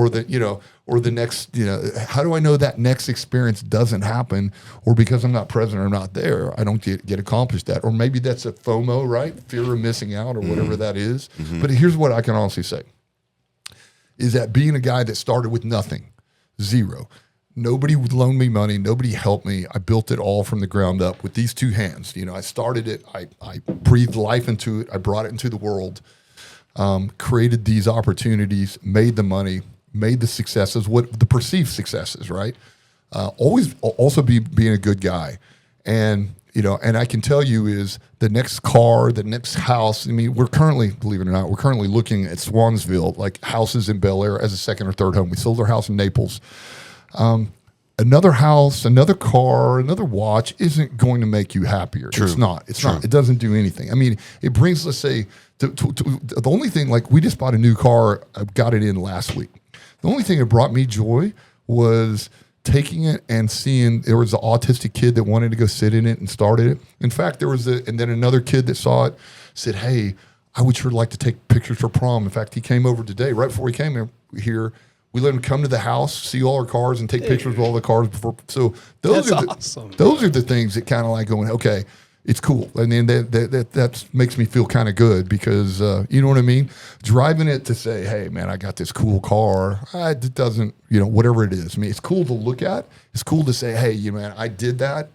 or the next, how do I know that next experience doesn't happen, or because I'm not present or not there, I don't get accomplished that, or maybe that's a FOMO, right? Fear of missing out, or whatever that is. But here's what I can honestly say: is that being a guy that started with nothing, zero. Nobody would loan me money. Nobody helped me. I built it all from the ground up with these two hands. I started it. I breathed life into it. I brought it into the world, created these opportunities, made the money, made the successes, what the perceived successes, right? Always also being a good guy. And, and I can tell you is the next car, the next house. I mean, we're currently, believe it or not, looking at Swansville, like houses in Bel Air as a second or third home. We sold our house in Naples. Another house, another car, another watch isn't going to make you happier. True. It's not. It's True. not. It doesn't do anything. I mean, it brings, let's say, the only thing, like we just bought a new car. I got it in last week. The only thing that brought me joy was taking it and seeing there was an autistic kid that wanted to go sit in it and started it. In fact, and then another kid that saw it said, "Hey, I would sure like to take pictures for prom." In fact, he came over today, right before he came here. We let him come to the house, see all our cars, and take pictures of all the cars before. So those are awesome. Those are the things that kind of like going, okay, it's cool, and then that makes me feel kind of good because you know what I mean. Driving it to say, hey man, I got this cool car. It doesn't, whatever it is. I mean, it's cool to look at. It's cool to say, hey, man, I did that.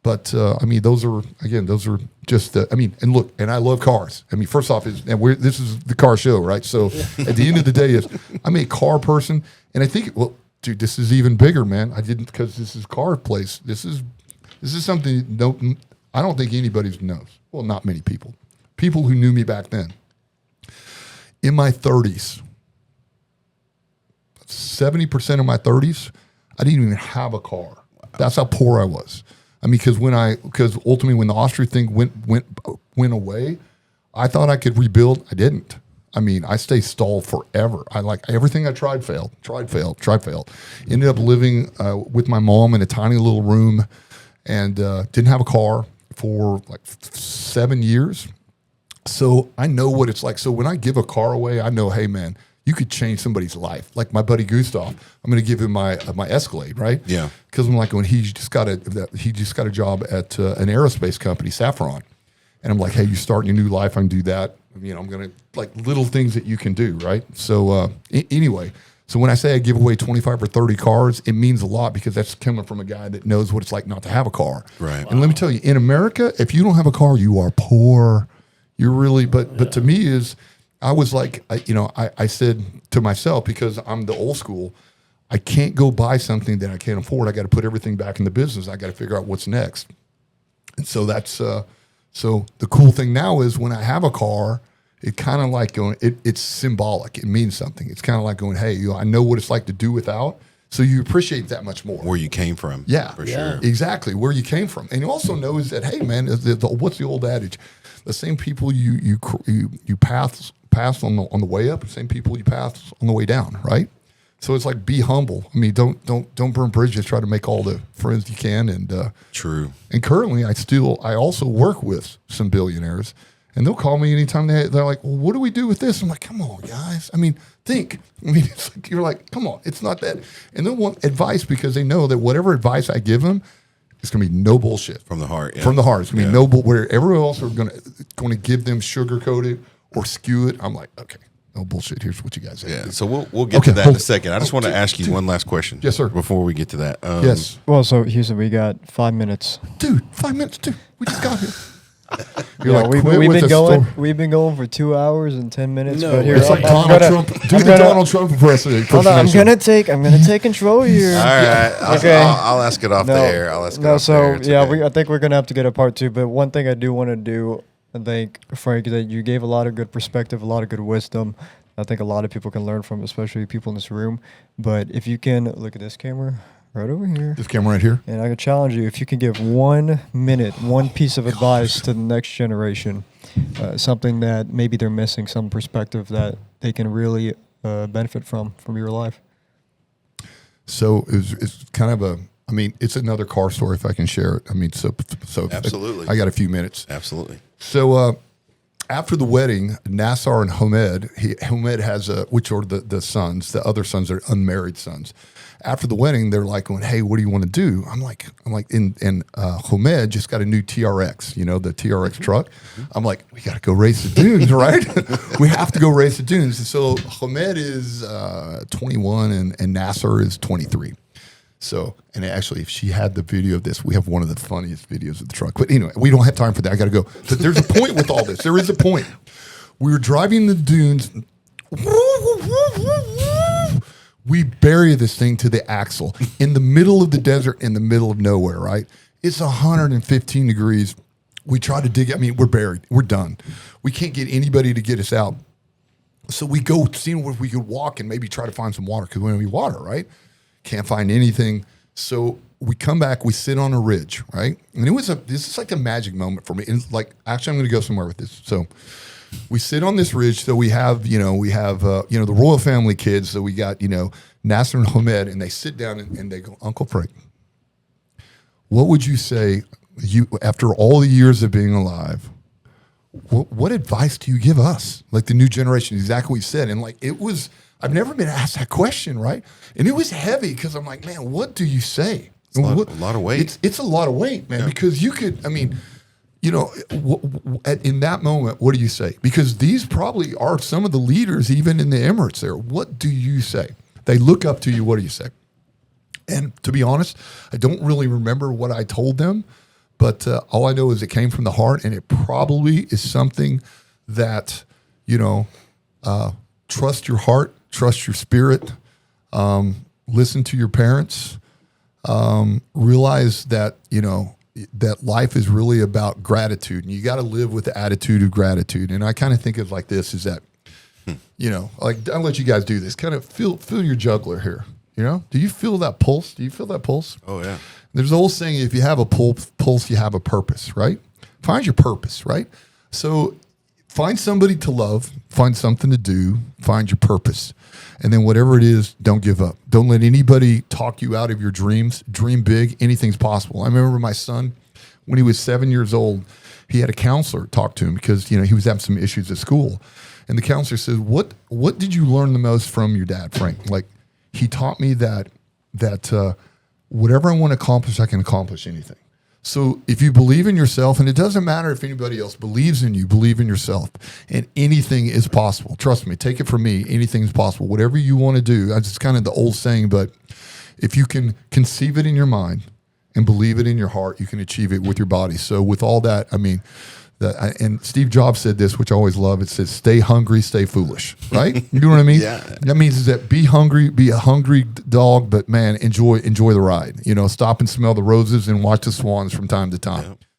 But I mean, those are just. And look, and I love cars. I mean, first off, this is the car show, right? So at the end of the day, I'm a car person, and I think, well, dude, this is even bigger, man. I didn't because this is car place. This is something I don't think anybody knows. Well, not many people. People who knew me back then. In my 30s, 70% of my 30s, I didn't even have a car. That's how poor I was. I mean, because ultimately when the Austria thing went away, I thought I could rebuild. I didn't. I mean, I stayed stalled forever. Everything I tried failed. Ended up living with my mom in a tiny little room, and didn't have a car for like 7 years. So I know what it's like. So when I give a car away, I know, hey man, you could change somebody's life. Like my buddy Gustav, I'm going to give him my Escalade, right? Yeah. Because I'm like, when he just got a job at an aerospace company, Safran, and I'm like, hey, you starting a new life? I can do that. I'm going to like little things that you can do, right? So anyway, so when I say I give away 25 or 30 cars, it means a lot because that's coming from a guy that knows what it's like not to have a car. Right. And let me tell you, in America, if you don't have a car, you are poor. You're really, but to me is. I was like, I said to myself, because I'm the old school, I can't go buy something that I can't afford. I got to put everything back in the business. I got to figure out what's next. And so that's, so the cool thing now is when I have a car, it kind of like going, it's symbolic. It means something. It's kind of like going, hey, I know what it's like to do without. So you appreciate that much more. Where you came from. Yeah, for sure. Exactly. Where you came from. And you also know is that, hey man, what's the old adage? The same people you pass on the way up, the same people you pass on the way down, right? So it's like be humble. I mean, don't burn bridges. Try to make all the friends you can. And true. And currently, I also work with some billionaires, and they'll call me anytime they're like, well, what do we do with this? I'm like, come on, guys. I mean, think. I mean, it's like, you're like, come on, it's not that. And they'll want advice because they know that whatever advice I give them, it's going to be no bullshit from the heart. Yeah. From the heart, it's going to be no bull. Where everyone else are going to give them sugarcoated or skew it. I'm like, okay, no bullshit. Here's what you guys say. Yeah. So we'll get to that in a second. I just want to ask you one last question. Yes, sir. Before we get to that. Yes. Well, so Houston, we got 5 minutes. Dude, 5 minutes, dude. We just got here. We've been going for 2 hours and 10 minutes. No, but here, it's like Donald Trump. Do the Donald Trump impersonation. Hold on, I'm gonna take control here. All right. Okay. I'll ask it off the air. I think we're gonna have to get a part 2. But one thing I do want to do, I think, Frank, is that you gave a lot of good perspective, a lot of good wisdom. I think a lot of people can learn from, especially people in this room. But if you can look at this camera Right over here. This camera right here. And I can challenge you, if you can give 1 minute, one piece of advice to the next generation, something that maybe they're missing, some perspective that they can really benefit from your life. So it's kind of it's another car story if I can share it. I mean, so Absolutely. I got a few minutes. Absolutely. So after the wedding, Nassar and Hamed has which are the sons, the other sons are unmarried sons. After the wedding, they're like going, "Hey, what do you want to do?" I'm like, and Hamed just got a new TRX, the TRX truck. I'm like, we got to go race the dunes, right? We have to go race the dunes. And so Hamed is 21 and Nassar is 23. So, and actually, if she had the video of this, we have one of the funniest videos of the truck. But anyway, we don't have time for that. I got to go. But there's a point with all this. There is a point. We were driving the dunes. We bury this thing to the axle in the middle of the desert, in the middle of nowhere, right? It's 115 degrees. We try to dig. I mean, we're buried. We're done. We can't get anybody to get us out. So we go seeing if we could walk and maybe try to find some water because we don't have any water, right? Can't find anything. So we come back, we sit on a ridge, right? And this is like a magic moment for me. And like, actually, I'm going to go somewhere with this. So we sit on this ridge. So we have the royal family kids. So we got, Nasser and Hamed, and they sit down and they go, Uncle Frank, what would you say after all the years of being alive? What advice do you give us? Like the new generation, exactly what you said. And like, I've never been asked that question, right? And it was heavy because I'm like, man, what do you say? It's a lot of weight. It's a lot of weight, man, because you could, in that moment, what do you say? Because these probably are some of the leaders, even in the Emirates there. What do you say? They look up to you. What do you say? And to be honest, I don't really remember what I told them, but all I know is it came from the heart, and it probably is something that, trust your heart, trust your spirit, listen to your parents, realize that, that life is really about gratitude, and you got to live with the attitude of gratitude. And I kind of think of like this is that, like I'll let you guys do this. Kind of feel your juggler here. Do you feel that pulse? Do you feel that pulse? Oh yeah. There's an old saying: if you have a pulse, you have a purpose. Right? Find your purpose. Right? So find somebody to love. Find something to do. Find your purpose. And then whatever it is, don't give up. Don't let anybody talk you out of your dreams. Dream big. Anything's possible. I remember my son, when he was 7 years old, he had a counselor talk to him because, he was having some issues at school. And the counselor said, what did you learn the most from your dad, Frank? Like, he taught me that whatever I want to accomplish, I can accomplish anything. So if you believe in yourself, and it doesn't matter if anybody else believes in you, believe in yourself, and anything is possible. Trust me, take it from me, anything is possible. Whatever you want to do, it's kind of the old saying, but if you can conceive it in your mind and believe it in your heart, you can achieve it with your body. So with all that, and Steve Jobs said this, which I always love. It says, stay hungry, stay foolish, right? You know what I mean? Yeah. That means is that be hungry, be a hungry dog, but man, enjoy the ride. Stop and smell the roses and watch the swans from time to time. Yeah.